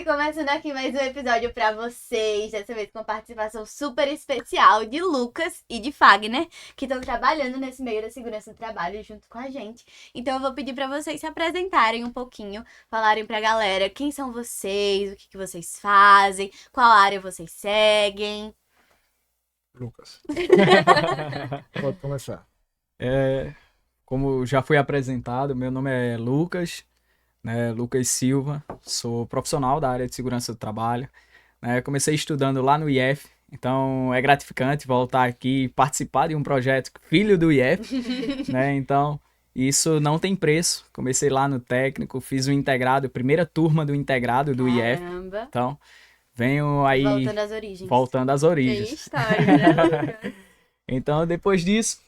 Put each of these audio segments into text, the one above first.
começando aqui mais um episódio pra vocês, dessa vez com a participação super especial de Lucas e de Fagner, que estão trabalhando nesse meio da segurança do trabalho junto com a gente. Então eu vou pedir pra vocês se apresentarem um pouquinho, falarem pra galera quem são vocês, o que vocês fazem, qual área vocês seguem. Lucas. Pode começar. Como já foi apresentado, meu nome é Lucas, né, Lucas Silva, sou profissional da área de segurança do trabalho, né, comecei estudando lá no IF, então é gratificante voltar aqui e participar de um projeto filho do IF, né, então isso não tem preço. Comecei lá no técnico, fiz o integrado, primeira turma do integrado do IF, Caramba. então venho aí Voltando às origens. voltando às Que origens. história, né, Lucas? Então, depois disso,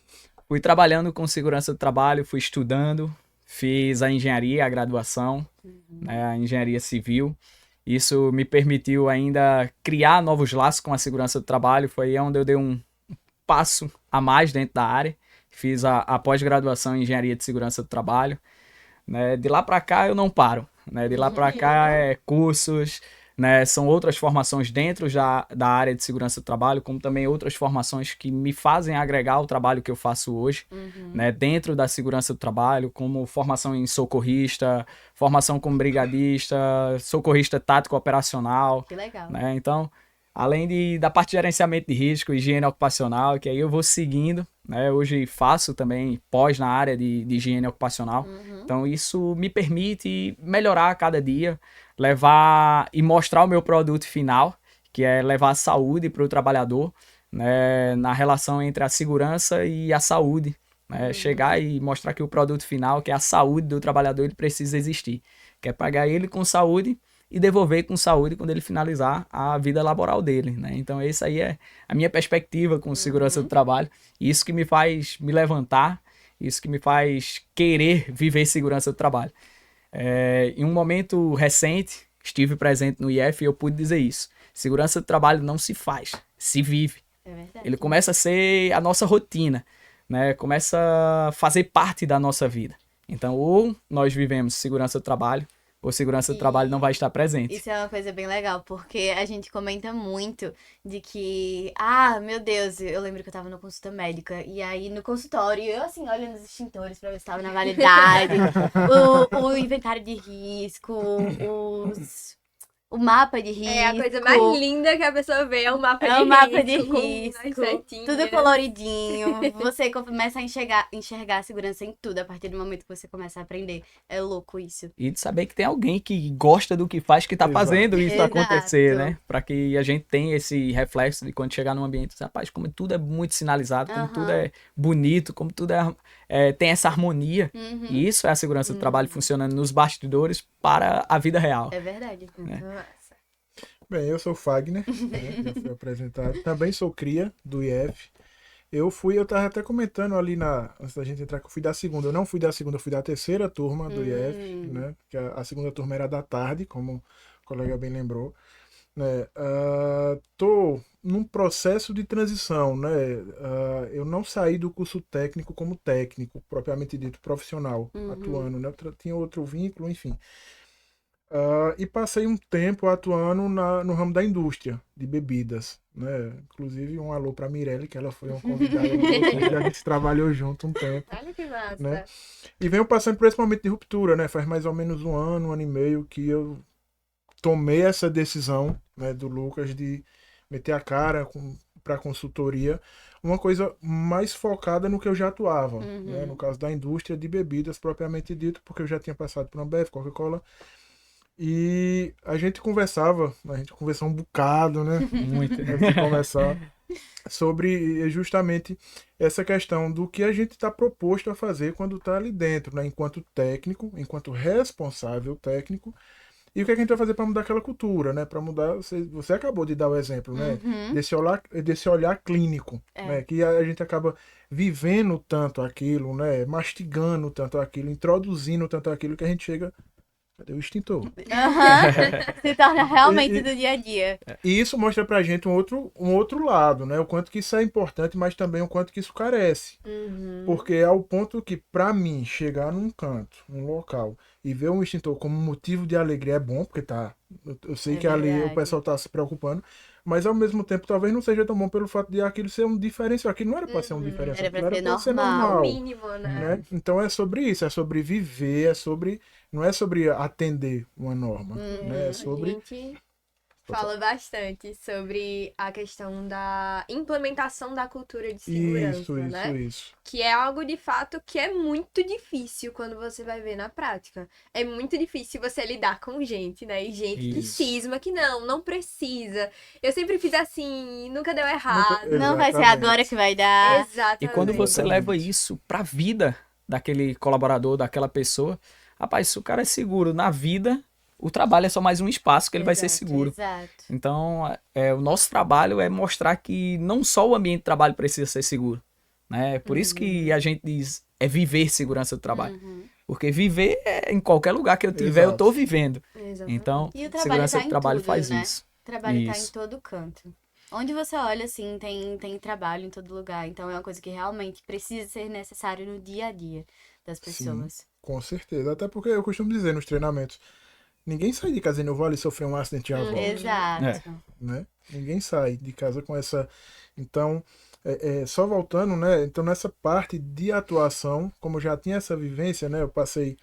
fui trabalhando com segurança do trabalho, fui estudando, fiz a engenharia, a graduação, né, a engenharia civil. Isso me permitiu ainda criar novos laços com a segurança do trabalho. Foi aí onde eu dei um passo a mais dentro da área. Fiz a pós-graduação em engenharia de segurança do trabalho. Né, de lá para cá eu não paro. Né, de lá para cá é cursos, né, são outras formações dentro da área de segurança do trabalho, como também outras formações que me fazem agregar ao trabalho que eu faço hoje, né, dentro da segurança do trabalho, como formação em socorrista, formação como brigadista, socorrista tático operacional. Que legal. Né, então, além da parte de gerenciamento de risco, higiene ocupacional, que aí eu vou seguindo, né, hoje faço também pós na área de higiene ocupacional, então isso me permite melhorar a cada dia, levar e mostrar o meu produto final, que é levar a saúde para o trabalhador, né, na relação entre a segurança e a saúde, né, chegar e mostrar que o produto final, que é a saúde do trabalhador, ele precisa existir, que é pagar ele com saúde e devolver com saúde quando ele finalizar a vida laboral dele, né? Então essa aí é a minha perspectiva com segurança do trabalho, isso que me faz me levantar, isso que me faz querer viver segurança do trabalho. Em um momento recente, estive presente no IF e eu pude dizer isso. Segurança do trabalho não se faz, se vive. É verdade. Ele começa a ser a nossa rotina, né? Começa a fazer parte da nossa vida. Então, ou nós vivemos segurança do trabalho, ou segurança do trabalho não vai estar presente. Isso é uma coisa bem legal, porque a gente comenta muito de que, meu Deus, eu lembro que eu tava na consulta médica, e aí no consultório, eu assim, olhando os extintores pra ver se tava na validade, o inventário de risco, o mapa de risco. É a coisa mais linda que a pessoa vê, é o mapa de É risco. o mapa de com as risco, setinhas. tudo coloridinho. Você começa a enxergar a segurança em tudo a partir do momento que você começa a aprender. É louco isso. E de saber que tem alguém que gosta do que faz, que tá Exato. fazendo isso Exato. acontecer, né? Pra que a gente tenha esse reflexo de quando chegar num ambiente, rapaz, como tudo é muito sinalizado, como tudo é bonito, como tudo tem essa harmonia. E isso é a segurança do trabalho funcionando nos bastidores para a vida real. É verdade. Muito massa. Bem, eu sou o Fagner, né, já fui apresentado. Também sou cria do IF. Eu tava até comentando ali antes da gente entrar, que eu fui da segunda. Eu não fui da segunda, eu fui da terceira turma do IF, né? Que a segunda turma era da tarde, como o colega bem lembrou. Né? Tô num processo de transição, né? Eu não saí do curso técnico como técnico, propriamente dito, profissional, atuando, né? Tinha outro vínculo, enfim. E passei um tempo atuando no ramo da indústria de bebidas, né? Inclusive um alô para Mirelle, que ela foi uma convidada do podcast, a gente trabalhou junto um tempo, Olha que massa. né? E venho passando por esse momento de ruptura, né? Faz mais ou menos um ano e meio que eu tomei essa decisão, né, do Lucas de meter a cara para consultoria, uma coisa mais focada no que eu já atuava, né? No caso da indústria de bebidas propriamente dito, porque eu já tinha passado por Ambev, Coca-Cola. E a gente conversou um bocado, né? Muito. Antes de começar, sobre justamente essa questão do que a gente está proposto a fazer quando está ali dentro, né? Enquanto técnico, enquanto responsável técnico, e o que a gente vai fazer para mudar aquela cultura, né? Para mudar, você acabou de dar o exemplo, né? Desse olhar clínico, né? Que a gente acaba vivendo tanto aquilo, né? Mastigando tanto aquilo, introduzindo tanto aquilo, que a gente chega Cadê o extintor? Aham. Se torna realmente E- do dia a dia. E isso mostra pra gente um outro lado, né? O quanto que isso é importante, mas também o quanto que isso carece. Uhum. Porque é o ponto que, pra mim, chegar num canto, num local, e ver um extintor como motivo de alegria é bom, porque tá. Eu sei É que ali o verdade. pessoal tá se preocupando, mas ao mesmo tempo talvez não seja tão bom pelo fato de aquilo ser um diferencial. Aquilo não era pra ser um diferencial, Era pra aquilo ser pra ser normal. O normal. mínimo, né? Né? Então é sobre isso, é sobre viver, é sobre. Não é sobre atender uma norma. Né? É A sobre. gente fala bastante sobre a questão da implementação da cultura de segurança, né? Isso. Que é algo de fato que é muito difícil quando você vai ver na prática. É muito difícil você lidar com gente, né? E gente que Isso. cisma que não precisa. Eu sempre fiz assim, nunca deu errado. Não vai ser Exatamente. agora que vai dar. Exatamente. E quando você Exatamente. leva isso pra vida daquele colaborador, daquela pessoa, rapaz, se o cara é seguro na vida, o trabalho é só mais um espaço que ele vai ser Exato, seguro. Exato. Então, o nosso trabalho é mostrar que não só o ambiente de trabalho precisa ser seguro, né? Por isso que a gente diz é viver segurança do trabalho. Porque viver é em qualquer lugar que eu tiver, eu tô Exato. vivendo. Exatamente. Então, E o trabalho segurança tá do em trabalho tudo, faz né? isso. O trabalho tá em Isso. todo canto. Onde você olha, assim, tem trabalho em todo lugar. Então é uma coisa que realmente precisa ser necessário no dia a dia das pessoas. Com certeza. Até porque eu costumo dizer nos treinamentos: ninguém sai de casa dizendo eu vou ali sofrer um acidente e já volto. Exato. Né? Ninguém sai de casa com essa. Então, só voltando, né? Então, nessa parte de atuação, como eu já tinha essa vivência, né? Eu passei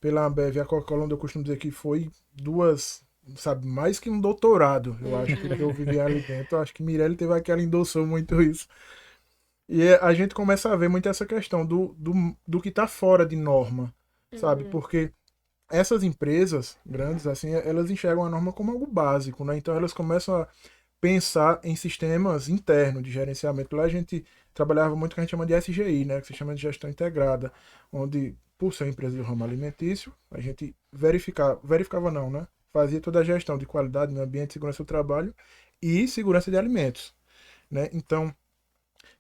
pela Ambev e a Coca-Cola, onde eu costumo dizer que foi duas, sabe, mais que um doutorado. Eu acho que eu vivi ali dentro. Eu acho que Mirelle teve aquela, endossou muito isso. E a gente começa a ver muito essa questão do que está fora de norma, sabe? Porque essas empresas grandes, assim, elas enxergam a norma como algo básico, né? Então elas começam a pensar em sistemas internos de gerenciamento. Lá a gente trabalhava muito o que a gente chama de SGI, né? Que se chama de gestão integrada, onde, por ser uma empresa do ramo alimentício, a gente verificava não, né? Fazia toda a gestão de qualidade, meio ambiente, segurança do trabalho e segurança de alimentos, né? Então,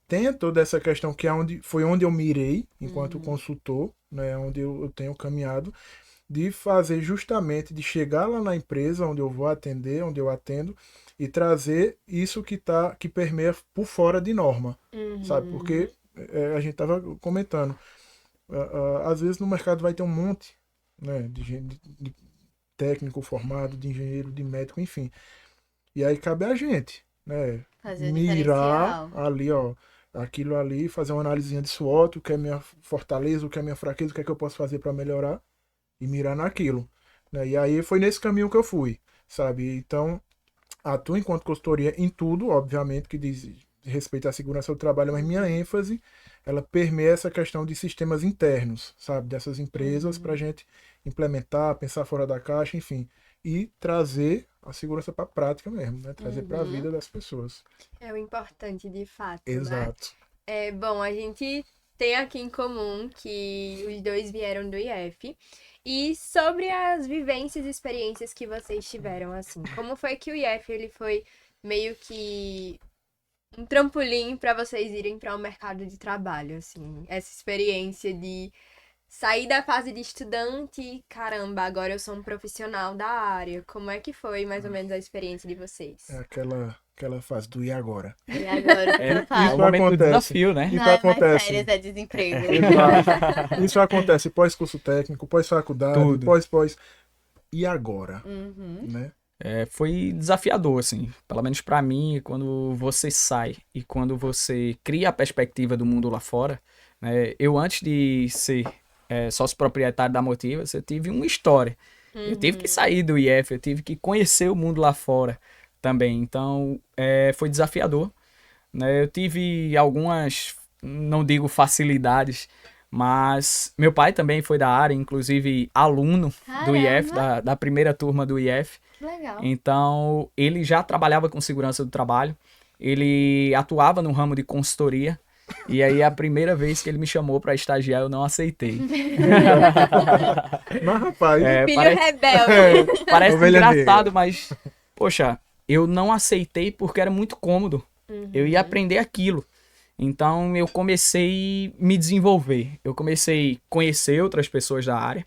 tem toda essa questão que foi onde eu mirei enquanto consultor, né? Onde eu tenho caminhado, de fazer justamente, de chegar lá na empresa onde eu vou atender, onde eu atendo, e trazer isso que permeia por fora de norma, sabe? Porque a gente estava comentando, às vezes no mercado vai ter um monte, né, de gente, de técnico formado, de engenheiro, de médico, enfim. E aí cabe a gente, né, Fazer o mirar diferencial. ali, ó, aquilo ali, fazer uma analisinha de SWOT, o que é minha fortaleza, o que é minha fraqueza, o que é que eu posso fazer para melhorar e mirar naquilo, né? E aí foi nesse caminho que eu fui, sabe? Então, atuo enquanto consultoria em tudo, obviamente, que diz respeito à segurança do trabalho, mas minha ênfase, ela permeia essa questão de sistemas internos, sabe? Dessas empresas para a gente implementar, pensar fora da caixa, enfim, e trazer a segurança para a prática mesmo, né? Trazer para a vida das pessoas. É o importante, de fato, né? Exato. É, bom, a gente tem aqui em comum que os dois vieram do IF. E sobre as vivências e experiências que vocês tiveram, assim, como foi que o IF ele foi meio que um trampolim para vocês irem para o mercado de trabalho, assim, essa experiência de sair da fase de estudante, e, caramba, agora eu sou um profissional da área. Como é que foi mais ou menos a experiência de vocês? É aquela fase do e agora. E agora o que eu É faço? o momento do acontece. desafio, né? Isso Não é mais acontece. férias, é desemprego. Exato. Isso acontece pós-curso técnico, pós-faculdade, Tudo. pós. E agora? Uhum. Né? Foi desafiador, assim, pelo menos pra mim, quando você sai e quando você cria a perspectiva do mundo lá fora, né? Eu, antes de ser sócio proprietário da Motivas, eu tive uma história. Eu tive que sair do IF, eu tive que conhecer o mundo lá fora também. Então, foi desafiador, né? Eu tive algumas, não digo facilidades, mas meu pai também foi da área, inclusive aluno do IF, Caramba. da primeira turma do IF. Que legal. Então, ele já trabalhava com segurança do trabalho, ele atuava no ramo de consultoria, e aí a primeira vez que ele me chamou para estagiar, eu não aceitei. Mas, rapaz, Filho Parece, rebelde. parece Ovelha engraçado, negra. mas, poxa, eu não aceitei porque era muito cômodo. Eu ia aprender aquilo. Então, eu comecei a me desenvolver. Eu comecei a conhecer outras pessoas da área.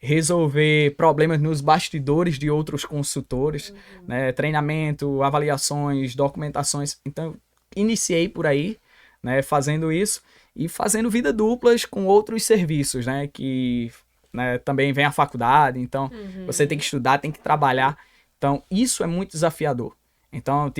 resolver problemas nos bastidores de outros consultores, né? Treinamento, avaliações, documentações. Então, iniciei por aí, né? Fazendo isso e fazendo vida duplas com outros serviços, né? Que, né, também vem a faculdade, então você tem que estudar, tem que trabalhar. Então, isso é muito desafiador. Então,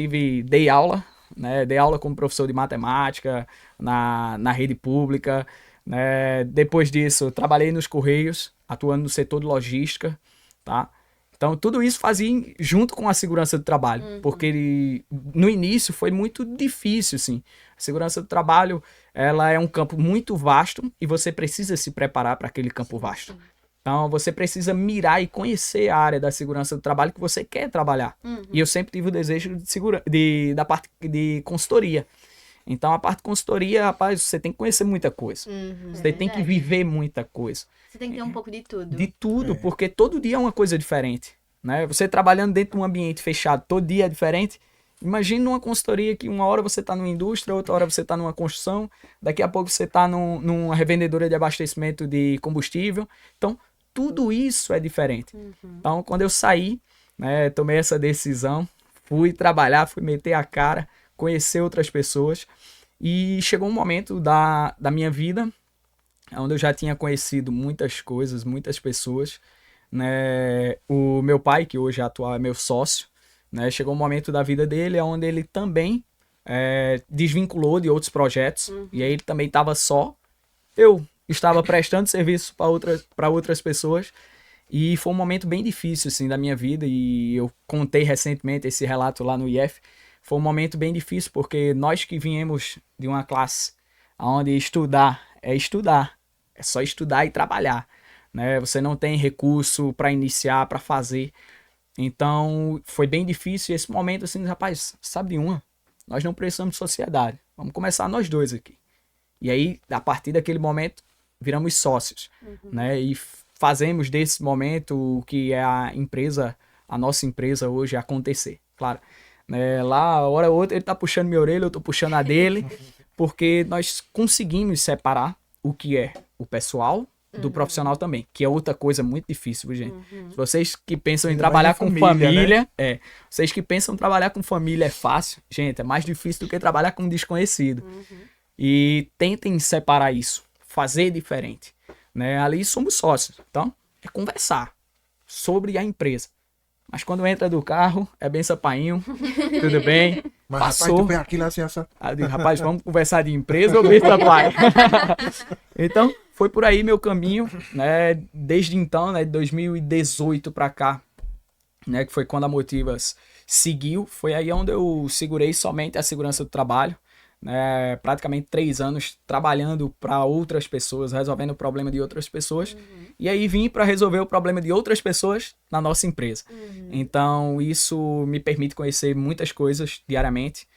dei aula, né? Dei aula como professor de matemática na rede pública, né? Depois disso, trabalhei nos Correios, atuando no setor de logística, tá? Então, tudo isso fazia junto com a segurança do trabalho, porque no início foi muito difícil, assim. A segurança do trabalho, ela é um campo muito vasto e você precisa se preparar para aquele campo vasto. Então, você precisa mirar e conhecer a área da segurança do trabalho que você quer trabalhar. E eu sempre tive o desejo da parte de consultoria. Então, a parte de consultoria, rapaz, você tem que conhecer muita coisa. Você tem que viver muita coisa. Você tem que ter um pouco de tudo. De tudo, porque todo dia é uma coisa diferente, né? Você trabalhando dentro de um ambiente fechado, todo dia é diferente. Imagina uma consultoria que uma hora você está numa indústria, outra hora você está numa construção, daqui a pouco você está numa revendedora de abastecimento de combustível. Então, tudo isso é diferente. Então, quando eu saí, né, tomei essa decisão, fui trabalhar, fui meter a cara, conhecer outras pessoas. E chegou um momento da minha vida onde eu já tinha conhecido muitas coisas, muitas pessoas, né? O meu pai, que hoje atual é meu sócio, né? Chegou um momento da vida dele onde ele também desvinculou de outros projetos, e aí ele também estava só. Eu estava prestando serviço para outras pessoas, e foi um momento bem difícil assim, da minha vida, e eu contei recentemente esse relato lá no IF. Foi um momento bem difícil, porque nós que viemos de uma classe onde estudar, é só estudar e trabalhar, né? Você não tem recurso para iniciar, para fazer. Então, foi bem difícil. E esse momento, assim, rapaz, sabe de uma? Nós não precisamos de sociedade. Vamos começar nós dois aqui. E aí, a partir daquele momento, viramos sócios, né? E fazemos desse momento o que é a nossa empresa hoje acontecer. Claro, né? Lá, a hora ou outra, ele tá puxando minha orelha, eu tô puxando a dele, porque nós conseguimos separar o que é o pessoal do profissional também, que é outra coisa muito difícil, gente. Vocês que pensam em trabalhar com família, né? Vocês que pensam em trabalhar com família é fácil, gente, é mais difícil do que trabalhar com um desconhecido. E tentem separar isso, fazer diferente, né? Ali somos sócios, então é conversar sobre a empresa. Mas quando entra do carro, é bem sapainho, tudo bem, Mas passou. rapaz, tu vem aqui lá assim, essa... Aí eu digo, rapaz, vamos conversar de empresa ou bem sapaio? Então, foi por aí meu caminho, né? Desde então, né, de 2018 para cá, né, que foi quando a Motivas seguiu, foi aí onde eu segurei somente a segurança do trabalho, né, praticamente 3 anos trabalhando para outras pessoas, resolvendo o problema de outras pessoas, e aí vim para resolver o problema de outras pessoas na nossa empresa. Então, isso me permite conhecer muitas coisas diariamente.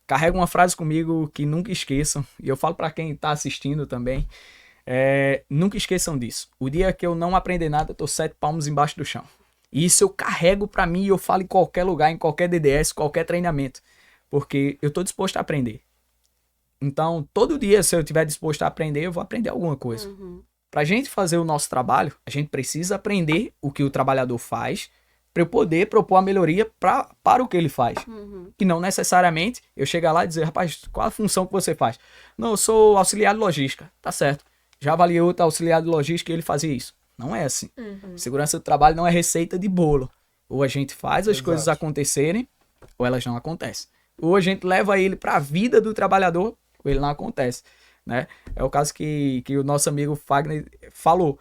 Carrego uma frase comigo que nunca esqueçam, e eu falo para quem está assistindo também, nunca esqueçam disso. O dia que eu não aprender nada, eu tô 7 palmos embaixo do chão. E isso eu carrego para mim e eu falo em qualquer lugar, em qualquer DDS, qualquer treinamento, porque eu tô disposto a aprender. Então, todo dia, se eu estiver disposto a aprender, eu vou aprender alguma coisa. Pra gente fazer o nosso trabalho, a gente precisa aprender o que o trabalhador faz para eu poder propor a melhoria para o que ele faz. Que não necessariamente eu chegar lá e dizer, rapaz, qual a função que você faz? Não, eu sou auxiliar de logística. Tá certo. Já avaliei outro auxiliar de logística e ele fazia isso. Não é assim. Segurança do trabalho não é receita de bolo. Ou a gente faz as coisas acontecerem, ou elas não acontecem. Ou a gente leva ele para a vida do trabalhador, ou ele não acontece, né? É o caso que o nosso amigo Fagner falou.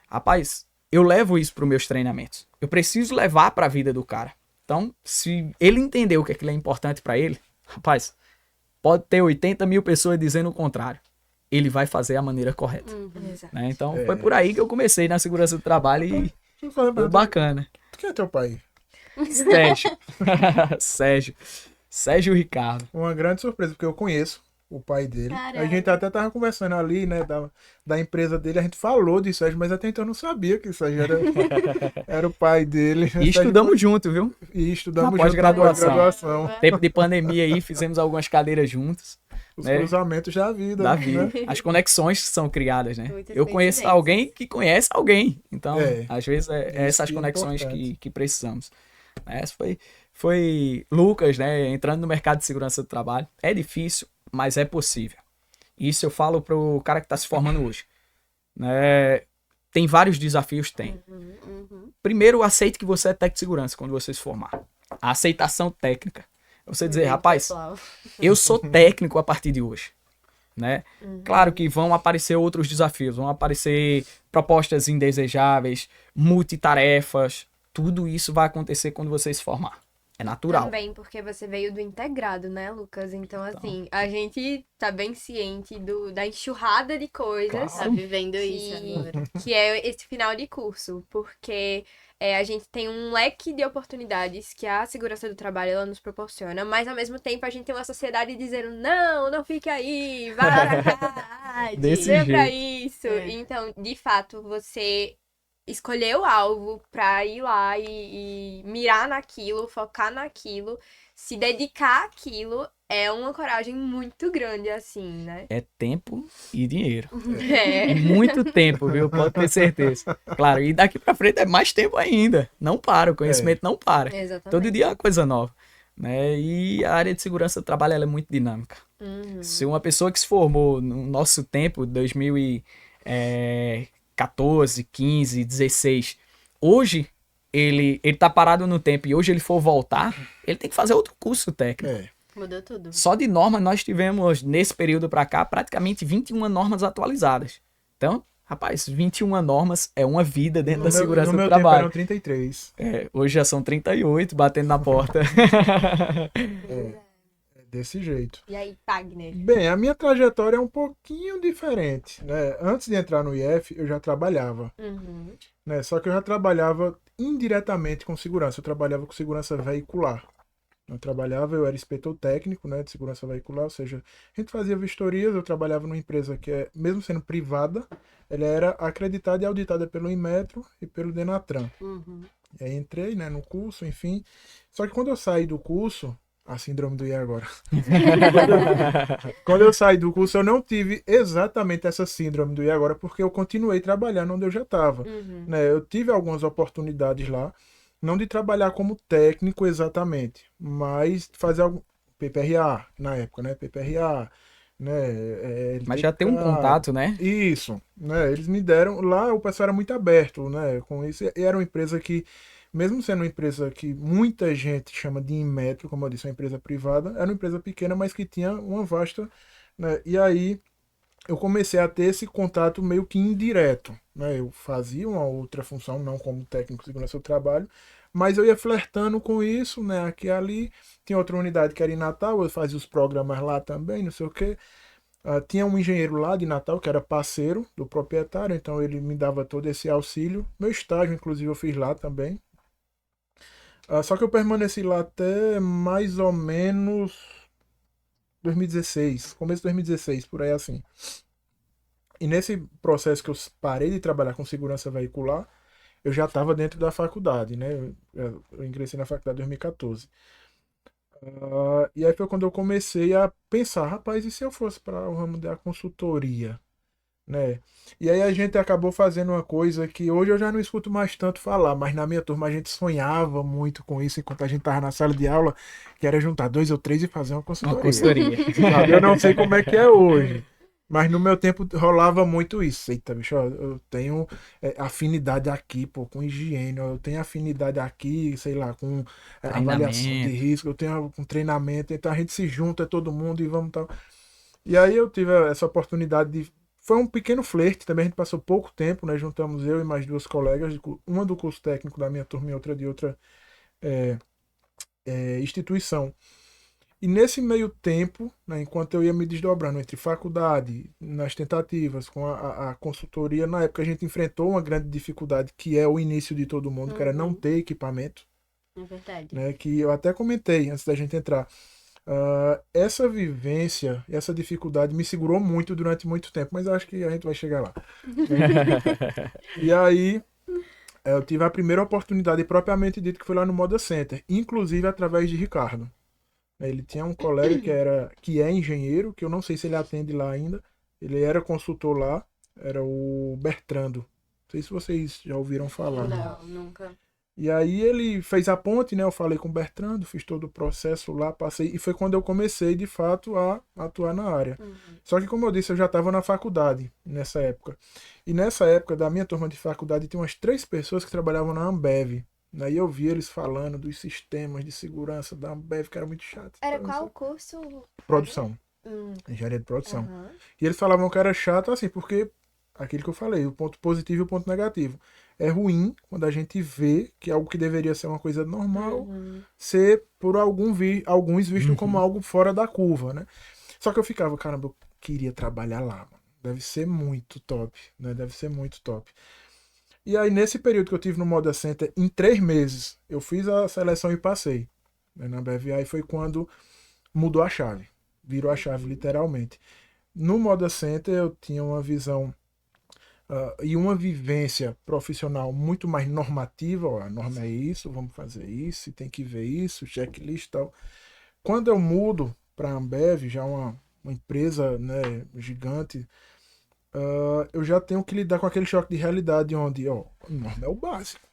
Rapaz, eu levo isso para os meus treinamentos. Eu preciso levar para a vida do cara. Então, se ele entender o que aquilo é importante para ele, rapaz, pode ter 80 mil pessoas dizendo o contrário. Ele vai fazer a maneira correta. Né? Então, foi por aí que eu comecei na segurança do trabalho e foi bacana. Quem é teu pai? Sérgio Ricardo. Uma grande surpresa, porque eu conheço o pai dele. Caramba. A gente até tava conversando ali, né, da empresa dele, a gente falou de Sérgio, mas até então eu não sabia que Sérgio era o pai dele. E estudamos junto, viu? E estudamos Na pós-graduação. junto na pós-graduação. Tempo de pandemia aí, fizemos algumas cadeiras juntos. Os né, cruzamentos da vida. da vida. Né? As conexões são criadas, né? Muitas Eu conheço coincidências. alguém que conhece alguém. Então, É, às vezes, é isso essas que é conexões importante. que precisamos. Essa foi Lucas, né? Entrando no mercado de segurança do trabalho. É difícil, mas é possível. Isso eu falo pro cara que está se formando hoje. Né? Tem vários desafios? Tem. Primeiro, aceite que você é técnico de segurança quando você se formar. A aceitação técnica. Você dizer, rapaz, Pessoal. eu sou técnico a partir de hoje. Né? Claro que vão aparecer outros desafios, vão aparecer propostas indesejáveis, multitarefas. Tudo isso vai acontecer quando você se formar. É natural. Também porque você veio do integrado, né, Lucas? Então, assim, a gente tá bem ciente da enxurrada de coisas Tá vivendo isso que, agora. que é esse final de curso, porque a gente tem um leque de oportunidades que a segurança do trabalho ela nos proporciona, mas ao mesmo tempo a gente tem uma sociedade dizendo, não fique aí, vai pra cá, Desse venha pra jeito. isso. É. Então, de fato, você escolher o alvo pra ir lá e mirar naquilo, focar naquilo, se dedicar àquilo, é uma coragem muito grande, assim, né? É tempo e dinheiro. É. E muito tempo, viu? Pode ter certeza. Claro, e daqui pra frente é mais tempo ainda. Não para, o conhecimento não para. Exatamente. Todo dia é uma coisa nova. Né? E a área de segurança do trabalho ela é muito dinâmica. Se uma pessoa que se formou no nosso tempo, 2014, 15, 16, hoje ele tá parado no tempo e hoje ele for voltar, ele tem que fazer outro curso técnico. É. Mudou tudo. Só de norma nós tivemos, nesse período para cá, praticamente 21 normas atualizadas. Então, rapaz, 21 normas é uma vida dentro da segurança no do meu tempo trabalho. eram 33. Hoje já são 38, batendo na porta. É desse jeito. E aí, Wagner? Bem, a minha trajetória é um pouquinho diferente, né? Antes de entrar no IF, eu já trabalhava, né? Só que eu já trabalhava indiretamente com segurança. Eu trabalhava com segurança veicular. Eu era inspetor técnico, né, de segurança veicular, ou seja, a gente fazia vistorias. Eu trabalhava numa empresa que mesmo sendo privada, ela era acreditada e auditada pelo Inmetro e pelo Denatran. E aí entrei, né, no curso, enfim. Só que quando eu saí do curso, a síndrome do E agora. Quando eu saí do curso, eu não tive exatamente essa síndrome do E agora, porque eu continuei trabalhando onde eu já estava. Né? Eu tive algumas oportunidades lá, não de trabalhar como técnico exatamente, mas de fazer algum PPRA na época, né? PPRA, né? Mas já tem um contato, né? Isso, né? Eles me deram lá, o pessoal era muito aberto, né? Com isso, e era uma empresa que, mesmo sendo uma empresa que muita gente chama de Inmetro, como eu disse, uma empresa privada, era uma empresa pequena, mas que tinha uma vasta, né? E aí eu comecei a ter esse contato meio que indireto, né? Eu fazia uma outra função, não como técnico de segurança do trabalho, mas eu ia flertando com isso, né? Aqui e ali. Tinha outra unidade que era em Natal, eu fazia os programas lá também, não sei o quê. Tinha um engenheiro lá de Natal que era parceiro do proprietário, então ele me dava todo esse auxílio. Meu estágio, inclusive, eu fiz lá também. Só que eu permaneci lá até mais ou menos 2016, começo de 2016, por aí assim. E nesse processo que eu parei de trabalhar com segurança veicular, eu já estava dentro da faculdade, né? Eu ingressei na faculdade em 2014. E aí foi quando eu comecei a pensar, rapaz, e se eu fosse para o ramo da consultoria, né? E aí a gente acabou fazendo uma coisa que hoje eu já não escuto mais tanto falar, mas na minha turma a gente sonhava muito com isso enquanto a gente estava na sala de aula, que era juntar 2 ou 3 e fazer uma consultoria. Uma consultoria. Sabe? Eu não sei como é que é hoje. Mas no meu tempo rolava muito isso. Eita, bicho, ó, eu tenho afinidade aqui, pô, com higiene, ó, eu tenho afinidade aqui, sei lá, com avaliação de risco, eu tenho com treinamento, então a gente se junta, todo mundo e vamos tal. E aí eu tive essa oportunidade de. Foi um pequeno flerte, também a gente passou pouco tempo, né? Juntamos eu e mais 2 colegas, uma do curso técnico da minha turma e outra de outra instituição. E nesse meio tempo, né, enquanto eu ia me desdobrando entre faculdade, nas tentativas, com a consultoria, na época a gente enfrentou uma grande dificuldade, que é o início de todo mundo, que era não ter equipamento. É verdade. Né, que eu até comentei antes da gente entrar. Essa vivência, essa dificuldade me segurou muito durante muito tempo, mas acho que a gente vai chegar lá. E aí eu tive a primeira oportunidade propriamente dito, que foi lá no Moda Center, inclusive através de Ricardo. né? Ele tinha um colega que é engenheiro, que eu não sei se ele atende lá ainda. Ele era consultor lá, era o Bertrando. Não sei se vocês já ouviram falar. Não, nunca. E aí ele fez a ponte, né? Eu falei com o Bertrando, fiz todo o processo lá, passei. E foi quando eu comecei, de fato, a atuar na área. Só que, como eu disse, eu já estava na faculdade nessa época. E nessa época, da minha turma de faculdade, tinha umas 3 pessoas que trabalhavam na Ambev. Aí eu vi eles falando dos sistemas de segurança da Ambev, que era muito chato. Era Então, qual curso? Produção. Hum, Engenharia de produção. aham. E eles falavam que era chato assim, porque aquilo que eu falei, o ponto positivo e o ponto negativo. É ruim quando a gente vê que algo que deveria ser uma coisa normal, ser por alguns visto como algo fora da curva, né? Só que eu ficava, caramba, eu queria trabalhar lá, mano. Deve ser muito top, né? Deve ser muito top. E aí, nesse período que eu tive no Moda Center, em 3 meses, eu fiz a seleção e passei, né, na BVA, e foi quando mudou a chave. Virou a chave, literalmente. No Moda Center, eu tinha uma visão e uma vivência profissional muito mais normativa. Ó, a norma é isso, vamos fazer isso, tem que ver isso, checklist e tal. Quando eu mudo para a Ambev, já uma empresa, né, gigante, eu já tenho que lidar com aquele choque de realidade onde, ó, a norma é o básico.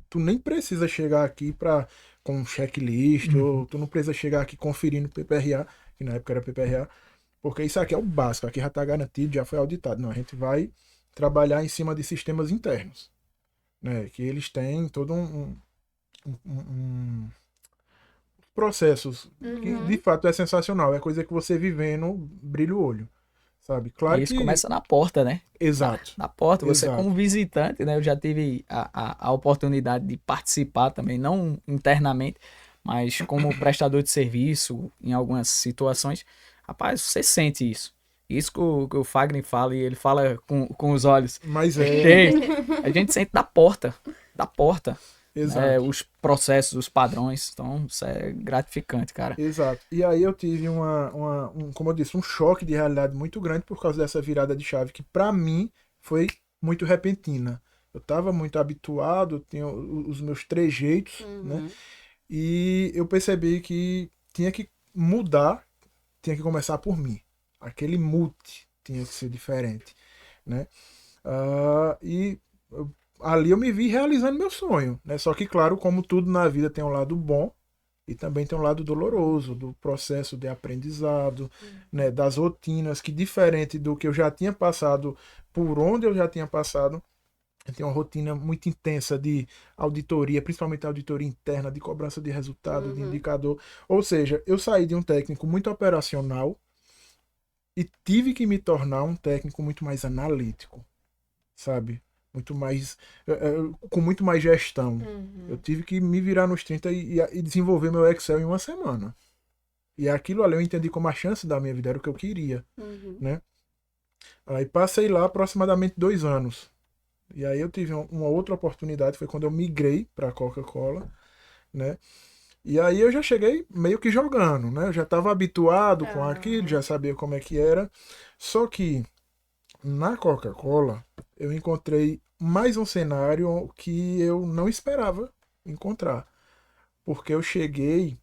Tu nem precisa chegar aqui com um checklist, ou tu não precisa chegar aqui conferindo PPRA, que na época era PPRA, porque isso aqui é o básico, aqui já está garantido, já foi auditado. Não, a gente vai trabalhar em cima de sistemas internos, né, que eles têm todo um processos que de fato é sensacional, é coisa que você vivendo brilha o olho, sabe? Claro E isso que... começa na porta, né? Exato. Na porta, você Exato. como visitante, né? Eu já tive a oportunidade de participar também, não internamente, mas como prestador de serviço em algumas situações. Rapaz, você sente isso. Isso que o Fagner fala, e ele fala com os olhos. Mas A gente sente da porta, exato. os processos, os padrões. Então, isso é gratificante, cara. Exato. E aí eu tive como eu disse, um choque de realidade muito grande por causa dessa virada de chave, que pra mim foi muito repentina. Eu estava muito habituado, eu tinha os meus trejeitos, né? E eu percebi que tinha que mudar, tinha que começar por mim. Aquele mute tinha que ser diferente, né? E ali eu me vi realizando meu sonho, né? Só que, claro, como tudo na vida tem um lado bom, e também tem um lado doloroso do processo de aprendizado, né, das rotinas, que diferente do que eu já tinha passado, por onde eu já tinha passado, eu tenho uma rotina muito intensa de auditoria, principalmente auditoria interna, de cobrança de resultado, de indicador. Ou seja, eu saí de um técnico muito operacional e tive que me tornar um técnico muito mais analítico, sabe? Muito mais com muito mais gestão. Eu tive que me virar nos 30 e desenvolver meu Excel em uma semana. E aquilo ali eu entendi como a chance da minha vida, era o que eu queria, né? Aí passei lá aproximadamente 2 anos. E aí eu tive uma outra oportunidade, foi quando eu migrei para a Coca-Cola, né? E aí eu já cheguei meio que jogando, né? Eu já estava habituado com aquilo, já sabia como é que era. Só que na Coca-Cola eu encontrei mais um cenário que eu não esperava encontrar. Porque eu cheguei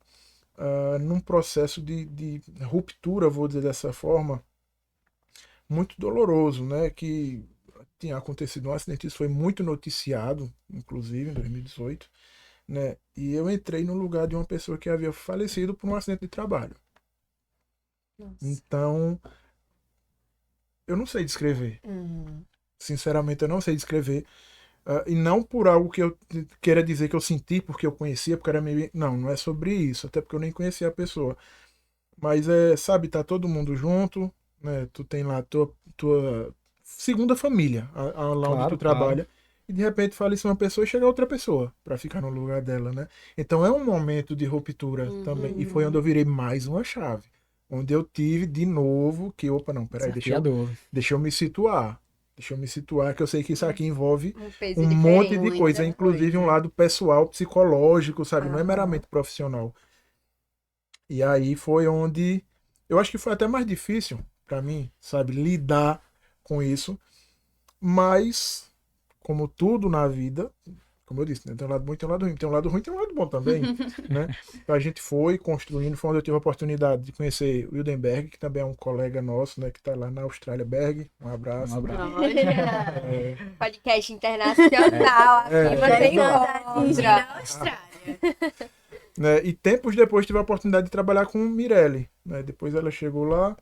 num processo de ruptura, vou dizer dessa forma, muito doloroso, né? Que tinha acontecido um acidente, isso foi muito noticiado, inclusive em 2018, né? E eu entrei no lugar de uma pessoa que havia falecido por um acidente de trabalho. Nossa. Então, eu não sei descrever. Sinceramente, eu não sei descrever. E não por algo que eu queira dizer que eu senti porque eu conhecia, porque era meio. Não, não é sobre isso, até porque eu nem conhecia a pessoa. Mas sabe, tá todo mundo junto, né? Tu tem lá a tua segunda família, lá onde Claro, tu trabalha. E de repente falece uma pessoa e chega outra pessoa para ficar no lugar dela, né? Então é um momento de ruptura também. E foi onde eu virei mais uma chave. Onde eu tive de novo que, opa, não, peraí, deixa eu me situar. Deixa eu me situar, que eu sei que isso aqui envolve peso um monte de diferente, coisa, muita inclusive um coisa. lado pessoal, psicológico, sabe? Não é meramente profissional. E aí foi onde eu acho que foi até mais difícil para mim, sabe, lidar com isso. Mas, como tudo na vida, como eu disse, né? Tem um lado bom e tem um lado ruim. Tem um lado ruim e tem um lado bom também, né? Então a gente foi construindo, foi onde eu tive a oportunidade de conhecer o Wildenberg, que também é um colega nosso, né? Que tá lá na Austrália. Berg, um abraço. Um abraço. Olha. Podcast internacional, aqui você encontra. Da Austrália. Né? E tempos depois tive a oportunidade de trabalhar com Mirelle, né? Depois ela chegou lá.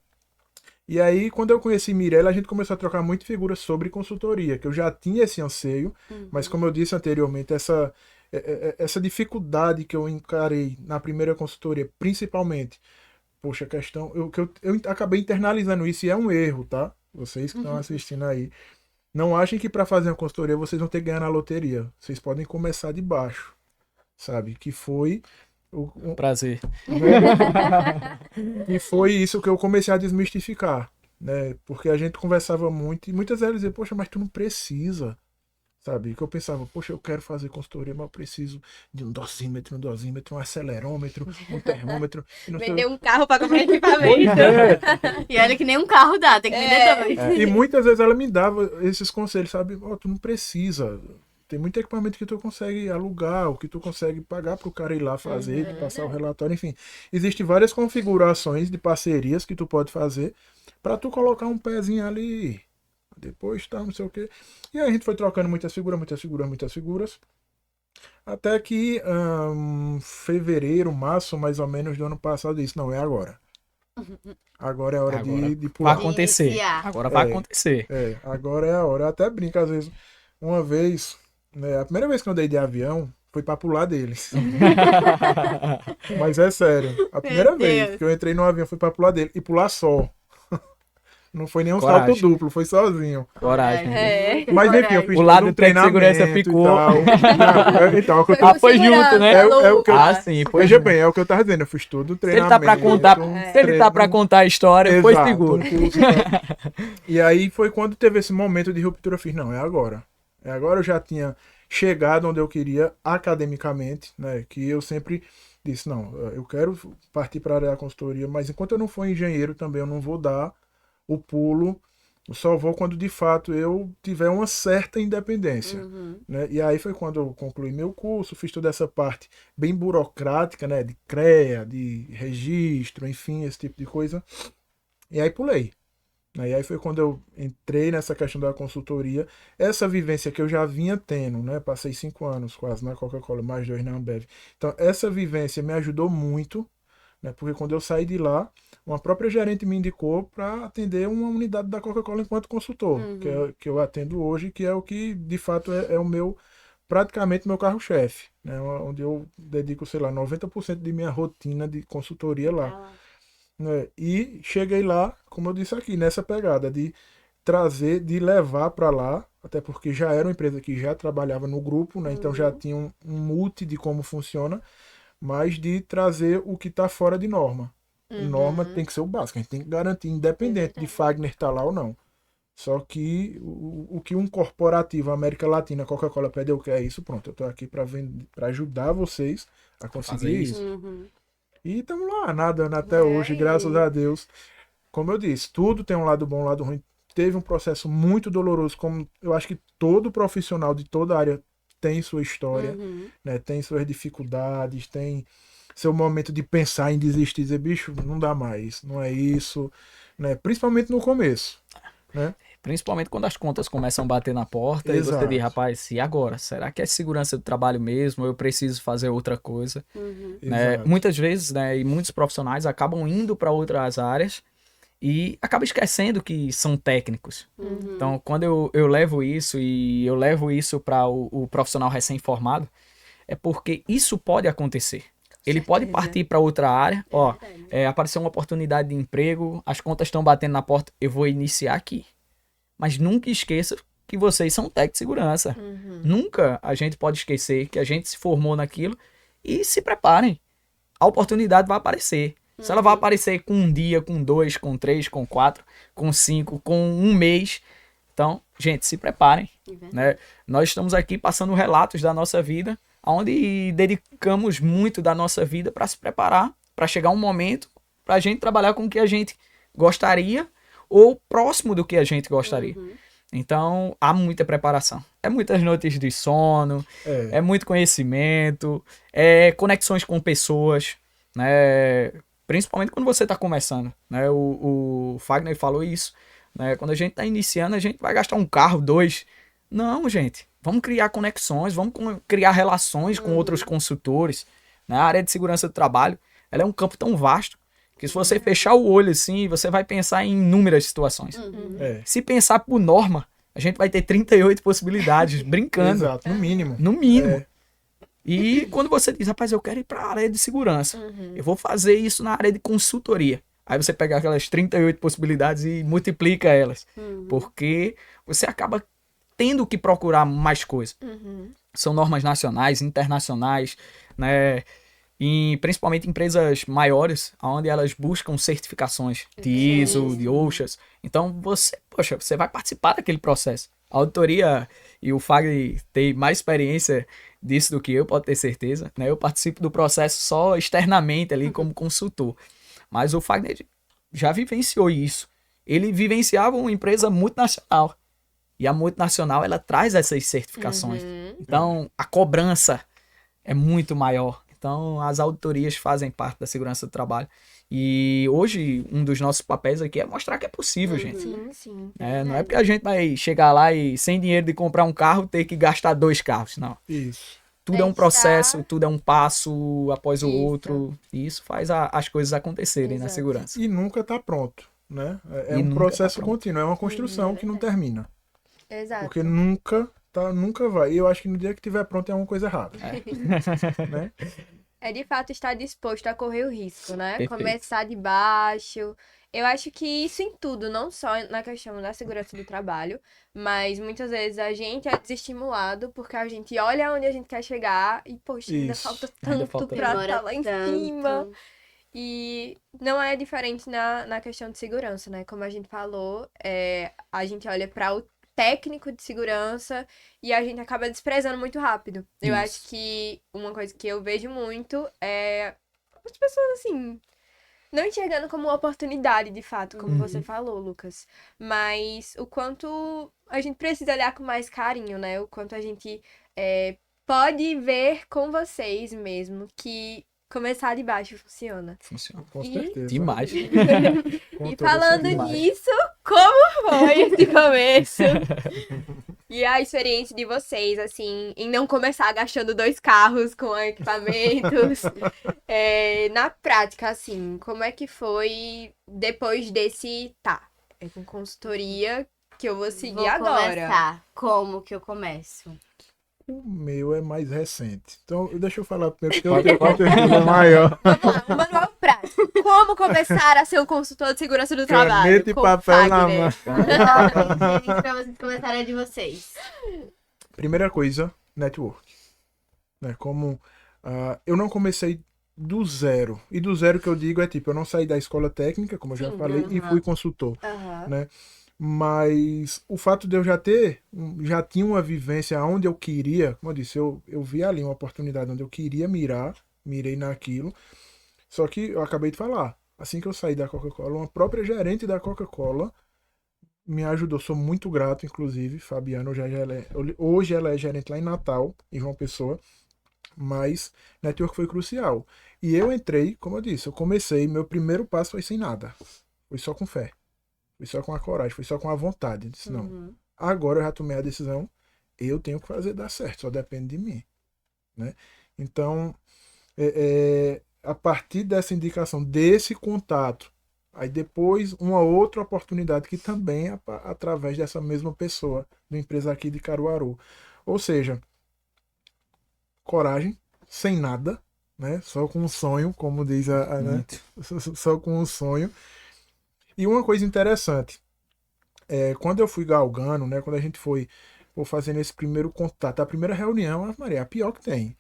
E aí, quando eu conheci Mirelle, a gente começou a trocar muitas figuras sobre consultoria, que eu já tinha esse anseio, mas como eu disse anteriormente, essa dificuldade que eu encarei na primeira consultoria, principalmente, poxa, a questão, eu acabei internalizando isso e é um erro, tá? Vocês que estão assistindo aí, não achem que para fazer uma consultoria vocês vão ter que ganhar na loteria. Vocês podem começar de baixo, sabe? Que foi Prazer. e foi isso que eu comecei a desmistificar, né? Porque a gente conversava muito e muitas vezes diziam, poxa, mas tu não precisa, sabe? Que eu pensava, poxa, eu quero fazer consultoria, mas eu preciso de um dosímetro, um acelerômetro, um termômetro. E não sei Vender um carro pra comprar equipamento. E olha que nem um carro dá, tem que vender dois. E muitas vezes ela me dava esses conselhos, sabe? Ó, tu não precisa. Tem muito equipamento que tu consegue alugar, ou que tu consegue pagar pro cara ir lá fazer, de passar o relatório, enfim. Existem várias configurações de parcerias que tu pode fazer para tu colocar um pezinho ali, depois tá, não sei o quê. E aí a gente foi trocando muitas figuras, até que fevereiro, março, mais ou menos, do ano passado, eu disse, não, é agora. Agora é a hora de Vai pular. acontecer. Iniciar. Agora vai É. acontecer. Agora é a hora. Eu até brinco às vezes. Uma vez, né, a primeira vez que eu andei de avião foi pra pular deles. Mas é sério. A primeira vez Deus. que eu entrei no avião foi pra pular dele. E pular só. Não foi nem um Coragem. salto duplo, foi sozinho. Coragem. É. Mas enfim, eu fiz O lado todo um do técnico de treinamento segurança e ficou. tal. Não, então, é o que eu Ah, foi junto, né? É o que eu- Ah, sim. Foi Veja junto. bem, é o que eu tava dizendo. Eu fiz todo o Se ele tá treinamento. pra contar, se ele tá pra contar a história, foi Exato, seguro. um curso, tá? E aí foi quando teve esse momento de ruptura. Eu fiz, não, é agora. É agora. Eu já tinha chegado onde eu queria academicamente, né? Que eu sempre disse, não, eu quero partir para a área da consultoria, mas enquanto eu não for engenheiro também, eu não vou dar o pulo. Eu só vou quando de fato eu tiver uma certa independência. Né? E aí foi quando eu concluí meu curso, fiz toda essa parte bem burocrática, né? De CREA, de registro, enfim, esse tipo de coisa. E aí pulei. E aí foi quando eu entrei nessa questão da consultoria. Essa vivência que eu já vinha tendo, né? Passei 5 anos quase na Coca-Cola, mais 2 na Ambev. Então essa vivência me ajudou muito, né? Porque quando eu saí de lá, uma própria gerente me indicou para atender uma unidade da Coca-Cola enquanto consultor, que eu atendo hoje, que é o que de fato é o meu, praticamente meu carro-chefe, né? Onde eu dedico, sei lá, 90% de minha rotina de consultoria lá. Né? E cheguei lá, como eu disse aqui, nessa pegada de trazer, de levar para lá, até porque já era uma empresa que já trabalhava no grupo, né? Então já tinha um multi de como funciona, mas de trazer o que está fora de norma. Norma tem que ser o básico, a gente tem que garantir, independente de Fagner estar lá ou não. Só que o que um corporativo, América Latina, Coca-Cola pede, eu quero isso, pronto, eu estou aqui para ajudar vocês a conseguir Fazer isso. E estamos lá, nadando até hoje, graças a Deus. Como eu disse, tudo tem um lado bom, um lado ruim. Teve um processo muito doloroso, como eu acho que todo profissional de toda área tem sua história, né? Tem suas dificuldades, tem seu momento de pensar em desistir, dizer, bicho, não dá mais, não é isso, né? Principalmente no começo, né? Principalmente quando as contas começam a bater na porta e você Exato. diz, rapaz, e agora? Será que é segurança do trabalho mesmo? Ou eu preciso fazer outra coisa? Né? Exato. Muitas vezes, né, e muitos profissionais acabam indo para outras áreas e acabam esquecendo que são técnicos. Então, quando eu levo isso e eu levo isso para o profissional recém-formado, é porque isso pode acontecer. Ele pode partir para outra área, apareceu uma oportunidade de emprego, as contas estão batendo na porta, eu vou iniciar aqui. Mas nunca esqueça que vocês são técnicos de segurança. Nunca a gente pode esquecer que a gente se formou naquilo e se preparem. A oportunidade vai aparecer. Se ela vai aparecer com um dia, com 2, com 3, com 4, com 5, com um mês. Então, gente, se preparem. Né? Nós estamos aqui passando relatos da nossa vida, onde dedicamos muito da nossa vida para se preparar, para chegar um momento, para a gente trabalhar com o que a gente gostaria ou próximo do que a gente gostaria. Então, há muita preparação. É muitas noites de sono, é muito conhecimento, é conexões com pessoas, né? Principalmente quando você está começando, né? O Fagner falou isso, né? Quando a gente está iniciando, a gente vai gastar um carro, dois. Não, gente. Vamos criar conexões, vamos criar relações com outros consultores. Né? A área de segurança do trabalho, ela é um campo tão vasto que se você fechar o olho assim, você vai pensar em inúmeras situações. Se pensar por norma, a gente vai ter 38 possibilidades, brincando. Exato, no mínimo. No mínimo. E quando você diz, rapaz, eu quero ir para a área de segurança, eu vou fazer isso na área de consultoria. Aí você pega aquelas 38 possibilidades e multiplica elas. Porque você acaba tendo que procurar mais coisa. São normas nacionais, internacionais, né? Principalmente empresas maiores, onde elas buscam certificações de ISO, de OSHAs. Então, você vai participar daquele processo. A auditoria, e o Fagner tem mais experiência disso do que eu, pode ter certeza. Né? Eu participo do processo só externamente ali como consultor. Mas o Fagner já vivenciou isso. Ele vivenciava uma empresa multinacional. E a multinacional, ela traz essas certificações. Então, a cobrança é muito maior. Então, as auditorias fazem parte da segurança do trabalho. E hoje, um dos nossos papéis aqui é mostrar que é possível, gente. Sim. Não é porque a gente vai chegar lá e, sem dinheiro de comprar um carro, ter que gastar 2 carros, não. Isso. Tudo é um processo, tudo é um passo após o outro. E isso faz as coisas acontecerem na segurança. E nunca tá pronto, né? É E um nunca processo tá pronto. contínuo, é uma construção que não termina. Exato. Porque nunca vai. E eu acho que no dia que tiver pronto é uma coisa errada. Né? É de fato estar disposto a correr o risco, né? Perfeito. Começar de baixo. Eu acho que isso em tudo, não só na questão da segurança do trabalho, mas muitas vezes a gente é desestimulado porque a gente olha onde a gente quer chegar e, poxa, ainda Isso. falta Ainda tanto falta pra Demora estar lá em tanto. cima. E não é diferente na questão de segurança, né? Como a gente falou, a gente olha para o técnico de segurança e a gente acaba desprezando muito rápido. Eu Isso. acho que uma coisa que eu vejo muito é as pessoas, assim, não enxergando como uma oportunidade, de fato, como você falou, Lucas. Mas o quanto a gente precisa olhar com mais carinho, né? O quanto a gente pode ver com vocês mesmo que começar de baixo funciona. Funciona. Com E- certeza. Demais. Com E toda falando certeza. nisso, como foi esse começo? E a experiência de vocês, assim, em não começar gastando 2 carros com equipamentos. Na prática, assim, como é que foi depois desse, é com consultoria que eu vou seguir Vou agora. começar. Como que eu começo? O meu é mais recente. Então, deixa eu falar primeiro, porque eu tenho conteúdo maior. Vamos lá, um manual prático. Como começar a ser um consultor de segurança do trabalho? Caneta e com papel na Fagner. mão. Pra vocês começarem de vocês. Primeira coisa, network. Né? Como eu não comecei do zero. E do zero que eu digo é tipo, eu não saí da escola técnica, como eu já falei, e fui consultor. Aham. Né? Mas o fato de eu já tinha uma vivência onde eu queria, como eu disse, eu vi ali uma oportunidade onde eu queria mirei naquilo. Só que eu acabei de falar, assim que eu saí da Coca-Cola, uma própria gerente da Coca-Cola me ajudou, sou muito grato, inclusive, Fabiana, hoje ela é gerente lá em Natal, em João Pessoa, mas network foi crucial. E eu entrei, como eu disse, eu comecei, meu primeiro passo foi sem nada, foi só com fé. Foi só com a coragem, foi só com a vontade. Eu disse, não, agora eu já tomei a decisão, eu tenho que fazer dar certo, só depende de mim. Né? Então, a partir dessa indicação, desse contato, aí depois uma outra oportunidade que também é através dessa mesma pessoa, da empresa aqui de Caruaru. Ou seja, coragem, sem nada, né? Só com um sonho, como diz né? Muito. Só com um sonho. E uma coisa interessante, quando eu fui galgando, né, quando a gente foi fazendo esse primeiro contato, a primeira reunião, Maria, a pior que tem.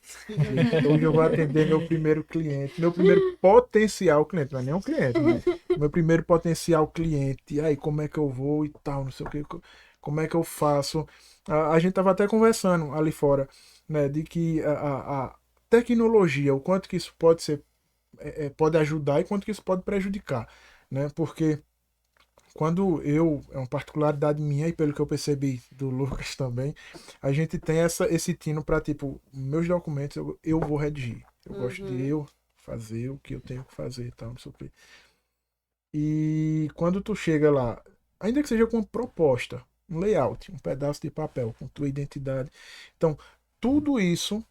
Hoje eu vou atender meu primeiro cliente, meu primeiro potencial cliente, não é nem um cliente, né? Meu primeiro potencial cliente, e aí como é que eu vou e tal, não sei o que, como é que eu faço. A gente tava até conversando ali fora, né, de que a tecnologia, o quanto que isso pode ser, pode ajudar e quanto que isso pode prejudicar, né, porque quando é uma particularidade minha e pelo que eu percebi do Lucas também, a gente tem esse tino para, tipo, meus documentos eu vou redigir. Eu gosto de eu fazer o que eu tenho que fazer e tal, não sei o quê. E quando tu chega lá, ainda que seja com uma proposta, um layout, um pedaço de papel com tua identidade. Então, tudo isso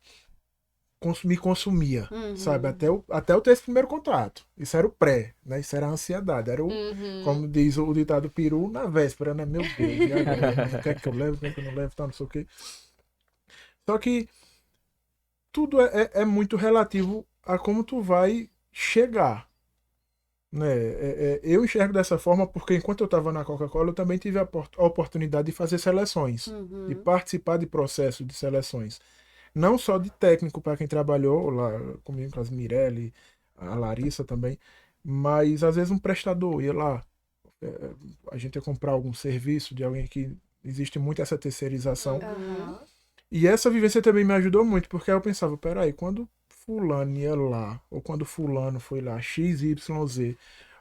me consumia, sabe? Até eu ter esse primeiro contato. Isso era o pré, né? Isso era a ansiedade. Era como diz o ditado, peru na véspera, né? Meu Deus, e agora? O que é que eu levo, o que é que eu não levo, tal, não sei o quê. Só que tudo é muito relativo a como tu vai chegar, né? Eu enxergo dessa forma porque enquanto eu estava na Coca-Cola, eu também tive a oportunidade de fazer seleções, de participar de processos de seleções. Não só de técnico para quem trabalhou lá comigo, com as Mirelle, a Larissa também, mas às vezes um prestador ia lá, a gente ia comprar algum serviço de alguém que existe muito essa terceirização. E essa vivência também me ajudou muito, porque aí eu pensava, peraí, quando fulano ia lá, ou quando fulano foi lá, XYZ,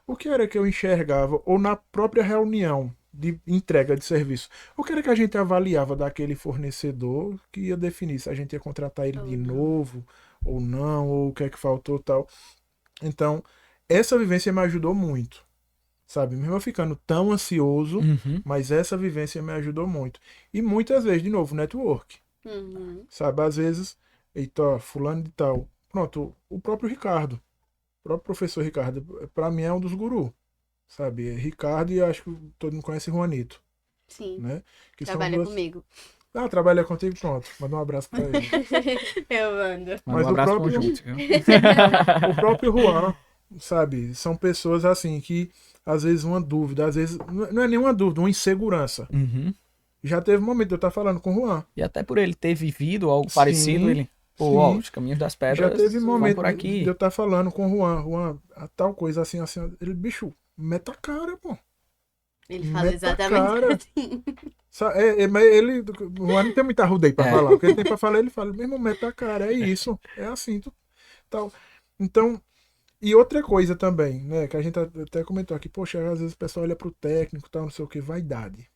o que era que eu enxergava, ou na própria reunião de entrega de serviço, o que era que a gente avaliava daquele fornecedor que ia definir se a gente ia contratar ele de novo, ou não, ou o que é que faltou tal. Então, essa vivência me ajudou muito, sabe? Mesmo eu ficando tão ansioso, mas essa vivência me ajudou muito. E muitas vezes, de novo, network. Sabe? Às vezes, eita, fulano de tal. Pronto, o próprio Ricardo, o próprio professor Ricardo, para mim é um dos gurus, sabe? Ricardo e acho que todo mundo conhece Juanito. Sim. Né? Que Trabalha comigo. Ah, trabalha contigo, pronto. Manda um abraço pra ele. Eu mando. Mas um abraço conjunto, viu? O próprio Juan, sabe? São pessoas assim que, às vezes, uma dúvida, às vezes, não é nenhuma dúvida, uma insegurança. Já teve um momento de eu estar falando com o Juan. E até por ele ter vivido algo parecido, ele... Pô, ó, os caminhos das pedras já teve momento por aqui. de eu estar falando com o Juan, a tal coisa assim, assim. Ele, bicho, meta a cara, pô. Ele fala exatamente assim. Mas ele, o Juan não tem muita ruda aí pra falar. O que ele tem pra falar, ele fala, mesmo meta a cara, é isso. É assim, tal. Então, e outra coisa também, né, que a gente até comentou aqui, poxa, às vezes o pessoal olha pro técnico, tal, não sei o que, vaidade.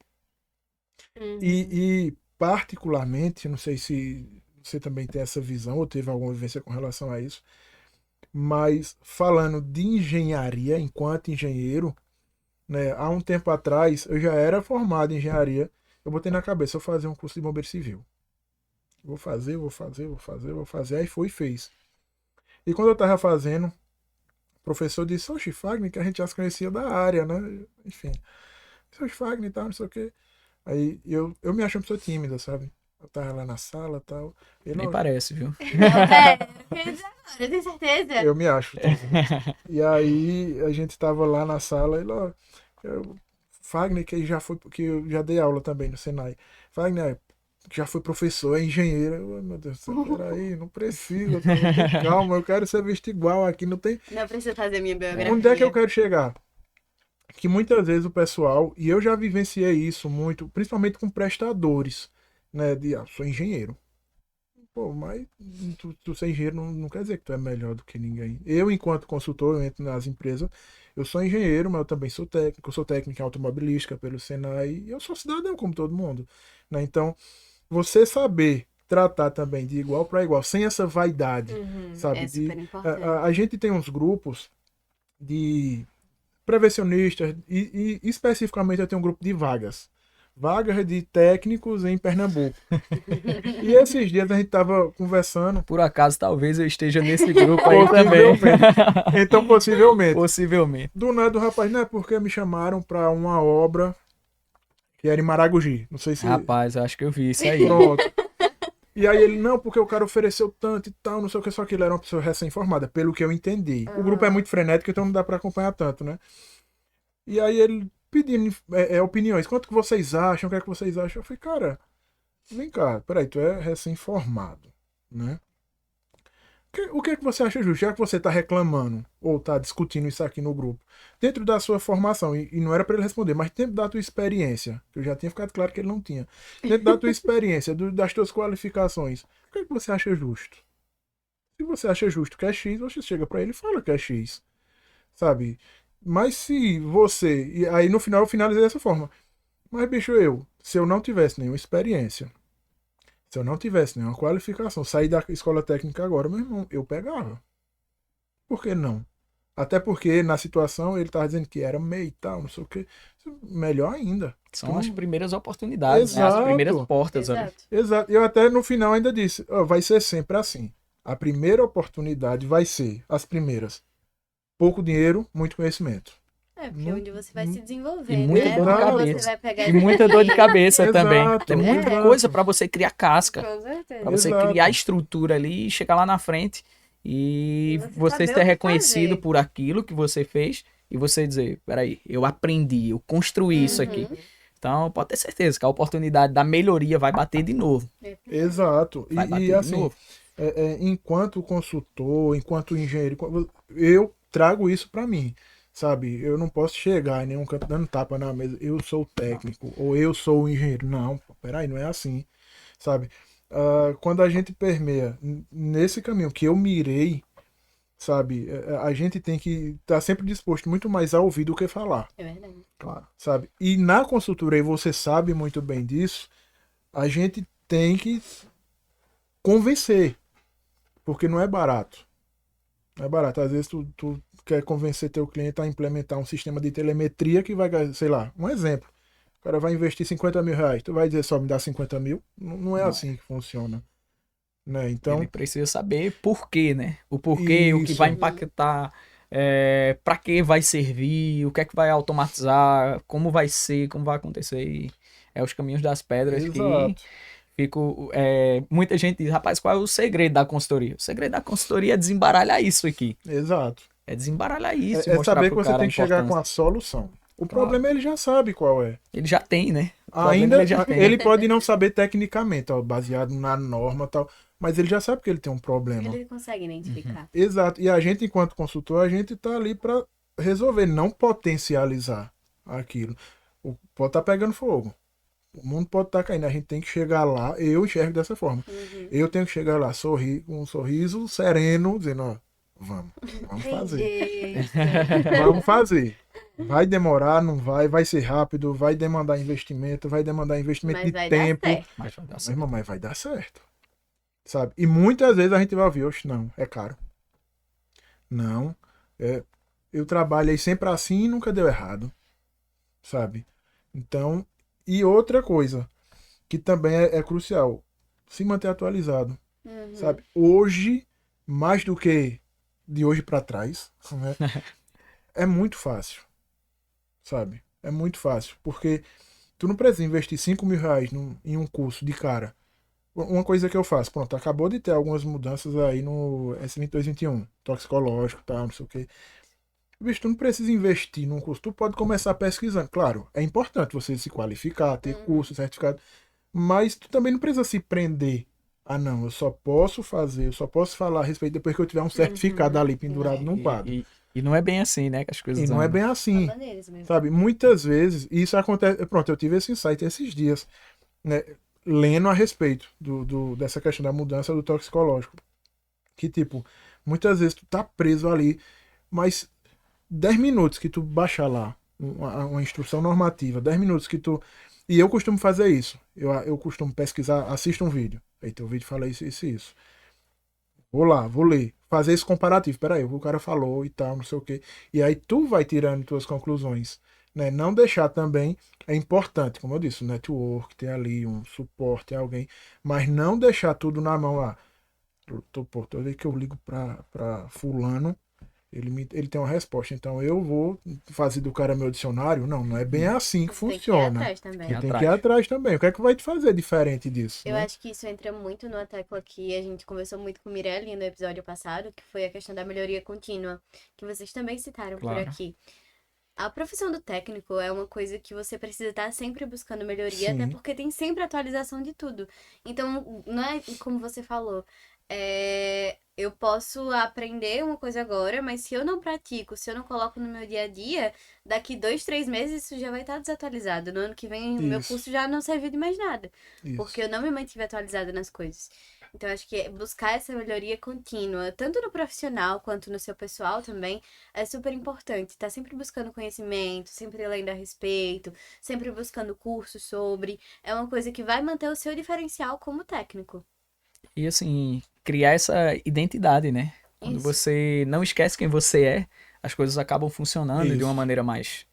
E particularmente, não sei se você também tem essa visão ou teve alguma vivência com relação a isso, mas falando de engenharia enquanto engenheiro, né, há um tempo atrás eu já era formado em engenharia, eu botei na cabeça eu fazer um curso de bombeiro civil. Vou fazer, aí foi e fez. E quando eu tava fazendo, o professor disse, oxe, Fagner, que a gente já se conhecia da área, né, enfim, oxe, Fagner e tal, não sei o que. Aí eu me acho uma pessoa tímida, sabe? Eu tava lá na sala e tal. Nem parece, viu? Eu tenho certeza. Eu me acho. E aí a gente tava lá na sala e lá, Fagner, que eu já dei aula também no Senai. Fagner já foi professor, é engenheiro. Eu, meu Deus do céu, peraí, não precisa, calma, eu quero ser visto igual aqui, não tem. Não precisa fazer minha biografia. Onde é que eu quero chegar? Que muitas vezes o pessoal, e eu já vivenciei isso muito, principalmente com prestadores, né? Sou engenheiro. Pô, mas tu ser engenheiro não quer dizer que tu é melhor do que ninguém. Eu, enquanto consultor, eu entro nas empresas, eu sou engenheiro, mas eu também sou técnico. Eu sou técnico em automobilística pelo Senai e eu sou cidadão como todo mundo. Né? Então, você saber tratar também de igual para igual, sem essa vaidade, sabe? É super importante. A gente tem uns grupos de prevencionistas e especificamente eu tenho um grupo de vagas de técnicos em Pernambuco. E esses dias a gente tava conversando. Por acaso, talvez eu esteja nesse grupo aí também. Então, possivelmente. Possivelmente. Do nada, o rapaz, não é porque me chamaram para uma obra que era em Maragogi. Não sei se... Rapaz, eu acho que eu vi isso aí. Pronto. E aí ele, não, porque o cara ofereceu tanto e tal, não sei o que, só que ele era uma pessoa recém-formada, pelo que eu entendi. O grupo é muito frenético, então não dá para acompanhar tanto, né? E aí ele pedindo opiniões. Quanto que vocês acham? O que é que vocês acham? Eu falei, cara, vem cá, peraí, tu é recém-formado, né? O que é que você acha justo? Já que você tá reclamando ou tá discutindo isso aqui no grupo, dentro da sua formação, e não era para ele responder, mas dentro da tua experiência, que eu já tinha ficado claro que ele não tinha, dentro da tua experiência, das tuas qualificações, o que é que você acha justo? Se você acha justo que é X, você chega para ele e fala que é X, sabe? Mas se você. E aí no final eu finalizei dessa forma. Mas, bicho, se eu não tivesse nenhuma experiência, se eu não tivesse nenhuma qualificação, sair da escola técnica agora, meu irmão, eu pegava. Por que não? Até porque na situação ele tava dizendo que era meio e tal, não sei o quê. Melhor ainda. São as primeiras oportunidades, né? As Exato. primeiras portas ali. Exato. Exato. Eu até no final ainda disse, ó, vai ser sempre assim. A primeira oportunidade vai ser as primeiras. Pouco dinheiro, muito conhecimento. Porque é onde você vai se desenvolver, E muita né? dor de Onde cabeça. você vai pegar E muita dor de cabeça Exato, também. Tem muita exato. coisa pra você criar casca, Com certeza. pra você Exato. criar estrutura ali e chegar lá na frente e E você você saber o ser que reconhecido fazer. por aquilo que você fez e você dizer, peraí, eu aprendi, eu construí isso aqui. Uhum. Então pode ter certeza que a oportunidade da melhoria vai bater de novo. Exato. Vai bater E de assim, novo. enquanto consultor, enquanto engenheiro, eu trago isso para mim, sabe? Eu não posso chegar em nenhum canto dando tapa na mesa, eu sou o técnico, ou eu sou o engenheiro. Não, pô, peraí, não é assim, sabe? Quando a gente permeia nesse caminho que eu mirei, sabe? A gente tem que estar sempre disposto muito mais a ouvir do que falar, É verdade. Claro. sabe? E na consultoria, e você sabe muito bem disso, a gente tem que convencer, porque não é barato. Não é barato. Às vezes tu quer convencer teu cliente a implementar um sistema de telemetria que vai, sei lá, um exemplo. O cara vai investir 50 mil reais. Tu vai dizer só me dá 50 mil? Não é Não. assim que funciona. Né? Então, Ele precisa saber por quê, né? O porquê, o que Isso. vai impactar, para que vai servir, o que é que vai automatizar, como vai ser, como vai acontecer. E é os caminhos das pedras que exato. muita gente diz, rapaz, qual é o segredo da consultoria? O segredo da consultoria é desembaralhar isso aqui. Exato. É desembaralhar isso e É mostrar saber pro que você cara tem a que chegar com importância. a solução. O Claro. problema ele já sabe qual é. Ele já tem, né? O problema Ainda ele já tem. ele pode não saber tecnicamente, ó, baseado na norma e tal, mas ele já sabe que ele tem um problema. Ele consegue identificar. Exato. E a gente, enquanto consultor, a gente tá ali para resolver, não potencializar aquilo. Pode estar pegando fogo. O mundo pode estar caindo. A gente tem que chegar lá. Eu enxergo dessa forma. Eu tenho que chegar lá, sorrir, com um sorriso sereno, dizendo, ó, vamos fazer. Vamos fazer. Vai demorar, não vai, vai ser rápido, vai demandar investimento Mas de vai tempo. dar certo. Mas vai dar Mas, certo. irmão, mas vai dar certo. Sabe? E muitas vezes a gente vai ouvir, oxe, não, é caro. Não, eu trabalhei sempre assim e nunca deu errado. Sabe? Então, e outra coisa, que também é crucial, se manter atualizado. Sabe? Hoje, mais do que de hoje para trás, né? É muito fácil. Sabe? É muito fácil. Porque tu não precisa investir 5 mil reais em um curso de cara. Uma coisa que eu faço, pronto, acabou de ter algumas mudanças aí no S2221, toxicológico e tal, não sei o que. Bicho, tu não precisa investir num curso, tu pode começar pesquisando. Claro, é importante você se qualificar, ter curso, certificado, mas tu também não precisa se prender. Ah, não, eu só posso fazer, eu só posso falar a respeito depois que eu tiver um certificado ali pendurado num quadro. E não é bem assim, né? Que as coisas E não é andam. bem assim. Maneiras mesmo. Sabe, muitas vezes, e isso acontece. Pronto, eu tive esse insight esses dias, né, lendo a respeito dessa questão da mudança do toxicológico. Que, tipo, muitas vezes tu tá preso ali, mas 10 minutos que tu baixar lá uma instrução normativa, 10 minutos que tu. E eu costumo fazer isso. Eu costumo pesquisar, assisto um vídeo. Eita, o vídeo fala isso, isso e isso. Vou lá, vou ler. Fazer esse comparativo. Peraí, o que o cara falou e tal, não sei o quê. E aí tu vai tirando tuas conclusões. Né? Não deixar também. É importante, como eu disse, o network, ter ali um suporte, alguém. Mas não deixar tudo na mão lá. Toda vez que eu ligo pra fulano, ele tem uma resposta. Então eu vou fazer do cara meu dicionário? Não é bem assim que Tem que ir funciona. atrás também. Que Tem que ir atrás também. O que é que vai te fazer diferente disso? Eu né? acho que isso entra muito numa tecla que a gente conversou muito com o Mirelle no episódio passado, que foi a questão da melhoria contínua, que vocês também citaram Claro. por aqui. A profissão do técnico é uma coisa que você precisa estar sempre buscando melhoria, Sim. até porque tem sempre atualização de tudo. Então, não é como você falou, eu posso aprender uma coisa agora, mas se eu não pratico, se eu não coloco no meu dia a dia, daqui 2, 3 meses isso já vai estar desatualizado. No ano que vem, o meu Isso. curso já não serviu de mais nada. Isso. Porque eu não me mantive atualizada nas coisas. Então, acho que buscar essa melhoria contínua, tanto no profissional quanto no seu pessoal também, é super importante. Tá sempre buscando conhecimento, sempre lendo a respeito, sempre buscando cursos sobre. É uma coisa que vai manter o seu diferencial como técnico. E assim, criar essa identidade, né? Quando Isso. você não esquece quem você é, as coisas acabam funcionando de uma Isso. maneira mais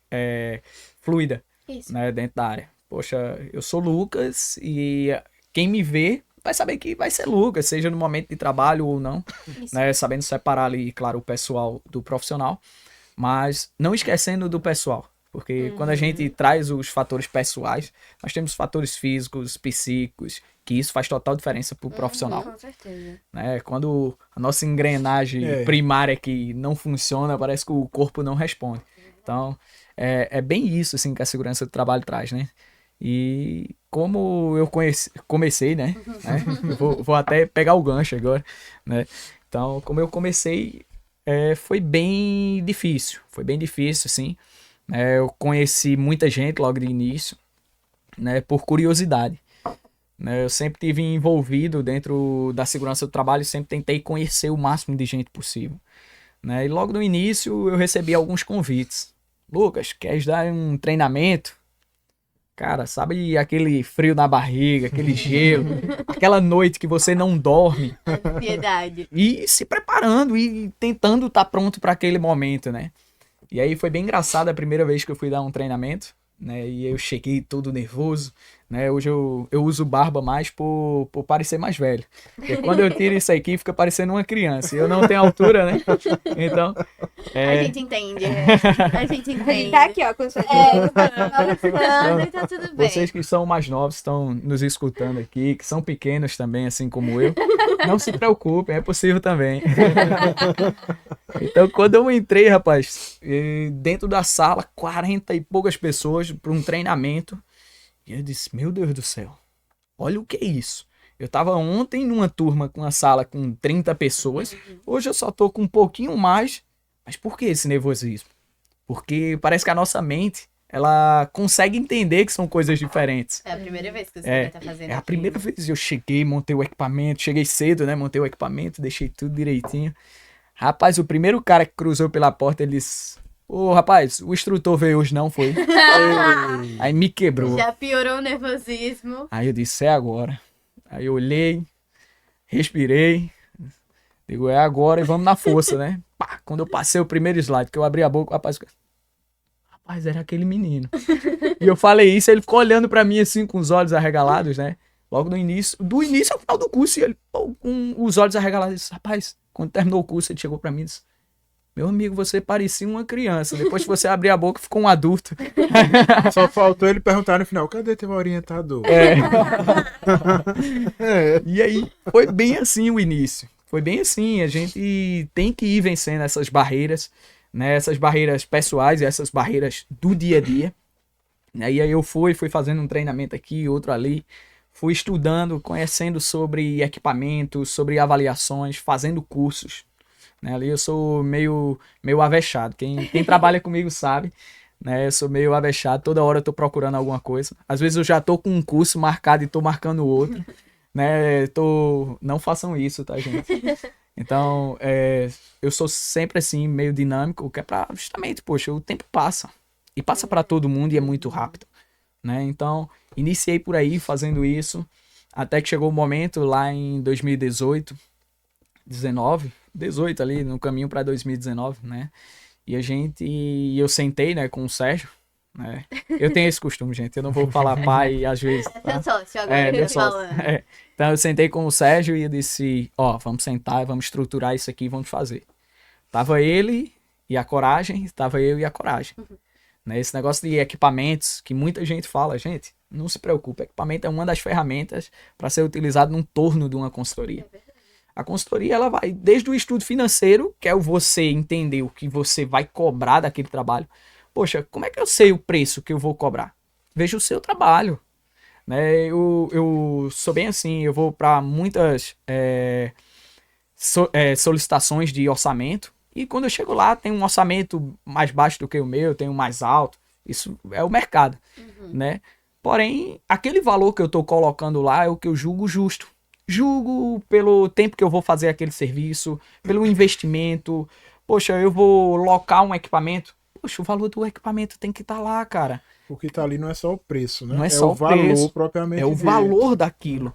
fluida, Isso. né, dentro da área. Poxa, eu sou Lucas e quem me vê vai saber que vai ser Lucas, seja no momento de trabalho ou não, Isso. né? Sabendo separar ali, claro, o pessoal do profissional, mas não esquecendo do pessoal. Porque quando a gente traz os fatores pessoais, nós temos fatores físicos, psíquicos, que isso faz total diferença pro profissional, Com certeza. né? Quando a nossa engrenagem primária que não funciona, parece que o corpo não responde. Então, é bem isso assim, que a segurança do trabalho traz, né? E como eu comecei, né? Vou até pegar o gancho agora, né? Então, como eu comecei, foi bem difícil. Foi bem difícil, sim. Eu conheci muita gente logo de início, né? Por curiosidade. Né? Eu sempre tive envolvido dentro da segurança do trabalho, sempre tentei conhecer o máximo de gente possível. Né? E logo no início eu recebi alguns convites. Lucas, queres dar um treinamento? Cara, sabe aquele frio na barriga, aquele gelo, aquela noite que você não dorme Ansiedade. e se preparando e tentando estar pronto para aquele momento, né? E aí foi bem engraçado a primeira vez que eu fui dar um treinamento, né? E eu cheguei todo nervoso, né? Hoje eu uso barba mais por parecer mais velho. Porque quando eu tiro isso aqui, fica parecendo uma criança. E eu não tenho altura, né? Então, A gente entende. A gente A gente entende. tá aqui, ó, com sua Falando e tá tudo bem. vocês que são mais novos, estão nos escutando aqui, que são pequenos também, assim como eu, não se preocupem, é possível também. Então, quando eu entrei, rapaz, dentro da sala, 40 e poucas pessoas para um treinamento, e eu disse, meu Deus do céu, olha o que é isso. Eu tava ontem numa turma com uma sala com 30 pessoas, hoje eu só tô com um pouquinho mais, mas por que esse nervosismo? Porque parece que a nossa mente, ela consegue entender que são coisas diferentes. É a primeira vez que você vai estar fazendo É a aquilo. primeira vez que eu cheguei, montei o equipamento, cheguei cedo, né? Montei o equipamento, deixei tudo direitinho. Rapaz, o primeiro cara que cruzou pela porta, ele disse: Ô, rapaz, o instrutor veio hoje, não foi? Aí me quebrou. Já piorou o nervosismo. Aí eu disse: é agora. Aí eu olhei, respirei, digo: é agora e vamos na força, né? Pá, quando eu passei o primeiro slide, que eu abri a boca, o rapaz, era aquele menino. E eu falei isso, ele ficou olhando pra mim assim, com os olhos arregalados, né? Logo no início, do início ao final do curso, e ele, pô, com os olhos arregalados, disse: rapaz, quando terminou o curso, ele chegou pra mim e disse: meu amigo, você parecia uma criança. Depois que você abrir a boca, ficou um adulto. Só faltou ele perguntar no final, cadê teu orientador? E aí, foi bem assim o início. Foi bem assim, a gente tem que ir vencendo essas barreiras, né? Essas barreiras pessoais e essas barreiras do dia a dia. E aí eu fui fazendo um treinamento aqui, outro ali. Fui estudando, conhecendo sobre equipamentos, sobre avaliações, fazendo cursos. Né? Ali eu sou meio avexado. Quem trabalha comigo sabe, né? Eu sou meio avexado. Toda hora eu tô procurando alguma coisa. Às vezes eu já tô com um curso marcado e tô marcando outro. Né? Não façam isso, tá, gente? Então, eu sou sempre assim, meio dinâmico, que é pra justamente, poxa, o tempo passa. E passa para todo mundo e é muito rápido. Né? Então, iniciei por aí fazendo isso, até que chegou o momento lá em 2018, 18 ali, no caminho para 2019, né? E eu sentei, né, com o Sérgio, né? Eu tenho esse costume, gente, eu não vou falar pai às vezes. É seu sócio agora que eu tô falando. Então eu sentei com o Sérgio e eu disse, vamos sentar, vamos estruturar isso aqui e vamos fazer. Tava ele e a coragem, tava eu e a coragem. Né? Esse negócio de equipamentos, que muita gente fala, gente, não se preocupe, equipamento é uma das ferramentas para ser utilizado num torno de uma consultoria. A consultoria, ela vai desde o estudo financeiro, que é o você entender o que você vai cobrar daquele trabalho. Poxa, como é que eu sei o preço que eu vou cobrar? Veja o seu trabalho. Né? Eu sou bem assim, eu vou para muitas solicitações de orçamento, e quando eu chego lá, tem um orçamento mais baixo do que o meu, tem um mais alto. Isso é o mercado, né? Porém, aquele valor que eu estou colocando lá é o que eu julgo justo. Julgo pelo tempo que eu vou fazer aquele serviço, pelo investimento. Poxa, eu vou locar um equipamento. Poxa, o valor do equipamento tem que estar lá, cara. O que tá ali não é só o preço, né? Não é só o o valor preço, propriamente é o dito. valor daquilo.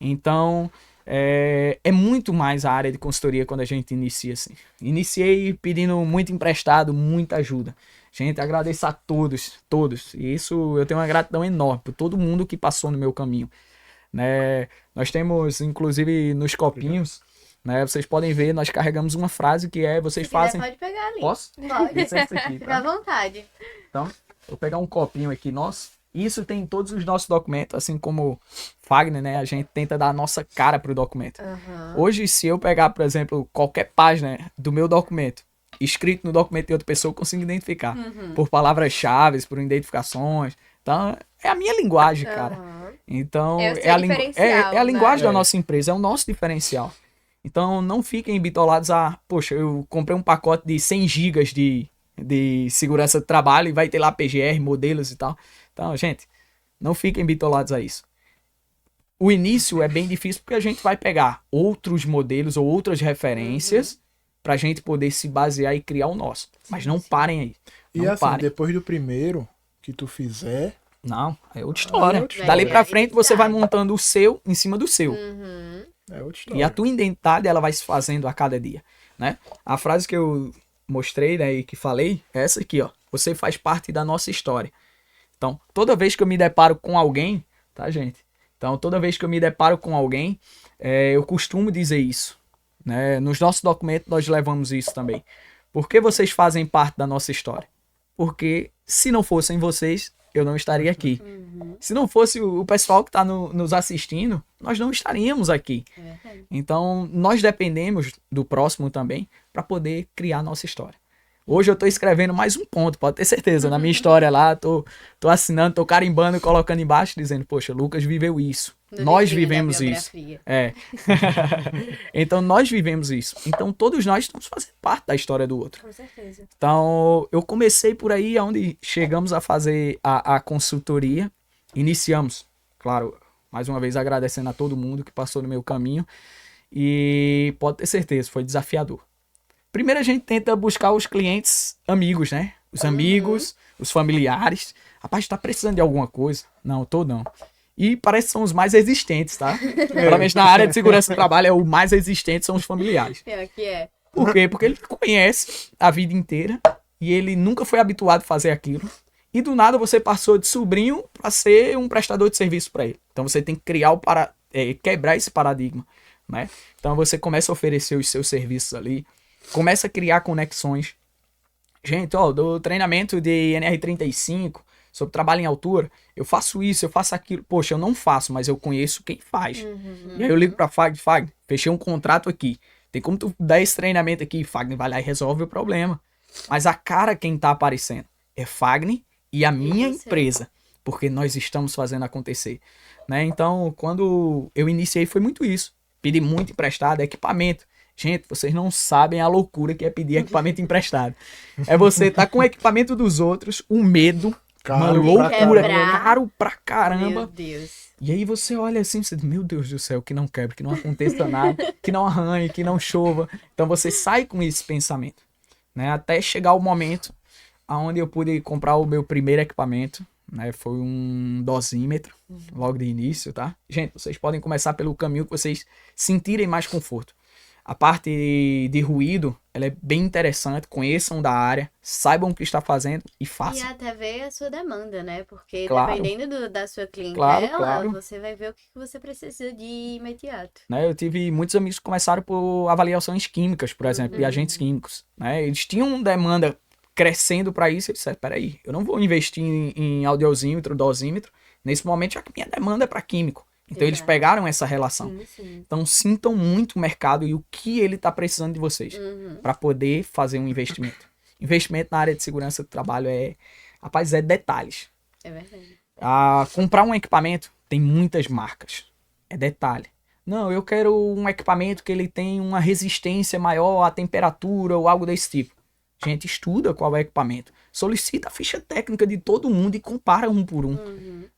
Então, é muito mais a área de consultoria quando a gente inicia assim. Iniciei pedindo muito emprestado, muita ajuda. Gente, agradeço a todos. E isso eu tenho uma gratidão enorme por todo mundo que passou no meu caminho. Né? Nós temos, inclusive, nos copinhos, né? Vocês podem ver, nós carregamos uma frase que é, vocês Se quiser, fazem... pode pegar ali. Posso? Pode. Licença aqui, Fica à tá? vontade. Então, vou pegar um copinho aqui nosso. Isso tem em todos os nossos documentos, assim como Fagner, né? A gente tenta dar a nossa cara pro documento. Aham. Hoje, se eu pegar, por exemplo, qualquer página do meu documento, escrito no documento de outra pessoa, eu consigo identificar. Por palavras-chave, por identificações. Então, é a minha linguagem, cara. Aham. Então, É o seu é a diferencial, é a né? linguagem da É. nossa empresa, é o nosso diferencial. Então, não fiquem bitolados poxa, eu comprei um pacote de 100 gigas de segurança do trabalho e vai ter lá PGR, modelos e tal. Então, gente, não fiquem bitolados a isso. O início é bem difícil porque a gente vai pegar outros modelos ou outras referências pra gente poder se basear e criar o nosso. Mas não parem aí. E Não assim, parem. depois do primeiro que tu fizer, Não, é outra história. é outra Dali história. pra frente você vai montando o seu em cima do seu. Uhum. é outra E a história. tua identidade, ela vai se fazendo a cada dia, né? A frase que eu mostrei, né, e que falei, é essa aqui, ó. Você faz parte da nossa história. Então, toda vez que eu me deparo com alguém, tá, gente? Então, toda vez que eu me deparo com alguém, eu costumo dizer isso, né? Nos nossos documentos, nós levamos isso também. Por que vocês fazem parte da nossa história? Porque se não fossem vocês, eu não estaria aqui. Se não fosse o pessoal que está nos assistindo, nós não estaríamos aqui. É verdade. Então, nós dependemos do próximo também para poder criar nossa história. Hoje eu tô escrevendo mais um ponto, pode ter certeza. Na minha história lá, tô assinando, tô carimbando, colocando embaixo, dizendo, poxa, Lucas viveu isso. No Nós livrinho da vivemos isso. biografia. É. Então, nós vivemos isso. Então, todos nós estamos fazendo parte da história do outro. Com certeza. Então, eu comecei por aí, onde chegamos a fazer a consultoria. Iniciamos, claro, mais uma vez agradecendo a todo mundo que passou no meu caminho. E pode ter certeza, foi desafiador. Primeiro a gente tenta buscar os clientes amigos, né? Os amigos, os familiares. Rapaz, tá precisando de alguma coisa? Não, tô não. E parece que são os mais existentes, tá? Pelo menos na área de segurança do trabalho, o mais existente são os familiares. Pior que é. Por quê? Porque ele conhece a vida inteira e ele nunca foi habituado a fazer aquilo. E do nada você passou de sobrinho para ser um prestador de serviço para ele. Então você tem que criar quebrar esse paradigma, né? Então você começa a oferecer os seus serviços ali, começa a criar conexões. Gente, ó, do treinamento de NR35 sobre trabalho em altura, eu faço isso, eu faço aquilo. Poxa, eu não faço, mas eu conheço quem faz. E aí eu ligo pra Fagner, fechei um contrato aqui. Tem como tu dar esse treinamento aqui? Fagner vai lá e resolve o problema. Mas a cara quem tá aparecendo é Fagner e a minha você. empresa, porque nós estamos fazendo acontecer, né? Então, quando eu iniciei foi muito isso. Pedi muito emprestado, equipamento. Gente, vocês não sabem a loucura que é pedir equipamento emprestado. É você tá com o equipamento dos outros, o medo, Caro uma pra loucura, caramba. caro pra Meu caramba. Deus. E aí você olha assim, você diz, meu Deus do céu, que não quebre, que não aconteça nada, que não arranhe, que não chova. Então você sai com esse pensamento, né? Até chegar o momento onde eu pude comprar o meu primeiro equipamento, né? Foi um dosímetro, logo de início, tá? Gente, vocês podem começar pelo caminho que vocês sentirem mais conforto. A parte de ruído, ela é bem interessante, conheçam da área, saibam o que está fazendo e E façam. até ver a sua demanda, né? Porque Claro. dependendo da sua clientela, Claro. você vai ver o que você precisa de imediato. Né? Eu tive muitos amigos que começaram por avaliações químicas, por exemplo, de agentes químicos. Né? Eles tinham demanda crescendo para isso, eles disseram, peraí, eu não vou investir em audiosímetro, dosímetro, nesse momento já que minha demanda é para químico. Então eles Exato. pegaram essa relação. Sim, sim. Então sintam muito o mercado e o que ele está precisando de vocês para poder fazer um investimento. Investimento na área de segurança do trabalho rapaz, é detalhes. É verdade. Comprar um equipamento tem muitas marcas. É detalhe. Não, eu quero um equipamento que ele tem uma resistência maior à temperatura ou algo desse tipo. Gente, estuda qual é o equipamento. Solicita a ficha técnica de todo mundo e compara um por um.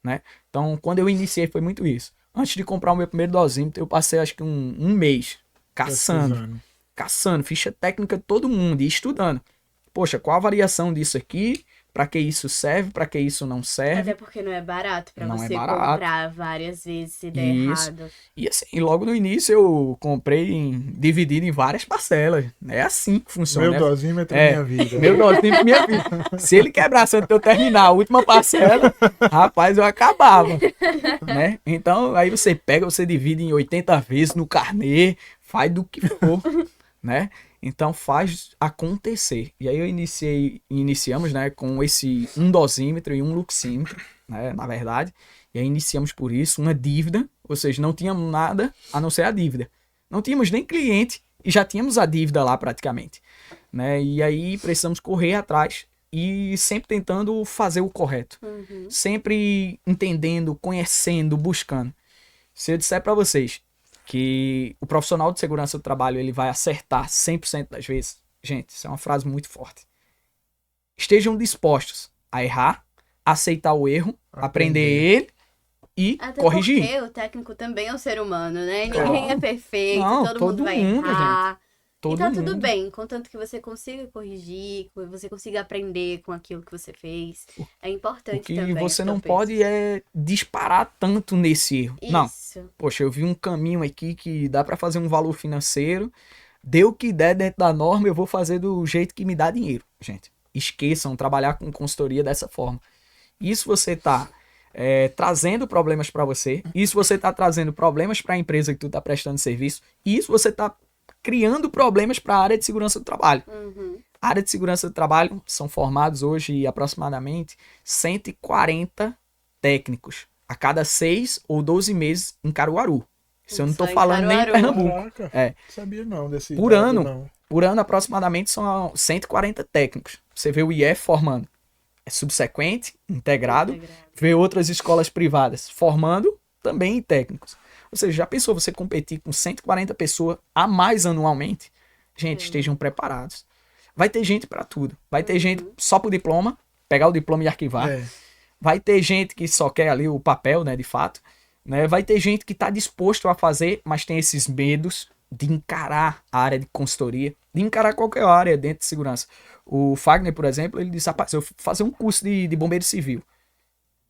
Né? Então, quando eu iniciei foi muito isso. Antes de comprar o meu primeiro dosímetro, eu passei acho que um mês caçando ficha técnica de todo mundo e estudando. Poxa, qual a variação disso aqui? Pra que isso serve? Pra que isso não serve? Até porque não é barato pra Não é você barato. comprar várias vezes se der Isso. errado. E assim, logo no início eu comprei dividido em várias parcelas. É assim que funciona. Meu né? dosímetro é minha vida. Meu dosímetro, minha vida. Se ele quebrasse antes de eu terminar a última parcela, rapaz, eu acabava. Né? Então, aí você pega, você divide em 80 vezes no carnê, faz do que for, né? Então, faz acontecer. E aí iniciamos, né, com esse um dosímetro e um luxímetro, né, na verdade. E aí iniciamos por isso, uma dívida, ou seja, não tínhamos nada a não ser a dívida. Não tínhamos nem cliente e já tínhamos a dívida lá praticamente, né? E aí precisamos correr atrás e sempre tentando fazer o correto. Sempre entendendo, conhecendo, buscando. Se eu disser para vocês que o profissional de segurança do trabalho ele vai acertar 100% das vezes, gente, isso é uma frase muito forte. Estejam dispostos a errar, aceitar o erro, aprender ele e Até corrigir. porque o técnico também é um ser humano, né? Ninguém é perfeito, Não, todo todo mundo vai mundo, errar. Todo E tá tudo mundo. bem, contanto que você consiga corrigir, que você consiga aprender com aquilo que você fez. É importante O que também. você esse não contexto. pode é disparar tanto nesse erro. Não. Isso. Poxa, eu vi um caminho aqui que dá para fazer um valor financeiro. Deu o que der dentro da norma, eu vou fazer do jeito que me dá dinheiro, gente. Esqueçam trabalhar com consultoria dessa forma. Isso você tá trazendo problemas para você. Isso você tá trazendo problemas para a empresa que tu tá prestando serviço. Isso você tá criando problemas para a área de segurança do trabalho. A área de segurança do trabalho são formados hoje aproximadamente 140 técnicos a cada 6 ou 12 meses em Caruaru. Isso eu não tô Só em falando nem em Caruaru. Pernambuco. Caraca, É. não sabia não desse Por dado, ano. não. Por ano, aproximadamente, são 140 técnicos. Você vê o IF formando. É subsequente, integrado. Vê outras escolas privadas formando também técnicos. Ou seja, já pensou você competir com 140 pessoas a mais anualmente? Gente, estejam preparados. Vai ter gente para tudo. Vai ter gente só pro diploma, pegar o diploma e arquivar. É. Vai ter gente que só quer ali o papel, né, de fato. Né? Vai ter gente que está disposto a fazer, mas tem esses medos de encarar a área de consultoria, de encarar qualquer área dentro de segurança. O Fagner, por exemplo, ele disse, rapaz, eu vou fazer um curso de bombeiro civil.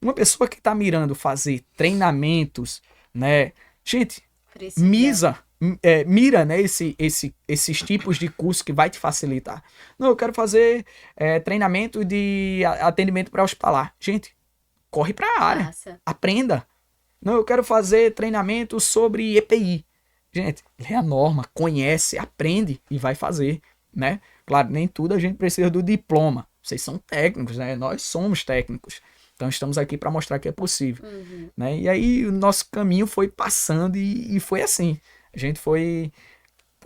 Uma pessoa que está mirando fazer treinamentos, né? Gente, mira, né, esses tipos de curso que vai te facilitar. Não, eu quero fazer treinamento de atendimento pré-hospitalar. Gente, corre para a área, aprenda. Não, eu quero fazer treinamento sobre EPI. Gente, lê a norma, conhece, aprende e vai fazer, né? Claro, nem tudo a gente precisa do diploma. Vocês são técnicos, né? Nós somos técnicos. Então estamos aqui para mostrar que é possível, né? E aí o nosso caminho foi passando e foi assim. A gente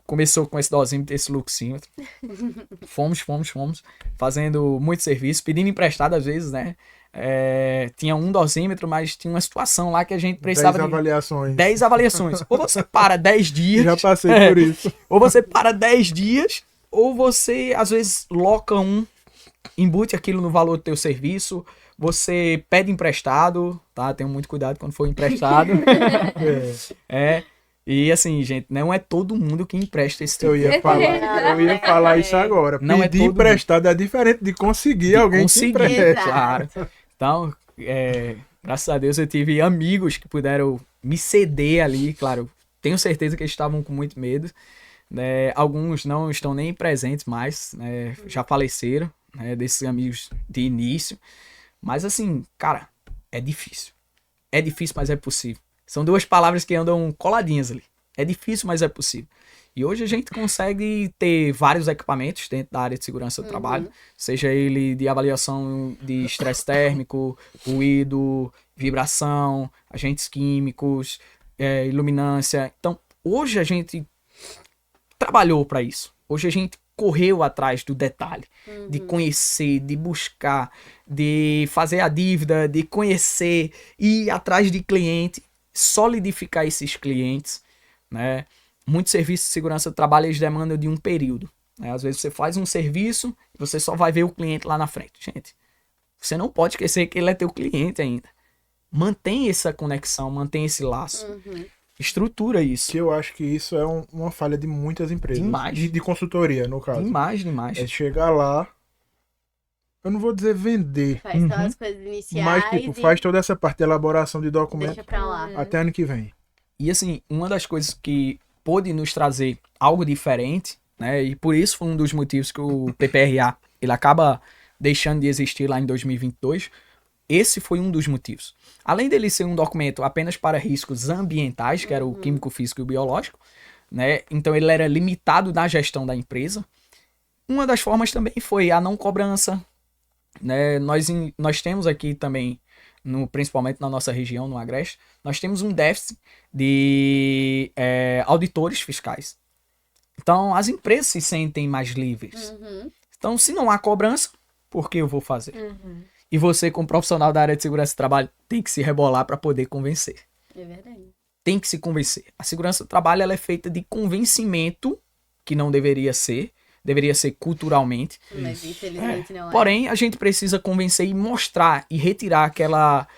começou com esse dosímetro, esse luxímetro. Fomos fazendo muito serviço, pedindo emprestado às vezes, né? Tinha um dosímetro, mas tinha uma situação lá que a gente precisava 10 avaliações. 10 avaliações. Ou você para 10 dias. Já passei por isso. Ou você para 10 dias, ou você às vezes loca embute aquilo no valor do teu serviço, você pede emprestado, tá? Tenha muito cuidado quando for emprestado. E assim, gente, não é todo mundo que empresta esse tipo. Eu ia falar isso agora. Não Pedir emprestado é diferente de conseguir alguém que empreste. Claro. Então, graças a Deus eu tive amigos que puderam me ceder ali, claro. Tenho certeza que eles estavam com muito medo. Né? Alguns não estão nem presentes mais, né? Já faleceram, né? Desses amigos de início. Mas assim, cara, é difícil. É difícil, mas é possível. São duas palavras que andam coladinhas ali. É difícil, mas é possível. E hoje a gente consegue ter vários equipamentos dentro da área de segurança do trabalho, seja ele de avaliação de estresse térmico, ruído, vibração, agentes químicos, iluminância. Então, hoje a gente trabalhou para isso. Hoje a gente correu atrás do detalhe, de conhecer, de buscar, de fazer a dívida, de conhecer, ir atrás de cliente, solidificar esses clientes, né? Muitos serviços de segurança do trabalho eles demandam de um período, né? Às vezes você faz um serviço e você só vai ver o cliente lá na frente. Gente, você não pode esquecer que ele é teu cliente ainda. mantém essa conexão, mantém esse laço. Estrutura isso. Que eu acho que isso é uma falha de muitas empresas. Demais. De consultoria, no caso. Demais. É chegar lá, eu não vou dizer vender, Faz só as coisas iniciais mas tipo, e faz toda essa parte de elaboração de deixa documentos pra lá. até ano que vem. E assim, uma das coisas que pôde nos trazer algo diferente, né? E por isso foi um dos motivos que o PPRA ele acaba deixando de existir lá em 2022. Esse foi um dos motivos. Além dele ser um documento apenas para riscos ambientais, que era o químico, físico e o biológico, né? Então ele era limitado na gestão da empresa. Uma das formas também foi a não cobrança, né? Nós temos aqui também, principalmente na nossa região, no Agreste, nós temos um déficit de auditores fiscais. Então, as empresas se sentem mais livres. Então, se não há cobrança, por que eu vou fazer? E você, como profissional da área de segurança do trabalho, tem que se rebolar para poder convencer. É verdade. Tem que se convencer. A segurança do trabalho ela é feita de convencimento, que não deveria ser culturalmente. Mas infelizmente não é. Porém, a gente precisa convencer e mostrar e retirar aquela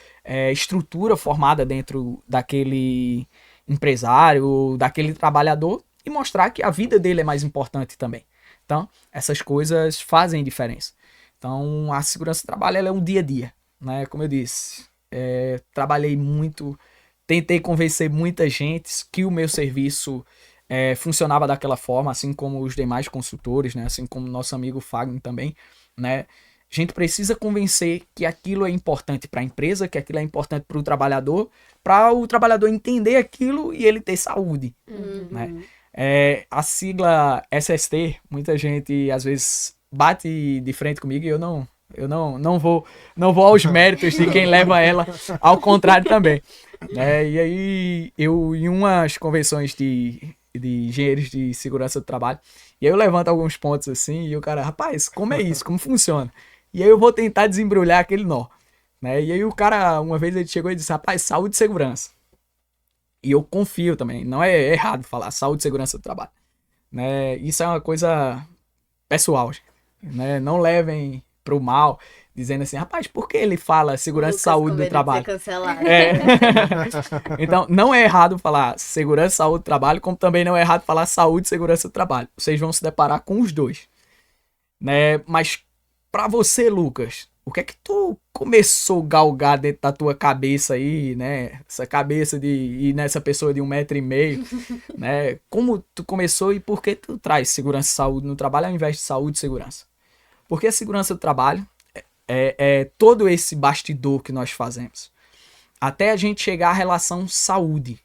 estrutura formada dentro daquele empresário, daquele trabalhador e mostrar que a vida dele é mais importante também. Então, essas coisas fazem diferença. Então, a segurança do trabalho ela é um dia a dia, né? Como eu disse, trabalhei muito, tentei convencer muita gente que o meu serviço funcionava daquela forma, assim como os demais consultores, né? Assim como nosso amigo Fagner também, né? A gente precisa convencer que aquilo é importante para a empresa, que aquilo é importante para o trabalhador entender aquilo e ele ter saúde, né? A sigla SST, muita gente às vezes bate de frente comigo e eu não vou aos méritos de quem leva ela, ao contrário também. E aí eu em umas convenções de engenheiros de segurança do trabalho, e aí eu levanto alguns pontos assim, e o cara, rapaz, como é isso? Como funciona? E aí eu vou tentar desembrulhar aquele nó, né? E aí o cara, uma vez ele chegou e disse, rapaz, saúde e segurança. E eu confio também, não é errado falar saúde e segurança do trabalho, né? Isso é uma coisa pessoal, gente, né? Não levem pro mal, dizendo assim, rapaz, por que ele fala segurança e saúde do trabalho? Então, não é errado falar segurança e saúde do trabalho, como também não é errado falar saúde e segurança do trabalho. Vocês vão se deparar com os dois, né? Mas pra você, Lucas, o que é que tu começou a galgar dentro da tua cabeça aí, né? Essa cabeça e nessa pessoa de 1,5 m, né? Como tu começou e por que tu traz segurança e saúde no trabalho ao invés de saúde e segurança? Porque a segurança do trabalho é todo esse bastidor que nós fazemos. Até a gente chegar à relação saúde.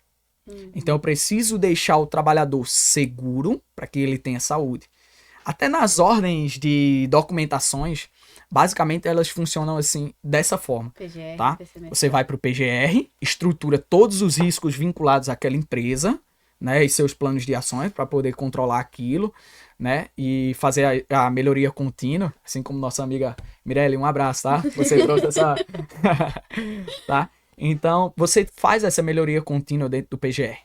Então eu preciso deixar o trabalhador seguro para que ele tenha saúde. Até nas ordens de documentações, basicamente elas funcionam assim, dessa forma. PGR, tá? PCMS. Você vai para o PGR, estrutura todos os riscos vinculados àquela empresa, né, e seus planos de ações para poder controlar aquilo, né, e fazer a melhoria contínua, assim como nossa amiga Mirelle, um abraço, tá? Você trouxe essa... tá? Então, você faz essa melhoria contínua dentro do PGR.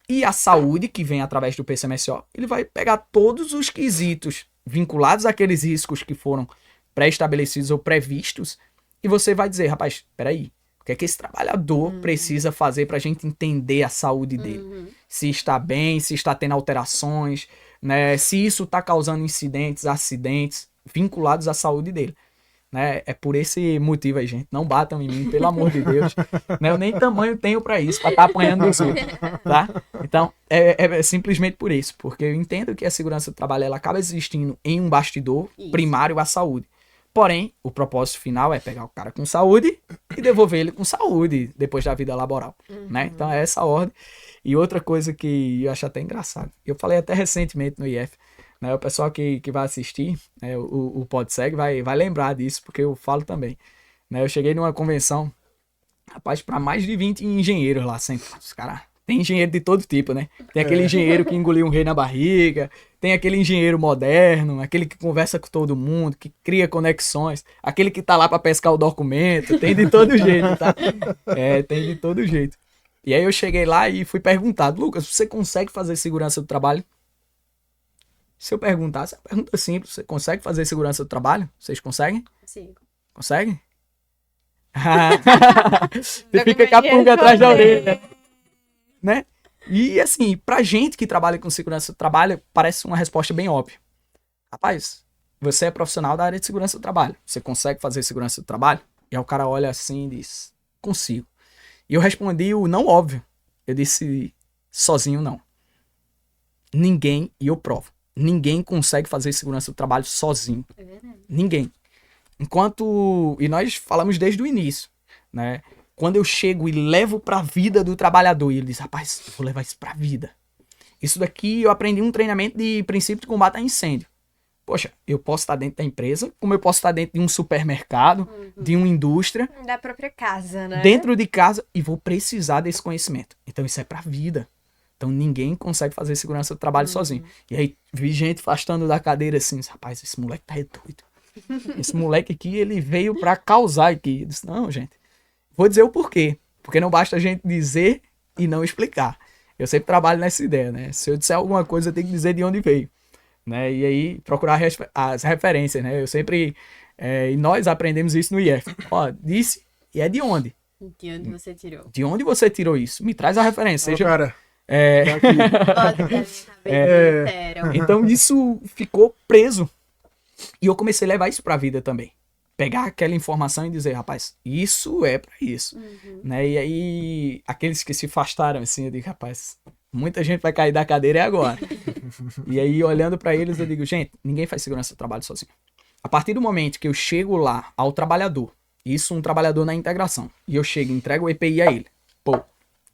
E a saúde, que vem através do PCMSO, ele vai pegar todos os quesitos vinculados àqueles riscos que foram pré-estabelecidos ou previstos, e você vai dizer, rapaz, peraí, o que é que esse trabalhador precisa fazer para a gente entender a saúde dele? Se está bem, se está tendo alterações, né? Se isso está causando incidentes, acidentes vinculados à saúde dele. Né? É por esse motivo aí, gente. Não batam em mim, pelo amor de Deus. Né? Eu nem tamanho tenho para isso, para estar apanhando dos outros. Tá? Então, é simplesmente por isso. Porque eu entendo que a segurança do trabalho ela acaba existindo em um bastidor primário à saúde. Porém, o propósito final é pegar o cara com saúde e devolver ele com saúde depois da vida laboral. Né? Então, é essa a ordem. E outra coisa que eu acho até engraçado. Eu falei até recentemente no IF. Né, o pessoal que vai assistir, né, o PodSeg vai lembrar disso, porque eu falo também. Né, eu cheguei numa convenção, rapaz, para mais de 20 engenheiros lá sentados. Cara, tem engenheiro de todo tipo, né? Tem aquele engenheiro que engoliu um rei na barriga, tem aquele engenheiro moderno, aquele que conversa com todo mundo, que cria conexões, aquele que tá lá para pescar o documento, tem de todo jeito, tá? Tem de todo jeito. E aí eu cheguei lá e fui perguntado, Lucas, você consegue fazer segurança do trabalho? Se eu perguntasse, a pergunta é simples, você consegue fazer segurança do trabalho? Vocês conseguem? Consigo. Conseguem? Você fica com a pulga atrás da orelha, né? E assim, pra gente que trabalha com segurança do trabalho, parece uma resposta bem óbvia. Rapaz, você é profissional da área de segurança do trabalho. Você consegue fazer segurança do trabalho? E aí o cara olha assim e diz, consigo. E eu respondi o não óbvio. Eu disse, sozinho não. Ninguém, e eu provo, ninguém consegue fazer segurança do trabalho sozinho. É verdade. Ninguém. E nós falamos desde o início, né? Quando eu chego e levo pra vida do trabalhador, e ele diz, rapaz, eu vou levar isso pra vida. Isso daqui eu aprendi um treinamento de princípio de combate a incêndio. Poxa, eu posso estar dentro da empresa, como eu posso estar dentro de um supermercado, de uma indústria, Da própria casa, né? dentro de casa, e vou precisar desse conhecimento. Então isso é pra vida. Então ninguém consegue fazer segurança do trabalho sozinho. E aí vi gente afastando da cadeira assim, rapaz, esse moleque tá doido. Esse moleque aqui, ele veio pra causar aqui. Eu disse, não, gente. Vou dizer o porquê. Porque não basta a gente dizer e não explicar. Eu sempre trabalho nessa ideia, né? Se eu disser alguma coisa, eu tenho que dizer de onde veio. Né? E aí, procurar as referências, né? Eu sempre... e nós aprendemos isso no IF. Ó, disse, e é de onde? De onde você tirou? De onde você tirou isso? Me traz a referência. Ó, Seja... cara, Daqui. Pode da minha cabeça, disseram. Então isso ficou preso. E eu comecei a levar isso pra vida também. Pegar aquela informação e dizer, rapaz, isso é pra isso. Né? E aí, aqueles que se afastaram assim, eu digo, rapaz, muita gente vai cair da cadeira agora. E aí, olhando pra eles, eu digo, gente, ninguém faz segurança do trabalho sozinho. A partir do momento que eu chego lá ao trabalhador, isso um trabalhador na integração, e eu chego e entrego o EPI a ele, pô,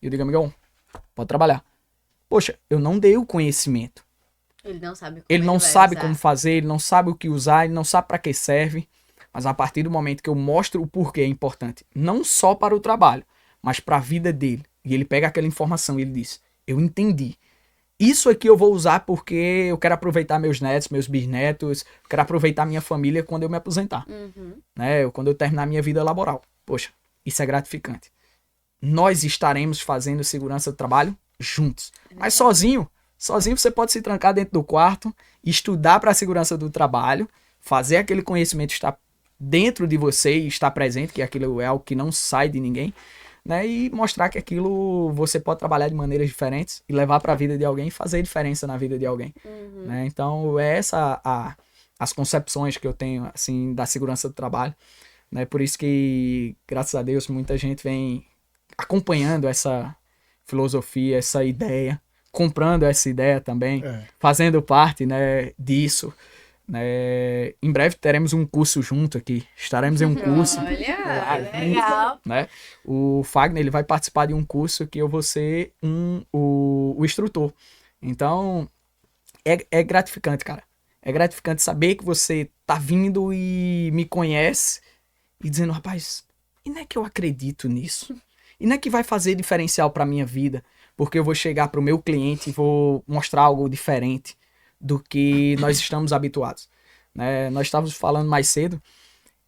eu digo, amigão, pode trabalhar. Poxa, eu não dei o conhecimento. Ele não sabe como Ele não vai sabe usar. como fazer, ele não sabe o que usar, ele não sabe para que serve. Mas a partir do momento que eu mostro o porquê é importante, não só para o trabalho, mas para a vida dele. E ele pega aquela informação e ele diz, eu entendi. Isso aqui eu vou usar porque eu quero aproveitar meus netos, meus bisnetos, eu quero aproveitar minha família quando eu me aposentar. Né? Quando eu terminar minha vida laboral. Poxa, isso é gratificante. Nós estaremos fazendo segurança do trabalho juntos. Mas sozinho você pode se trancar dentro do quarto, estudar para a segurança do trabalho, fazer aquele conhecimento estar dentro de você e estar presente, que aquilo é algo que não sai de ninguém, né? E mostrar que aquilo você pode trabalhar de maneiras diferentes e levar para a vida de alguém e fazer diferença na vida de alguém. Né? Então, as concepções que eu tenho assim da segurança do trabalho, né? Por isso que, graças a Deus, muita gente vem acompanhando essa filosofia, essa ideia, comprando essa ideia também, fazendo parte, né, disso. Né? Em breve teremos um curso junto aqui. Estaremos em um curso. Olha, Legal. Né? O Fagner ele vai participar de um curso que eu vou ser o instrutor. Então, é gratificante, cara. É gratificante saber que você tá vindo e me conhece e dizendo, rapaz, e não é que eu acredito nisso? E não é que vai fazer diferencial pra minha vida? Porque eu vou chegar pro meu cliente e vou mostrar algo diferente do que nós estamos habituados. Né? Nós estávamos falando mais cedo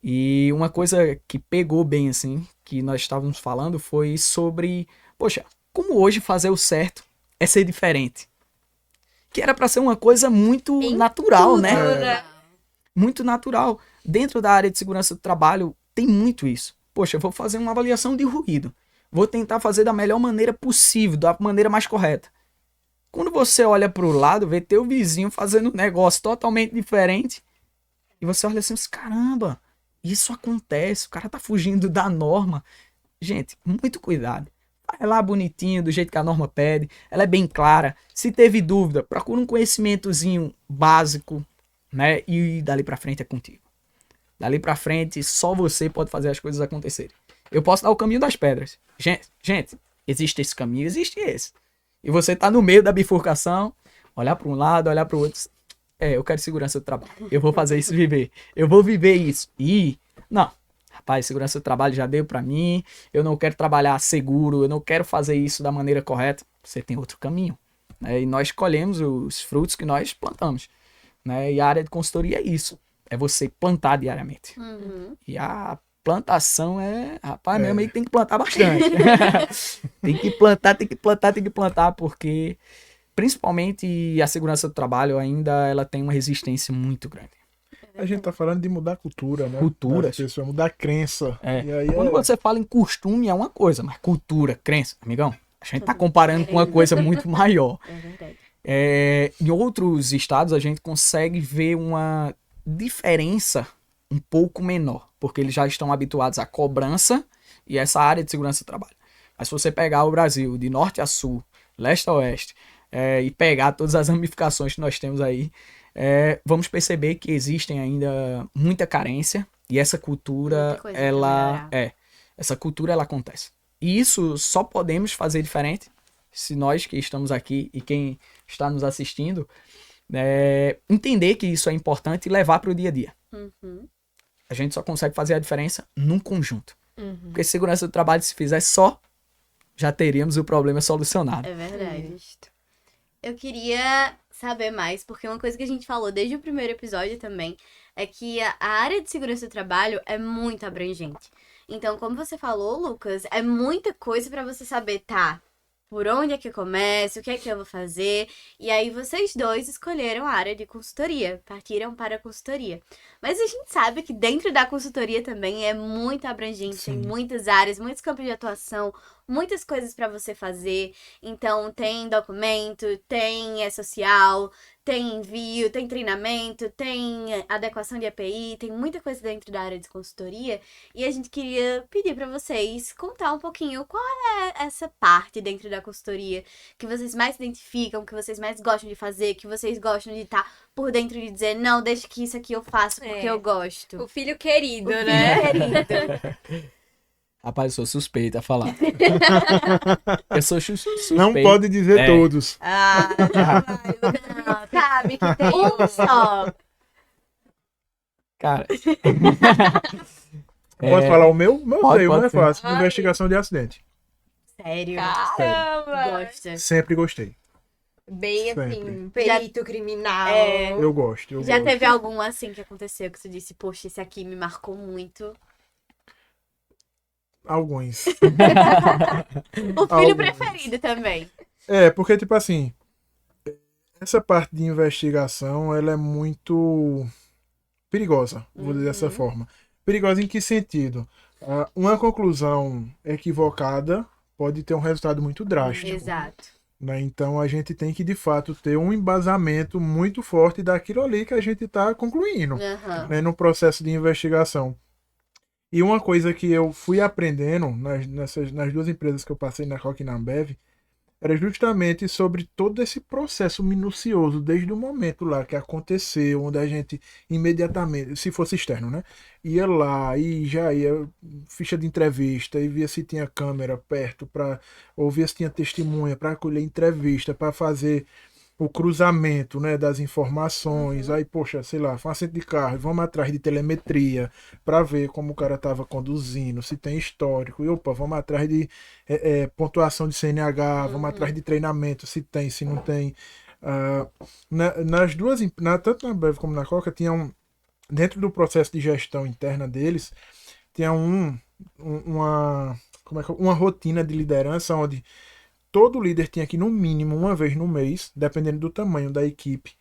e uma coisa que pegou bem, assim, que nós estávamos falando foi sobre, poxa, como hoje fazer o certo é ser diferente. Que era para ser uma coisa muito natural, né? Muito natural. Dentro da área de segurança do trabalho tem muito isso. Poxa, eu vou fazer uma avaliação de ruído. Vou tentar fazer da melhor maneira possível, da maneira mais correta. Quando você olha para o lado, vê teu vizinho fazendo um negócio totalmente diferente, e você olha assim, caramba, isso acontece, o cara tá fugindo da norma. Gente, muito cuidado. Vai lá bonitinho, do jeito que a norma pede, ela é bem clara. Se teve dúvida, procura um conhecimentozinho básico, né? E dali para frente é contigo. Dali para frente, só você pode fazer as coisas acontecerem. Eu posso dar o caminho das pedras. Gente, existe esse caminho, existe esse. E você tá no meio da bifurcação, olhar para um lado, olhar para o outro. Eu quero segurança do trabalho. Eu vou fazer isso viver. Eu vou viver isso. E, não, rapaz, segurança do trabalho já deu para mim. Eu não quero trabalhar seguro. Eu não quero fazer isso da maneira correta. Você tem outro caminho. Né? E nós colhemos os frutos que nós plantamos. Né? E a área de consultoria é isso. É você plantar diariamente. E a plantação rapaz, mesmo aí tem que plantar bastante. Tem que plantar, porque principalmente a segurança do trabalho ainda ela tem uma resistência muito grande. A gente tá falando de mudar a cultura, né? Culturas. Das pessoas, mudar a crença. É. E aí Quando você fala em costume é uma coisa, mas cultura, crença, amigão, a gente tá comparando com uma coisa muito maior. É verdade. Em outros estados a gente consegue ver uma diferença um pouco menor, porque eles já estão habituados à cobrança e essa área de segurança do trabalho. Mas se você pegar o Brasil de norte a sul, leste a oeste, e pegar todas as ramificações que nós temos aí, vamos perceber que existem ainda muita carência e essa cultura, Muita coisa pra melhorar. essa cultura ela acontece. E isso só podemos fazer diferente se nós que estamos aqui e quem está nos assistindo entender que isso é importante e levar para o dia a dia. Uhum. A gente só consegue fazer a diferença num conjunto. Uhum. Porque segurança do trabalho, se fizer só, já teríamos o problema solucionado. É verdade. Justo. Eu queria saber mais, porque uma coisa que a gente falou desde o primeiro episódio também é que a área de segurança do trabalho é muito abrangente. Então, como você falou, Lucas, é muita coisa pra você saber, tá? Por onde é que eu começo? O que é que eu vou fazer? E aí vocês dois escolheram a área de consultoria, partiram para a consultoria. Mas a gente sabe que dentro da consultoria também é muito abrangente, tem muitas áreas, muitos campos de atuação, muitas coisas para você fazer. Então tem documento, tem social, tem envio, tem treinamento, tem adequação de API, tem muita coisa dentro da área de consultoria. E a gente queria pedir para vocês contar um pouquinho qual é essa parte dentro da consultoria que vocês mais se identificam, que vocês mais gostam de fazer, que vocês gostam de estar por dentro de dizer, não, deixa que isso aqui eu faço porque eu gosto. O filho querido, O né? querido. Rapaz, eu sou suspeito a falar. Eu sou suspeito. não pode dizer todos. Ah, não, sabe que tem um só. Cara. Posso falar o meu? Meu Pode, sei, o pode meu é sim. fácil. Ai. Investigação de acidente. Sério. Caramba! Gosta. Sempre gostei. Bem assim, Sempre. perito criminal. É. Eu gosto. Eu Já gosto. teve algum assim que aconteceu que tu disse, poxa, esse aqui me marcou muito? Alguns. O filho Alguns. preferido também. Porque, tipo assim, essa parte de investigação, ela é muito perigosa, vou dizer dessa forma. Perigosa em que sentido? Uma conclusão equivocada pode ter um resultado muito drástico. Exato. Né? Então, a gente tem que, de fato, ter um embasamento muito forte daquilo ali que a gente está concluindo, Aham. né, no processo de investigação. E uma coisa que eu fui aprendendo nas duas empresas que eu passei, na Rock e na Ambev, era justamente sobre todo esse processo minucioso, desde o momento lá que aconteceu, onde a gente imediatamente, se fosse externo, né, ia lá e já ia ficha de entrevista e via se tinha câmera perto, ou via se tinha testemunha para colher entrevista, para fazer o cruzamento, né, das informações. Aí, poxa, sei lá, foi um acidente de carro, vamos atrás de telemetria para ver como o cara estava conduzindo, se tem histórico. E opa, vamos atrás de pontuação de CNH, vamos atrás de treinamento, se tem, se não tem. Nas duas, tanto na Ambev como na Coca, tinha dentro do processo de gestão interna deles, tinha uma rotina de liderança onde todo líder tinha que, no mínimo, uma vez no mês, dependendo do tamanho da equipe,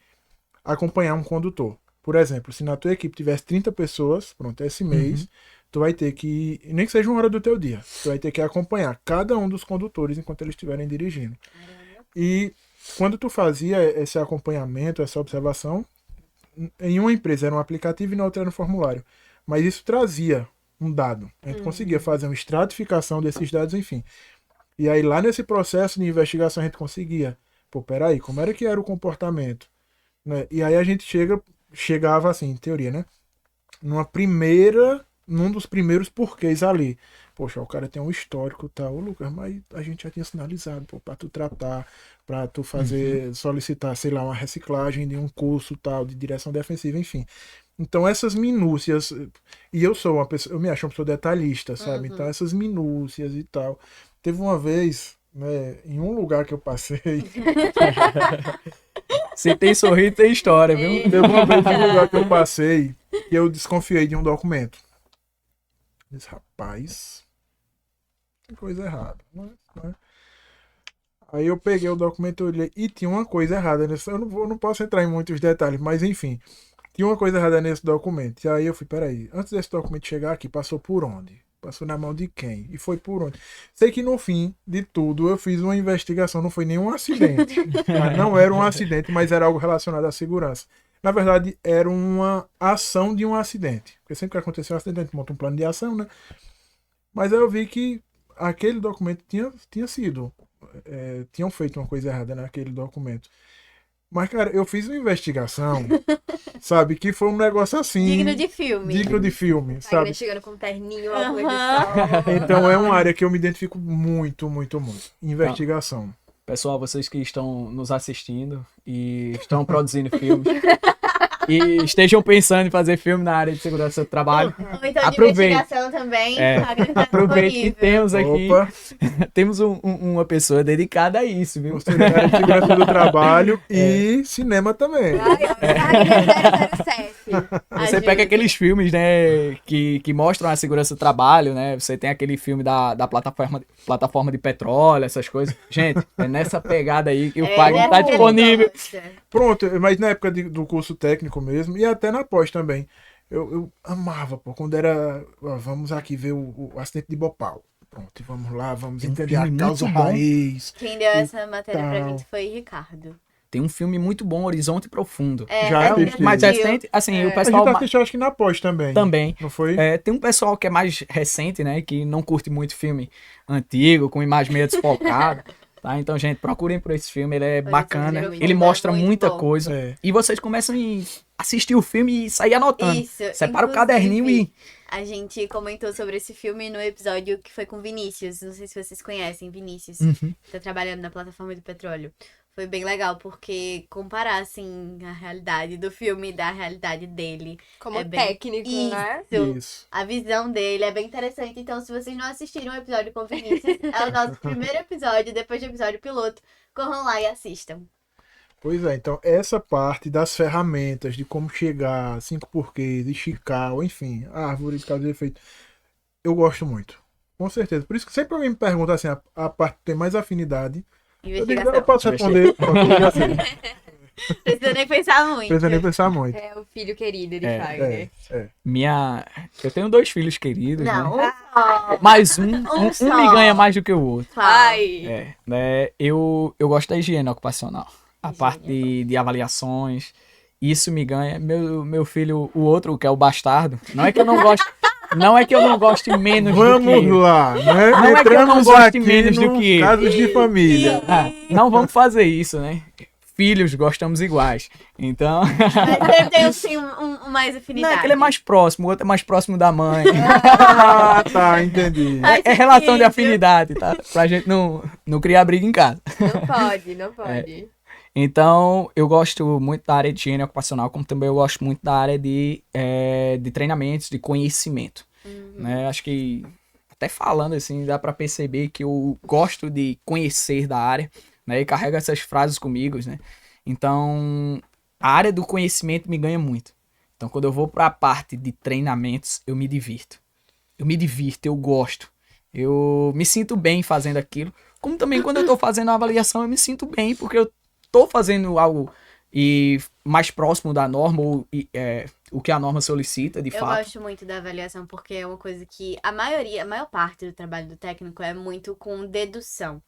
acompanhar um condutor. Por exemplo, se na tua equipe tivesse 30 pessoas, pronto, esse mês, tu vai ter que, nem que seja uma hora do teu dia, tu vai ter que acompanhar cada um dos condutores enquanto eles estiverem dirigindo. E quando tu fazia esse acompanhamento, essa observação, em uma empresa era um aplicativo e na outra era um formulário. Mas isso trazia um dado. A gente conseguia fazer uma estratificação desses dados, enfim. E aí lá nesse processo de investigação a gente conseguia, pô, peraí, como era que era o comportamento? Né? E aí a gente chegava assim, em teoria, né? Num dos primeiros porquês ali. Poxa, o cara tem um histórico e tal, Lucas, mas a gente já tinha sinalizado, pô, pra tu tratar, pra tu fazer, solicitar, sei lá, uma reciclagem de um curso tal, de direção defensiva, enfim. Então essas minúcias, e eu sou uma pessoa, eu me acho uma pessoa detalhista, sabe? Então essas minúcias e tal. Teve uma vez, né, em um lugar que eu passei. Se tem sorriso, tem história, viu? Teve uma vez em um lugar que eu passei que eu desconfiei de um documento. Disse, rapaz, tem coisa errada. Né? Aí eu peguei o documento, olhei e tinha uma coisa errada. Eu não posso entrar em muitos detalhes, mas enfim. tinha uma coisa errada nesse documento. E aí eu fui, peraí, antes desse documento chegar aqui, passou por onde? Passou na mão de quem? E foi por onde? Sei que no fim de tudo eu fiz uma investigação, não foi nenhum acidente. Não era um acidente, mas era algo relacionado à segurança. Na verdade, era uma ação de um acidente. Porque sempre que aconteceu um acidente, a gente monta um plano de ação, né? Mas aí eu vi que aquele documento tinha sido. Tinham feito uma coisa errada naquele documento. Mas, cara, eu fiz uma investigação, sabe? Que foi um negócio assim. Digno de filme. Digno de filme, Wagner sabe? chegando com um terninho, uma coisa Aham. só. Então é uma área que eu me identifico muito, muito, muito. Investigação. Pessoal, vocês que estão nos assistindo e estão produzindo filmes e estejam pensando em fazer filme na área de segurança do trabalho, Ou então de Aproveite. investigação também. É, Wagner tá aproveite que disponível. temos aqui, Opa, temos uma pessoa dedicada a isso, viu? você na área de segurança do trabalho e cinema também. Wagner 007. Você Ajuda. pega aqueles filmes, né, que mostram a segurança do trabalho, né? Você tem aquele filme da plataforma de petróleo, essas coisas. Gente, é nessa pegada aí que o Fagner tá nessa que ele disponível. gosta. Pronto, mas na época do curso técnico mesmo, e até na pós também, eu amava, pô, quando era, ó, vamos aqui ver o acidente de Bhopal. Pronto, e vamos lá, vamos Tem um entender a filme causa muito bom. raiz. Quem deu essa matéria pra tal. mim foi Ricardo. Tem um filme muito bom, Horizonte Profundo. Já é assisti. Mais assistiu. recente, assim, o A gente pessoal assistiu, acho que na pós também. também. Não foi? Tem um pessoal que é mais recente, né? Que não curte muito filme antigo, com imagem meio desfocada. Tá? Então, gente, procurem por esse filme, ele é bacana. Profundo Ele é mostra muito muita bom. coisa. É. E vocês começam a assistir o filme e sair anotando. Isso. Separa o Inclusive, caderninho e. A gente comentou sobre esse filme no episódio que foi com Vinícius. Não sei se vocês conhecem Vinícius. Uhum. Que tá trabalhando na plataforma do petróleo. Foi bem legal, porque comparar, assim, a realidade do filme da realidade dele. Como É bem- técnico, né? Isso. A visão dele é bem interessante. Então, se vocês não assistiram o episódio com Vinícius, é o nosso primeiro episódio, depois do episódio piloto. Corram lá e assistam. Pois é, então essa parte das ferramentas, de como chegar, 5 porquês, Ishikawa, enfim, árvore de causa e efeito, eu gosto muito. Com certeza. Por isso que sempre alguém me pergunta assim, a parte que tem mais afinidade, eu digo, Investigação. eu posso responder. Pronto, eu já sei. Precisa nem pensar muito. Precisa nem pensar muito. É o filho querido de É, Wagner. Eu tenho 2 filhos queridos, né? Não, só. Mas um só. me ganha mais do que o outro. Ai. Né? Eu gosto da higiene ocupacional. A Higiene parte de avaliações. Isso me ganha. Meu filho, o outro, que é o bastardo, não é que eu não gosto. Não é que eu não goste menos do que Vamos ele. lá, né? Não é que eu não Entramos goste aqui menos do no que ele. casos de família. Ah, não vamos fazer isso, né? Filhos gostamos iguais. Então. Mas ele tem, assim, mais Não, afinidade. é que ele é mais próximo, o outro é mais próximo da mãe. Ah, tá, entendi. Ai, É relação de sentido. afinidade, tá? Pra gente não criar briga em casa. Não pode, não pode. Então, eu gosto muito da área de higiene ocupacional, como também eu gosto muito da área de treinamentos, de conhecimento. Né? Acho que, até falando assim, dá pra perceber que eu gosto de conhecer da área, né? E carrego essas frases comigo, né? Então, a área do conhecimento me ganha muito. Então, quando eu vou pra parte de treinamentos, eu me divirto. Eu gosto. Eu me sinto bem fazendo aquilo. Como também quando eu tô fazendo a avaliação, eu me sinto bem, porque eu tô fazendo algo mais próximo da norma, ou o que a norma solicita, de Eu fato. gosto muito da avaliação porque é uma coisa que a maior parte do trabalho do técnico é muito com dedução.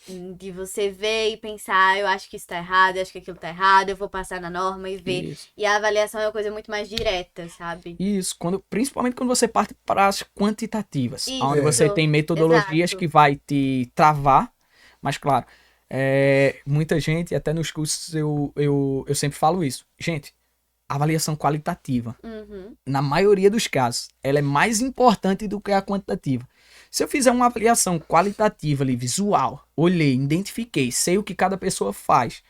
De você ver e pensar, eu acho que isso tá errado, eu acho que aquilo tá errado, eu vou passar na norma e ver. Isso. E a avaliação é uma coisa muito mais direta, sabe? Isso, principalmente quando você parte para as quantitativas, Isso. onde você tem metodologias Exato. que vai te travar, mas claro, muita gente, até nos cursos eu sempre falo isso. Gente, avaliação qualitativa, Uhum. na maioria dos casos, ela é mais importante do que a quantitativa. Se eu fizer uma avaliação qualitativa ali, visual, olhei, identifiquei, sei o que cada pessoa faz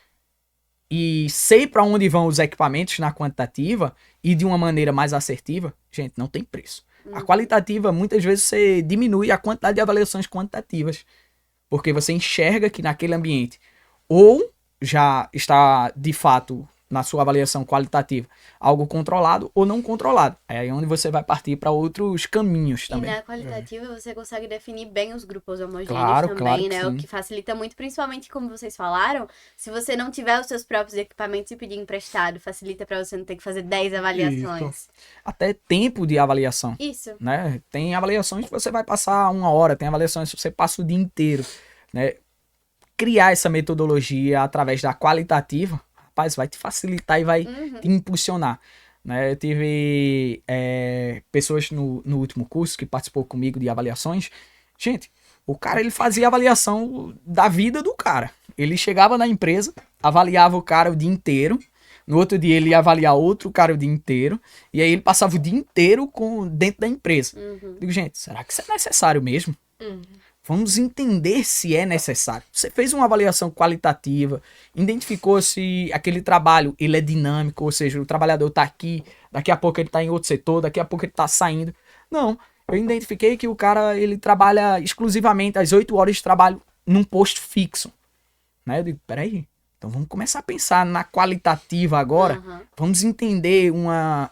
e sei para onde vão os equipamentos na quantitativa e de uma maneira mais assertiva, gente, não tem preço. A qualitativa, muitas vezes você diminui a quantidade de avaliações quantitativas, porque você enxerga que naquele ambiente ou já está de fato na sua avaliação qualitativa algo controlado ou não controlado. É aí onde você vai partir para outros caminhos também. E na qualitativa você consegue definir bem os grupos homogêneos Claro, também, claro que né? sim. O que facilita muito, principalmente como vocês falaram, se você não tiver os seus próprios equipamentos e pedir emprestado, facilita pra você não ter que fazer 10 avaliações. Até tempo de avaliação. Isso. Né? Tem avaliações que você vai passar 1 hora, tem avaliações que você passa o dia inteiro, né? Criar essa metodologia através da qualitativa, rapaz, vai te facilitar e vai te impulsionar, né? Eu tive pessoas no último curso que participou comigo de avaliações. Gente, o cara, ele fazia avaliação da vida do cara. Ele chegava na empresa, avaliava o cara o dia inteiro. No outro dia ele ia avaliar outro cara o dia inteiro. E aí ele passava o dia inteiro dentro da empresa. Digo, gente, será que isso é necessário mesmo? Vamos entender se é necessário. Você fez uma avaliação qualitativa, identificou se aquele trabalho ele é dinâmico, ou seja, o trabalhador está aqui, daqui a pouco ele está em outro setor, daqui a pouco ele está saindo. Não, eu identifiquei que o cara ele trabalha exclusivamente as 8 horas de trabalho num posto fixo. Né? Eu digo, peraí, então vamos começar a pensar na qualitativa agora, vamos entender uma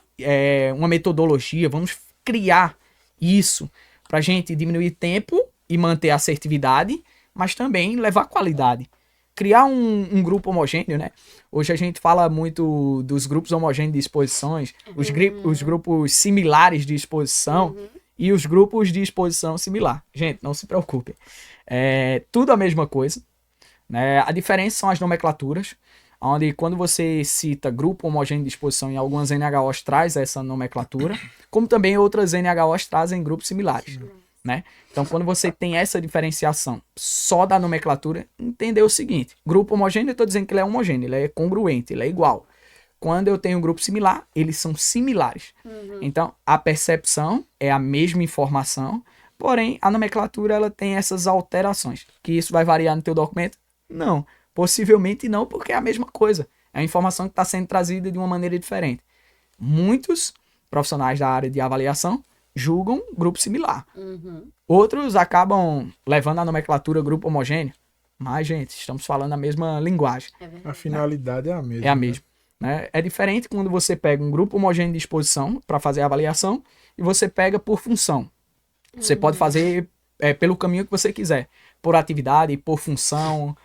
metodologia, vamos criar isso para a gente diminuir tempo e manter a assertividade, mas também levar qualidade. Criar um grupo homogêneo, né? Hoje a gente fala muito dos grupos homogêneos de exposições, os grupos similares de exposição e os grupos de exposição similar. Gente, não se preocupe. É tudo a mesma coisa, né? A diferença são as nomenclaturas, onde quando você cita grupo homogêneo de exposição em algumas NHOs traz essa nomenclatura, como também outras NHOs trazem grupos similares. Né? Então, quando você tem essa diferenciação só da nomenclatura, entender o seguinte: grupo homogêneo, eu estou dizendo que ele é homogêneo, ele é congruente, ele é igual. Quando eu tenho um grupo similar, eles são similares. Então, a percepção é a mesma informação, porém, a nomenclatura ela tem essas alterações. Que isso vai variar no teu documento? Não. Possivelmente não, porque é a mesma coisa. É a informação que está sendo trazida de uma maneira diferente. Muitos profissionais da área de avaliação julgam grupo similar. Outros acabam levando a nomenclatura grupo homogêneo. Mas, gente, estamos falando a mesma linguagem. A finalidade é a mesma. É a mesma. Né? É diferente quando você pega um grupo homogêneo de exposição para fazer a avaliação e você pega por função. Você pode fazer pelo caminho que você quiser. Por atividade, por função.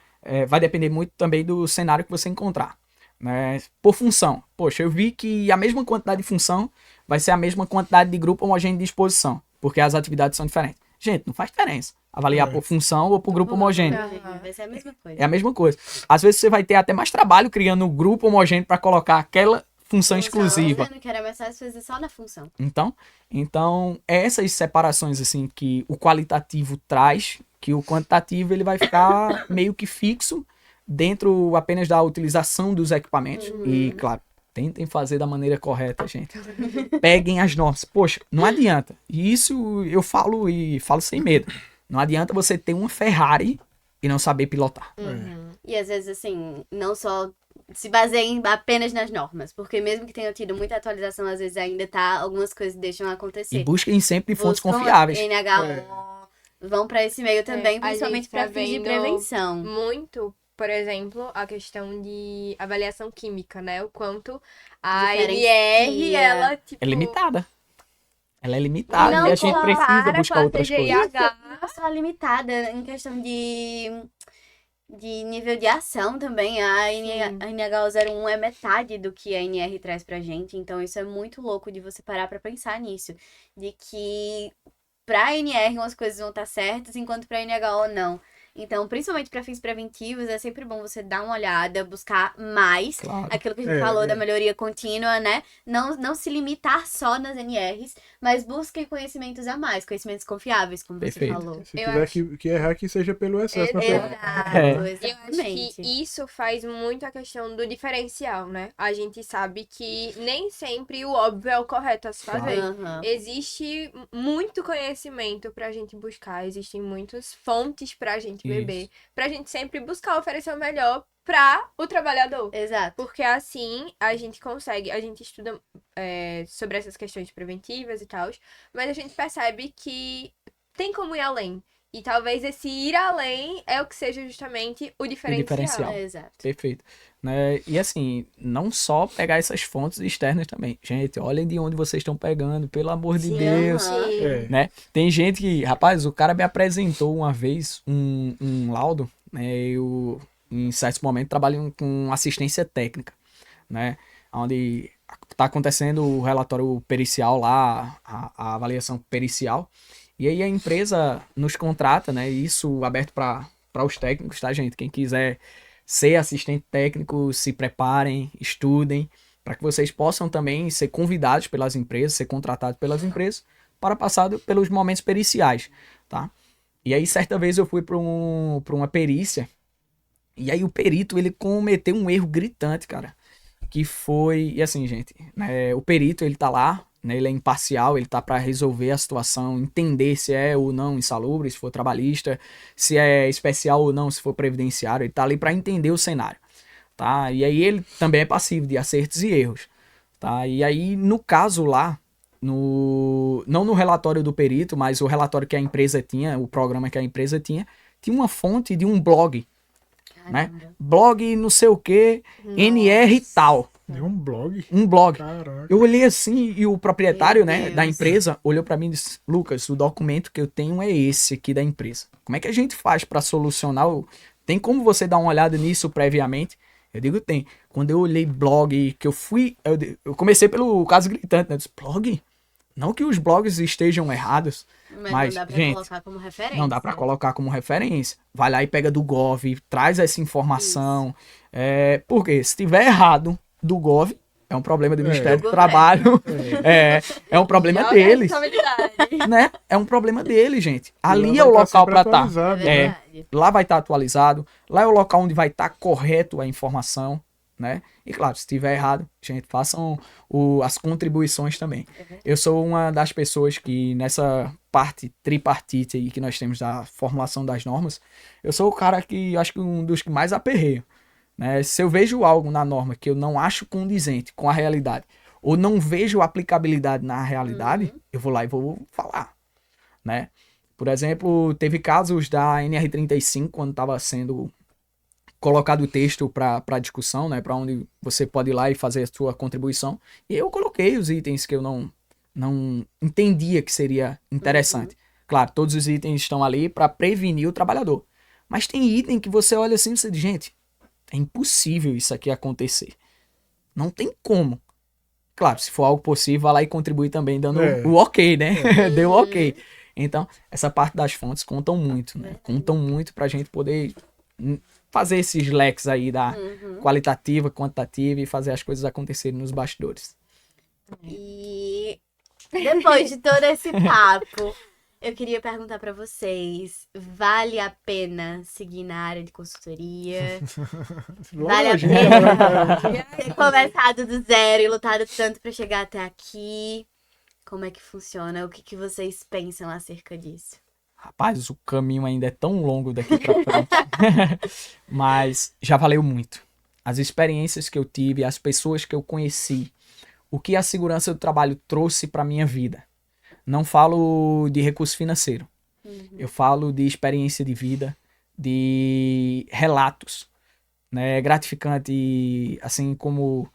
Vai depender muito também do cenário que você encontrar. Né? Por função. Poxa, eu vi que a mesma quantidade de função vai ser a mesma quantidade de grupo homogêneo de exposição, porque as atividades são diferentes. Gente, não faz diferença avaliar por função ou por grupo homogêneo. Vai ser a mesma coisa. É a mesma coisa. Às vezes você vai ter até mais trabalho criando um grupo homogêneo para colocar aquela função exclusiva. Que era mais fácil fazer só na função. Então, essas separações assim que o qualitativo traz, que o quantitativo ele vai ficar meio que fixo dentro apenas da utilização dos equipamentos. E, claro, tentem fazer da maneira correta, gente. Peguem as normas. Poxa, não adianta. E isso eu falo e falo sem medo. Não adianta você ter uma Ferrari e não saber pilotar. E às vezes, assim, não só se baseiem apenas nas normas, porque mesmo que tenha tido muita atualização, às vezes ainda algumas coisas deixam acontecer. E busquem sempre fontes Buscam confiáveis. NHO, vão pra esse meio também, a principalmente gente tá pra fins de vendo prevenção. Muito, por exemplo, a questão de avaliação química, né? O quanto a Diferencia. NR, ela, tipo... É limitada. Ela é limitada Não e a gente compara precisa com buscar a outras TGIH. coisas. Não só limitada em questão de nível de ação também. A NH01 é metade do que a NR traz pra gente. Então isso é muito louco de você parar pra pensar nisso. De que pra NR umas coisas vão estar certas, enquanto pra NHO não. Então, principalmente para fins preventivos, é sempre bom você dar uma olhada, buscar mais. Claro. Aquilo que a gente falou da melhoria contínua, né? Não se limitar só nas NRs, mas busquem conhecimentos a mais, conhecimentos confiáveis, como Perfeito. você falou. Se tiver que errar, que seja pelo excesso. Exato, Eu acho exatamente. que isso faz muito a questão do diferencial, né? A gente sabe que nem sempre o óbvio é o correto a se fazer. Aham. Existe muito conhecimento pra gente buscar, existem muitas fontes pra gente beber, pra gente sempre buscar oferecer o melhor pra o trabalhador. Exato. Porque assim a gente consegue, a gente estuda sobre essas questões preventivas e tal, mas a gente percebe que tem como ir além. E talvez esse ir além é o que seja justamente o diferencial. diferencial. Exato. Perfeito. Né? E assim, não só pegar essas fontes externas também. Gente, olhem de onde vocês estão pegando, pelo amor de Sim, Deus. aham. É. Né? Tem gente que, rapaz, o cara me apresentou uma vez um laudo, né? Eu, em certos momentos, trabalho com assistência técnica, né? Onde está acontecendo o relatório pericial lá, a avaliação pericial. E aí a empresa nos contrata, né? Isso aberto para os técnicos, tá, gente? Quem quiser ser assistente técnico, se preparem, estudem, para que vocês possam também ser convidados pelas empresas, ser contratados pelas empresas, para passar pelos momentos periciais, tá? E aí, certa vez eu fui para uma perícia, e aí o perito, ele cometeu um erro gritante, cara, que foi, e assim, gente, né, o perito, ele tá lá, né, ele é imparcial, ele tá para resolver a situação, entender se é ou não insalubre, se for trabalhista, se é especial ou não, se for previdenciário, ele tá ali para entender o cenário, tá? E aí ele também é passivo de acertos e erros, tá? E aí, no caso lá, não no relatório do perito, mas o relatório que a empresa tinha, o programa que a empresa tinha uma fonte de um blog, né? Caramba. Blog não sei o que, NR tal. Deu um blog. Um blog. Caraca. Eu olhei assim e o proprietário, Meu né, Deus. da empresa olhou pra mim e disse: Lucas, o documento que eu tenho é esse aqui da empresa. Como é que a gente faz pra solucionar? Tem como você dar uma olhada nisso previamente? Eu digo, tem. Quando eu olhei blog, que eu fui... Eu comecei pelo caso gritante, né? Eu disse, blog? Não que os blogs estejam errados, Mas Mas, não dá pra gente, colocar como referência. não dá pra colocar como referência. Vai lá e pega do Gov, traz essa informação. Porque se tiver errado do Gov, é um problema do Ministério Do do governo. Trabalho. É um problema Joga a deles, responsabilidade. né? É um problema deles, gente. Ali E é lá o vai tá local sempre pra estar. atualizado, É né? verdade. Lá vai estar atualizado. Lá é o local onde vai estar correto a informação, né? E claro, se estiver errado, gente, façam as contribuições também. Eu sou uma das pessoas que nessa parte tripartite aí que nós temos da formulação das normas, eu sou o cara que acho que um dos que mais aperreio, né? Se eu vejo algo na norma que eu não acho condizente com a realidade, ou não vejo aplicabilidade na realidade, eu vou lá e vou falar, né? Por exemplo, teve casos da NR35 quando estava sendo colocado o texto para discussão, né, para onde você pode ir lá e fazer a sua contribuição. E eu coloquei os itens que eu não entendia que seria interessante. Claro, todos os itens estão ali para prevenir o trabalhador. Mas tem item que você olha assim e você diz, gente, é impossível isso aqui acontecer. Não tem como. Claro, se for algo possível, vai lá e contribui também dando o ok, né? Deu o ok. Então, essa parte das fontes contam muito, né? Contam muito pra gente poder fazer esses leques aí da qualitativa, quantitativa e fazer as coisas acontecerem nos bastidores. E depois de todo esse papo, eu queria perguntar pra vocês: vale a pena seguir na área de consultoria? Vale a Lógico. pena ter começado do zero e lutado tanto pra chegar até aqui? Como é que funciona? O que vocês pensam acerca disso? Rapaz, o caminho ainda é tão longo daqui pra frente. Mas já valeu muito. As experiências que eu tive, as pessoas que eu conheci, o que a segurança do trabalho trouxe pra minha vida. Não falo de recurso financeiro. Eu falo de experiência de vida, de relatos, né? É gratificante, assim como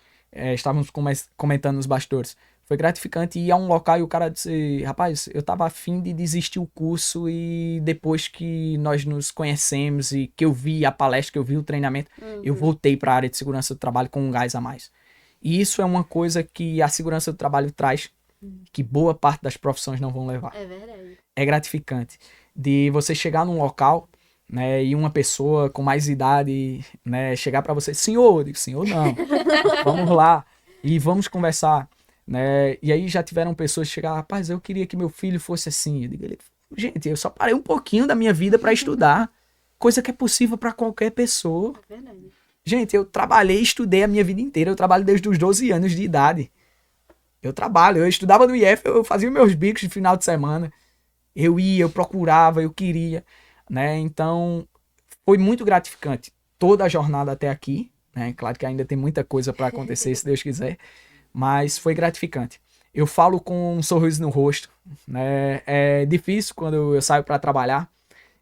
estávamos comentando nos bastidores. Foi gratificante ir a um local e o cara disse, rapaz, eu tava afim de desistir o curso e depois que nós nos conhecemos e que eu vi a palestra, que eu vi o treinamento, eu voltei para a área de segurança do trabalho com um gás a mais. E isso é uma coisa que a segurança do trabalho traz, que boa parte das profissões não vão levar. É verdade. É gratificante de você chegar num local, né, e uma pessoa com mais idade, né, chegar para você, senhor, eu digo, senhor não, vamos lá e vamos conversar, né, e aí já tiveram pessoas que chegaram, rapaz, eu queria que meu filho fosse assim, eu digo, gente, eu só parei um pouquinho da minha vida para estudar, coisa que é possível para qualquer pessoa. É verdade. Gente, eu trabalhei e estudei a minha vida inteira, eu trabalho desde os 12 anos de idade. Eu estudava no IF, eu fazia meus bicos de final de semana. Eu ia, eu procurava, eu queria, né? Então, foi muito gratificante toda a jornada até aqui, né? Claro que ainda tem muita coisa para acontecer, se Deus quiser, mas foi gratificante. Eu falo com um sorriso no rosto, né? É difícil quando eu saio para trabalhar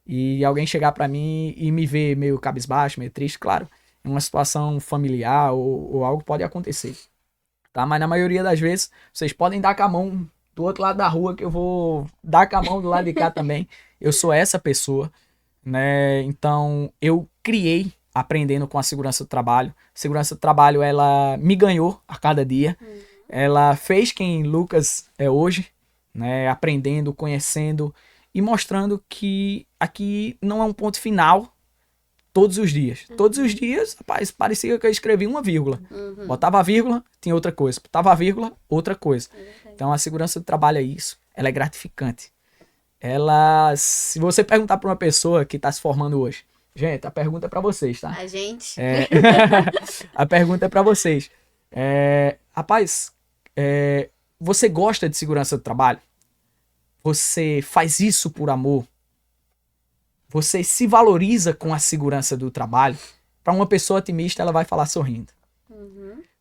e alguém chegar pra mim e me ver meio cabisbaixo, meio triste, claro, em uma situação familiar ou algo pode acontecer, tá? Mas na maioria das vezes, vocês podem dar com a mão do outro lado da rua que eu vou dar com a mão do lado de cá também. Eu sou essa pessoa, né? Então, eu criei aprendendo com a segurança do trabalho. Segurança do trabalho, ela me ganhou a cada dia. Ela fez quem Lucas é hoje, né? Aprendendo, conhecendo e mostrando que aqui não é um ponto final todos os dias. Todos os dias, rapaz, parecia que eu escrevi uma vírgula. Botava a vírgula, tinha outra coisa. Botava a vírgula, outra coisa. Então, a segurança do trabalho é isso. Ela é gratificante. Ela, se você perguntar para uma pessoa que está se formando hoje, gente, a pergunta é para vocês, tá? A gente. A pergunta é para vocês. Rapaz, você gosta de segurança do trabalho? Você faz isso por amor? Você se valoriza com a segurança do trabalho? Para uma pessoa otimista, ela vai falar sorrindo.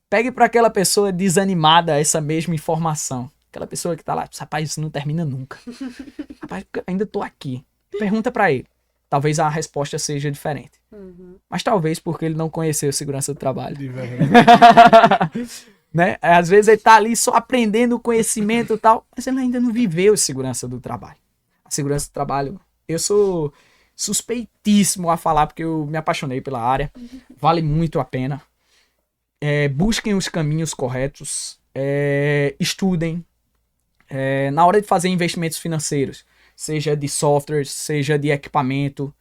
Pegue para aquela pessoa desanimada essa mesma informação. Aquela pessoa que tá lá, rapaz, isso não termina nunca. Rapaz, eu ainda tô aqui. Pergunta para ele. Talvez a resposta seja diferente. Mas talvez porque ele não conheceu segurança do trabalho. De verdade. Né? Às vezes ele tá ali só aprendendo o conhecimento e tal, mas ele ainda não viveu segurança do trabalho. A segurança do trabalho, eu sou suspeitíssimo a falar porque eu me apaixonei pela área. Vale muito a pena. Busquem os caminhos corretos. Estudem. Na hora de fazer investimentos financeiros, seja de software, seja de equipamento,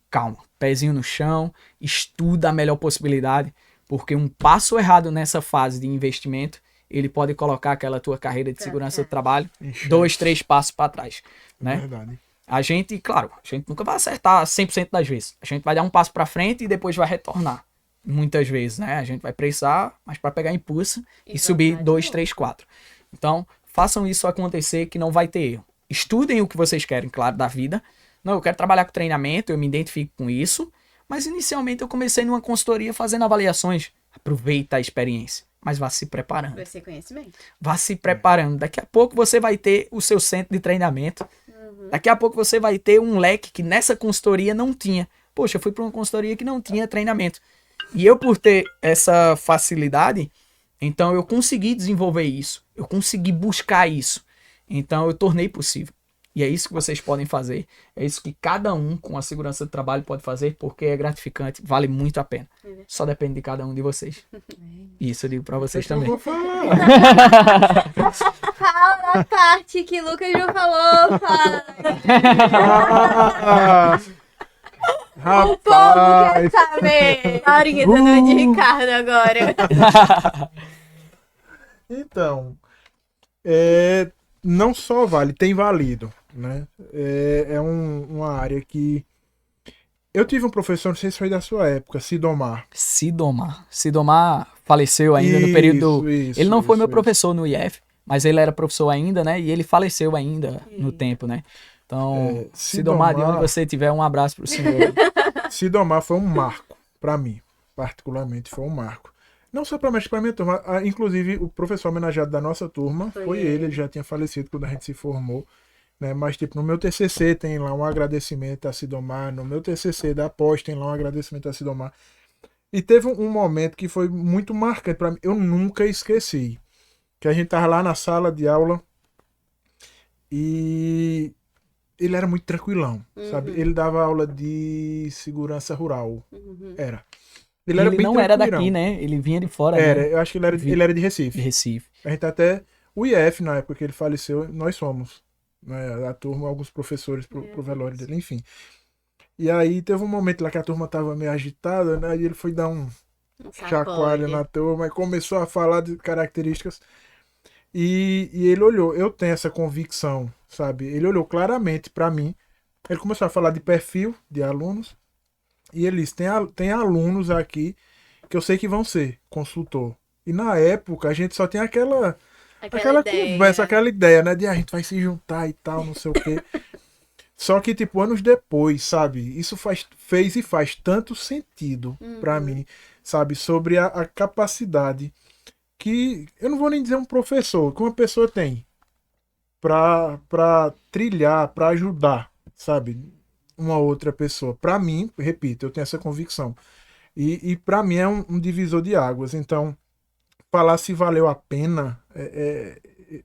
calma, pezinho no chão, estuda a melhor possibilidade, porque um passo errado nessa fase de investimento, ele pode colocar aquela tua carreira de segurança do trabalho 2, 3 passos para trás, né? Verdade. A gente, claro, a gente nunca vai acertar 100% das vezes. A gente vai dar um passo para frente e depois vai retornar. Muitas vezes, né? A gente vai precisar, mas para pegar impulso e subir 2, 3, 4. Então, façam isso acontecer que não vai ter erro. Estudem o que vocês querem, claro, da vida. Não, eu quero trabalhar com treinamento, eu me identifico com isso. Mas inicialmente eu comecei numa consultoria fazendo avaliações. Aproveita a experiência, mas vá se preparando. Vai ser conhecimento. Vá se preparando. Daqui a pouco você vai ter o seu centro de treinamento. Daqui a pouco você vai ter um leque que nessa consultoria não tinha. Poxa, eu fui para uma consultoria que não tinha treinamento. E eu, por ter essa facilidade, então eu consegui desenvolver isso. Eu consegui buscar isso. Então eu tornei possível. E é isso que vocês podem fazer. É isso que cada um com a segurança do trabalho pode fazer, porque é gratificante, vale muito a pena. Só depende de cada um de vocês. Isso eu digo pra vocês também. Eu vou falar. Fala a parte que Lucas já falou, fala. Rapaz. Povo quer saber. A horinha do de Ricardo agora. Então, não só vale, tem valido, né? Uma área que... Eu tive um professor, não sei se foi da sua época, Sidomar. Sidomar faleceu ainda no período... Isso, ele não foi meu isso. professor no IF, mas ele era professor ainda, né? E ele faleceu ainda no tempo, né? Então, Sidomar, de onde você estiver, um abraço pro senhor. Sidomar foi um marco, para mim, particularmente foi um marco. Não só para minha turma, inclusive o professor homenageado da nossa turma foi ele já tinha falecido quando a gente se formou, né? Mas tipo, no meu TCC tem lá um agradecimento a Sidomar, no meu TCC da pós tem lá um agradecimento a Sidomar. E teve um momento que foi muito marcante para mim, eu nunca esqueci, que a gente tava lá na sala de aula e ele era muito tranquilão, sabe? Ele dava aula de segurança rural, era. Ele era bem não era tranquilão. daqui, né? Ele vinha de fora. Era, né? eu acho que ele era de Recife. De Recife. A gente até... O IF, na época que ele faleceu, nós somos. Né, a turma, alguns professores pro velório dele, enfim. E aí teve um momento lá que a turma tava meio agitada, né? E ele foi dar um chacoalho na turma e começou a falar de características. E ele olhou, eu tenho essa convicção, sabe? Ele olhou claramente para mim. Ele começou a falar de perfil de alunos. E ele disse, tem alunos aqui que eu sei que vão ser consultor. E na época a gente só tinha aquela conversa, aquela ideia, né? De a gente vai se juntar e tal, não sei o quê. Só que, tipo, anos depois, sabe? Isso fez e faz tanto sentido pra mim, sabe? Sobre a capacidade que, eu não vou nem dizer um professor, que uma pessoa tem pra trilhar, pra ajudar, sabe? uma outra pessoa. Para mim, repito, eu tenho essa convicção. E para mim é um divisor de águas. Então, falar se valeu a pena,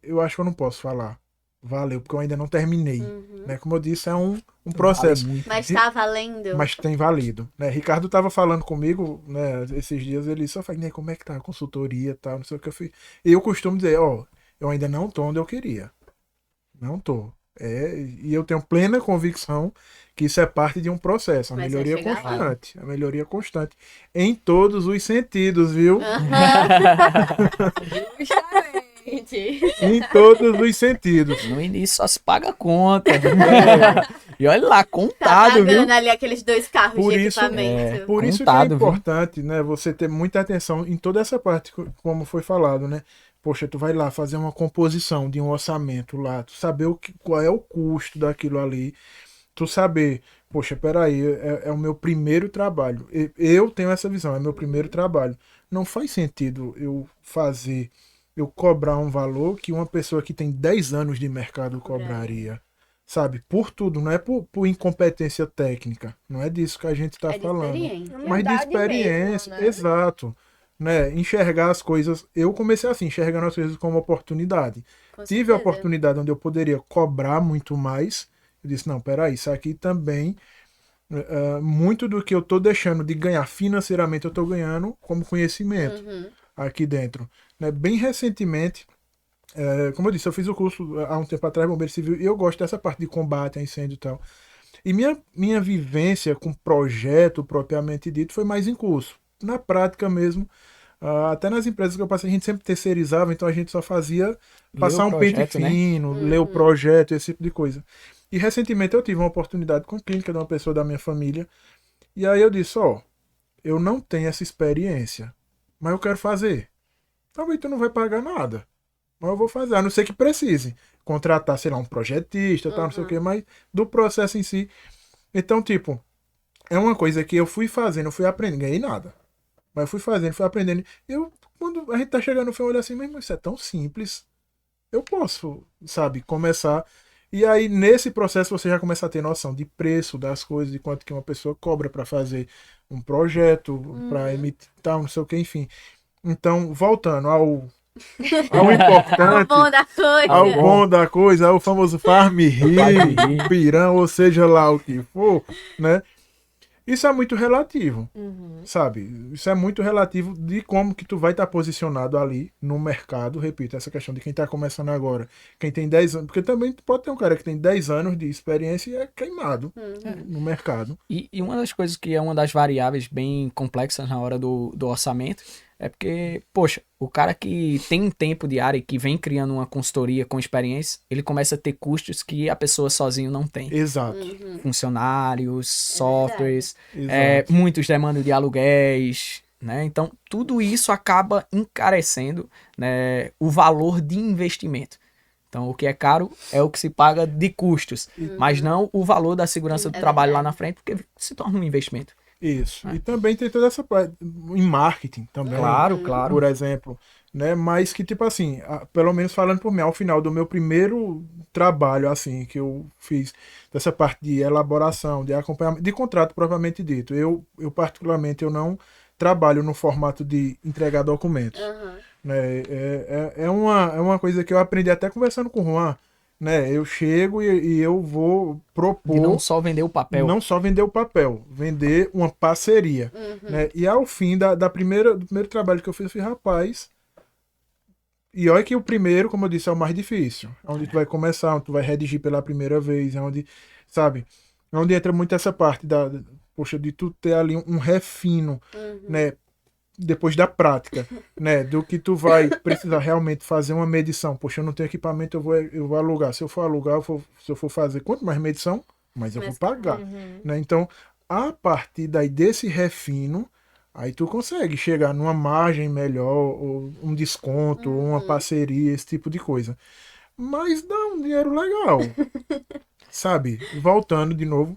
eu acho que eu não posso falar. Valeu, porque eu ainda não terminei. Né? Como eu disse, é um processo. Vale muito. Mas tá valendo? Mas tem valido. Né? Ricardo estava falando comigo, né, esses dias, ele só falou, como é que tá a consultoria e tal, não sei o que eu fiz. E eu costumo dizer, eu ainda não tô onde eu queria. Não tô. E eu tenho plena convicção que isso é parte de um processo, a Mas melhoria vai chegar lá. constante. A melhoria constante. Em todos os sentidos, viu? Justamente. Em todos os sentidos. No início só se paga a conta. É. E olha lá, Tá contado, viu? pagando ali aqueles 2 carros Por de isso- equipamento. Por isso que é Contado, viu? importante, né, você ter muita atenção em toda essa parte, como foi falado, né? Poxa, tu vai lá fazer uma composição de um orçamento lá, tu saber qual é o custo daquilo ali, tu saber, poxa, peraí, é o meu primeiro trabalho. Eu tenho essa visão, é meu primeiro trabalho. Não faz sentido eu cobrar um valor que uma pessoa que tem 10 anos de mercado cobraria. Sabe? Por tudo, não é por incompetência técnica. Não é disso que a gente está É de falando. experiência. Mas de Humildade experiência, mesmo, né? exato. Né? Enxergar as coisas. Eu comecei assim, enxergando as coisas como oportunidade. Com Tive a certeza. oportunidade onde eu poderia cobrar muito mais. Eu disse, não, peraí, isso aqui também. Muito do que eu tô deixando de ganhar financeiramente, eu tô ganhando como conhecimento aqui dentro. Né? Bem recentemente. Como eu disse, eu fiz o curso há um tempo atrás, Bombeiro Civil, e eu gosto dessa parte de combate a incêndio e tal. E minha vivência com projeto propriamente dito foi mais em curso. Na prática mesmo, até nas empresas que eu passei, a gente sempre terceirizava, então a gente só fazia passar Ler um o pente projeto, né? fino, ler o projeto, esse tipo de coisa. E recentemente eu tive uma oportunidade com a clínica de uma pessoa da minha família, e aí eu disse, eu não tenho essa experiência, mas eu quero fazer. Talvez tu não vai pagar nada. Mas eu vou fazer, a não ser que precise contratar, sei lá, um projetista, tal, não sei o que, mas do processo em si. Então, tipo, é uma coisa que eu fui fazendo, eu fui aprendendo, ganhei nada. Mas fui fazendo, fui aprendendo. Quando a gente tá chegando no fim, eu olho assim, mas isso é tão simples. Eu posso, sabe, começar. E aí, nesse processo, você já começa a ter noção de preço das coisas, de quanto que uma pessoa cobra para fazer um projeto, para emitir, tal, não sei o que, enfim. Então, voltando ao O importante, bom da coisa. ao bom da coisa, ao famoso farm rir, pirão, ou seja lá o que for, né? Isso é muito relativo, sabe? Isso é muito relativo de como que tu vai estar posicionado ali no mercado, repito, essa questão de quem está começando agora, quem tem 10 anos, porque também pode ter um cara que tem 10 anos de experiência e é queimado no mercado. E uma das coisas que é uma das variáveis bem complexas na hora do orçamento é porque, poxa, o cara que tem um tempo de área e que vem criando uma consultoria com experiência, ele começa a ter custos que a pessoa sozinho não tem. Exato. Funcionários, softwares, Exato. muitos demandam de aluguéis, né? Então, tudo isso acaba encarecendo, né, o valor de investimento. Então, o que é caro é o que se paga de custos, mas não o valor da segurança do trabalho lá na frente, porque se torna um investimento. Isso. E também tem toda essa parte em marketing também. Claro, claro. Por exemplo, né? Mas que tipo assim, pelo menos falando por mim, ao final do meu primeiro trabalho assim que eu fiz dessa parte de elaboração, de acompanhamento, de contrato propriamente dito, eu particularmente eu não trabalho no formato de entregar documentos. Né? É uma coisa que eu aprendi até conversando com o Juan. Né? Eu chego e eu vou propor. E não só vender o papel. Não só vender o papel, vender uma parceria. Né? E ao fim do primeiro trabalho que eu fiz, rapaz. E olha que o primeiro, como eu disse, é o mais difícil. É onde tu vai começar, onde tu vai redigir pela primeira vez, é onde, sabe? É onde entra muito essa parte poxa, de tu ter ali um refino, né? Depois da prática, né? Do que tu vai precisar realmente fazer uma medição. Poxa, eu não tenho equipamento, eu vou alugar. Se eu for alugar, se eu for fazer quanto mais medição, mais eu vou pagar. Né? Então, a partir daí desse refino, aí tu consegue chegar numa margem melhor, ou um desconto, ou uma parceria, esse tipo de coisa. Mas dá um dinheiro legal. Sabe? Voltando de novo.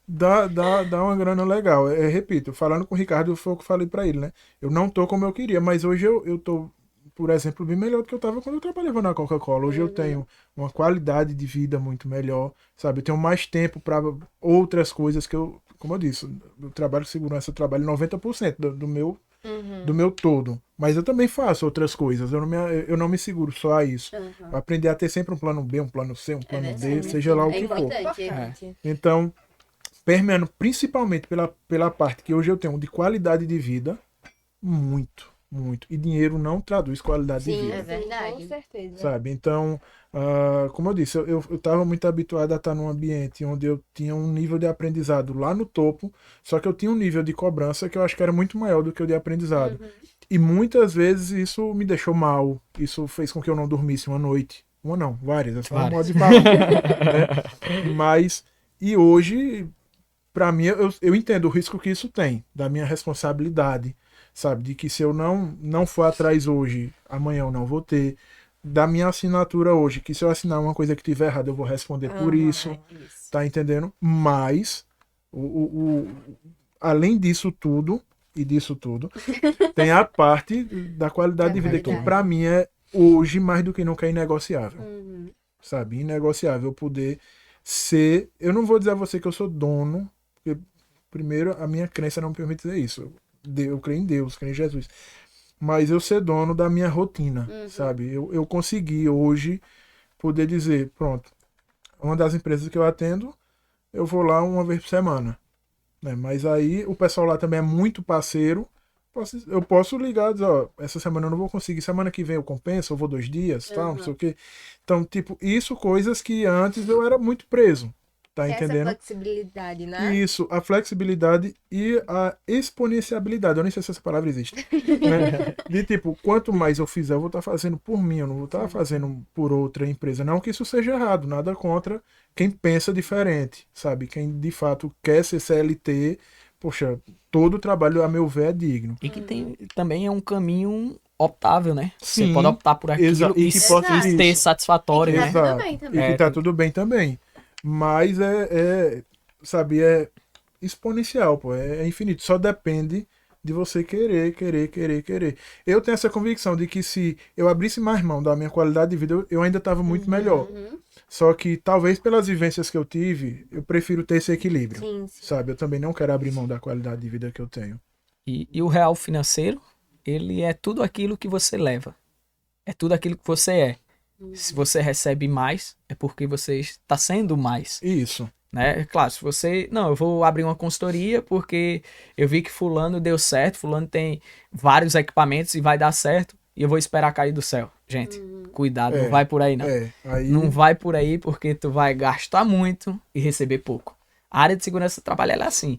Dá uma grana legal. Repito, falando com o Ricardo, foi o que eu falei pra ele, né? Eu não tô como eu queria, mas hoje eu tô por exemplo, bem melhor do que eu estava quando eu trabalhava na Coca-Cola. Hoje eu tenho uma qualidade de vida muito melhor, sabe? Eu tenho mais tempo para outras coisas que eu, como eu disse, eu trabalho com segurança, eu trabalho 90% do meu todo. Mas eu também faço outras coisas. Eu não me seguro só a isso. Aprender a ter sempre um plano B, um plano C, um plano D, seja lá o que for. Importante. Então, permeando principalmente pela parte que hoje eu tenho de qualidade de vida, muito, muito. E dinheiro não traduz qualidade de Sim, vida. É verdade. com certeza. Sabe? Então, como eu disse, eu estava muito habituado a estar num ambiente onde eu tinha um nível de aprendizado lá no topo, só que eu tinha um nível de cobrança que eu acho que era muito maior do que o de aprendizado. E muitas vezes isso me deixou mal, isso fez com que eu não dormisse uma noite. Uma não, várias, essa é uma modo de falar. Né? Mas, e hoje, para mim, eu entendo o risco que isso tem, da minha responsabilidade, sabe? De que se eu não for atrás hoje, amanhã eu não vou ter. Da minha assinatura hoje, que se eu assinar uma coisa que tiver errada, eu vou responder por isso. Tá entendendo? Mas, além disso tudo, tem a parte da qualidade de vida, que pra mim é hoje mais do que nunca inegociável. Sabe? Inegociável poder ser. Eu não vou dizer a você que eu sou dono, porque, primeiro, a minha crença não me permite dizer isso. Eu creio em Deus, creio em Jesus. Mas eu ser dono da minha rotina, sabe? Eu consegui hoje poder dizer, pronto, uma das empresas que eu atendo, eu vou lá uma vez por semana. Né? Mas aí o pessoal lá também é muito parceiro. Eu posso ligar e dizer, ó, essa semana eu não vou conseguir, semana que vem eu compenso, eu vou 2 dias, tal, não sei o quê. Então, tipo, isso coisas que antes eu era muito preso. Tá entendendo? Essa flexibilidade, né? Isso, a flexibilidade e a exponenciabilidade. Eu nem sei se essa palavra existe. Né? De tipo, quanto mais eu fizer, eu vou estar fazendo por mim, eu não vou estar fazendo por outra empresa. Não que isso seja errado, nada contra quem pensa diferente, sabe? Quem de fato quer ser CLT, poxa, todo trabalho, a meu ver, é digno. E que também é um caminho optável, né? Sim, você pode optar por aquilo e que pode ser isso. satisfatório, E né? que tá tudo bem também. E que tá tudo bem também. Mas sabe, é exponencial, pô, é infinito. Só depende de você querer. Eu tenho essa convicção de que se eu abrisse mais mão da minha qualidade de vida, eu ainda estava muito melhor. Só que talvez pelas vivências que eu tive, eu prefiro ter esse equilíbrio. Sim. Sabe, eu também não quero abrir mão da qualidade de vida que eu tenho. E o real financeiro, ele é tudo aquilo que você leva. É tudo aquilo que você é. Se você recebe mais, é porque você está sendo mais. Isso. Né? Claro, se você... Não, eu vou abrir uma consultoria porque eu vi que fulano deu certo, fulano tem vários equipamentos e vai dar certo, e eu vou esperar cair do céu. Gente, cuidado, não vai por aí não. Aí... Não vai por aí porque tu vai gastar muito e receber pouco. A área de segurança do trabalho ela é assim.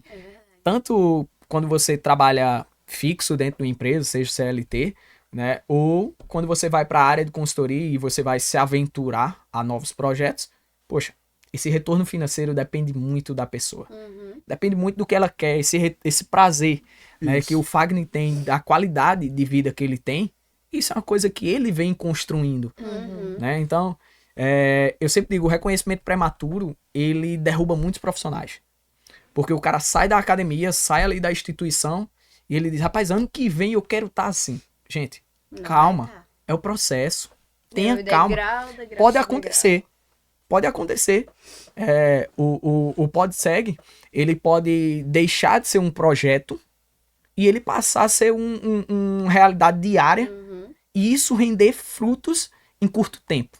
Tanto quando você trabalha fixo dentro de uma empresa, seja CLT, né? Ou quando você vai para a área de consultoria e você vai se aventurar a novos projetos, poxa, esse retorno financeiro depende muito da pessoa. Depende muito do que ela quer, esse prazer, né, que o Fagner tem, da qualidade de vida que ele tem. Isso é uma coisa que ele vem construindo. Né? Então, eu sempre digo, o reconhecimento prematuro, ele derruba muitos profissionais. Porque o cara sai da academia, sai ali da instituição e ele diz, rapaz, ano que vem eu quero estar assim. Gente, calma. É o processo. Tenha calma. Pode acontecer. Pode acontecer. O PodSeg, ele pode deixar de ser um projeto e ele passar a ser uma realidade diária e isso render frutos em curto tempo.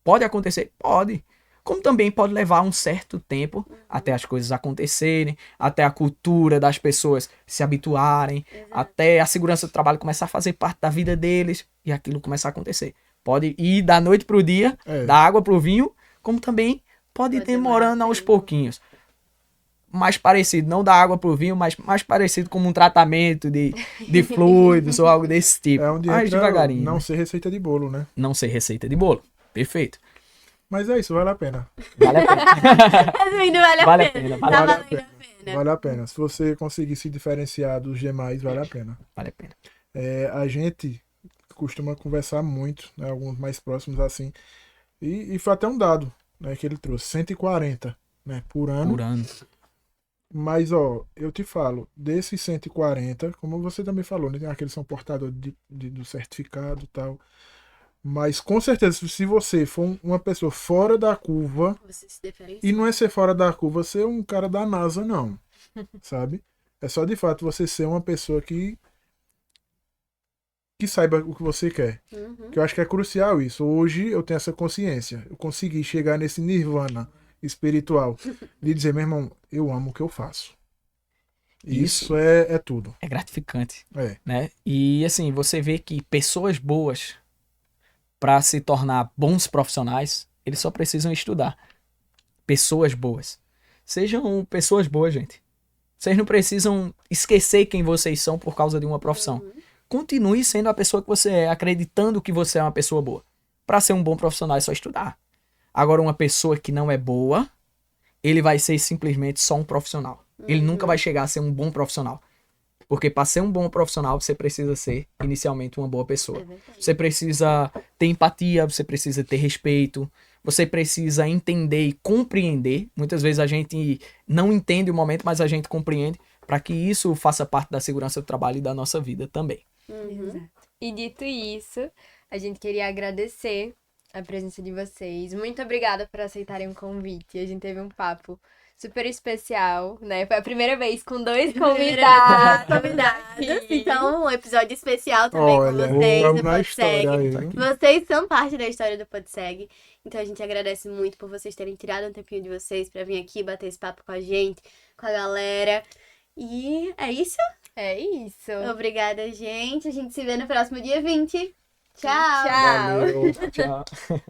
Pode acontecer? Pode. Como também pode levar um certo tempo até as coisas acontecerem, até a cultura das pessoas se habituarem, até a segurança do trabalho começar a fazer parte da vida deles e aquilo começar a acontecer. Pode ir da noite pro dia, da água pro vinho, como também pode ir demorando aos pouquinhos. Mais parecido, não da água pro vinho, mas mais parecido como um tratamento de fluidos ou algo desse tipo. Mais devagarinho. Não ser receita de bolo, né? Não ser receita de bolo. Perfeito. Mas é isso, vale a pena. Vale a pena. Resumindo, vale a pena. Tá valendo a pena. Vale a pena. Se você conseguir se diferenciar dos demais, vale a pena. Vale a pena. A gente costuma conversar muito, né, alguns mais próximos assim. E foi até um dado, né, que ele trouxe. 140, né, por ano. Mas, ó, eu te falo, desses 140, como você também falou, né? Tem aqueles que são portadores do certificado e tal. Mas com certeza, se você for uma pessoa fora da curva, Você se diferencia. e não é ser fora da curva ser um cara da NASA, não. Sabe? É só de fato você ser uma pessoa que saiba o que você quer. Uhum. Que eu acho que é crucial isso. Hoje eu tenho essa consciência. Eu consegui chegar nesse nirvana espiritual de dizer, meu irmão, eu amo o que eu faço. Isso é tudo. É gratificante, É. né? E assim, você vê que pessoas boas, para se tornar bons profissionais, eles só precisam estudar. Pessoas boas. Sejam pessoas boas, gente. Vocês não precisam esquecer quem vocês são por causa de uma profissão. Continue sendo a pessoa que você é, acreditando que você é uma pessoa boa. Para ser um bom profissional é só estudar. Agora, uma pessoa que não é boa, ele vai ser simplesmente só um profissional. Ele nunca vai chegar a ser um bom profissional. Porque para ser um bom profissional, você precisa ser, inicialmente, uma boa pessoa. É verdade. Você precisa ter empatia, você precisa ter respeito, você precisa entender e compreender. Muitas vezes a gente não entende o momento, mas a gente compreende, para que isso faça parte da segurança do trabalho e da nossa vida também. Exato. E dito isso, a gente queria agradecer a presença de vocês. Muito obrigada por aceitarem o convite. A gente teve um papo super especial, né? Foi a primeira vez com 2 convidados. Convidados. Então, um episódio especial também Olha, com vocês vamos do na história PodSeg. aí. Vocês são parte da história do PodSeg. Então a gente agradece muito por vocês terem tirado um tempinho de vocês pra vir aqui bater esse papo com a gente, com a galera. E é isso. É isso. Obrigada, gente. A gente se vê no próximo dia 20. Tchau. Tchau. Valeu. Tchau.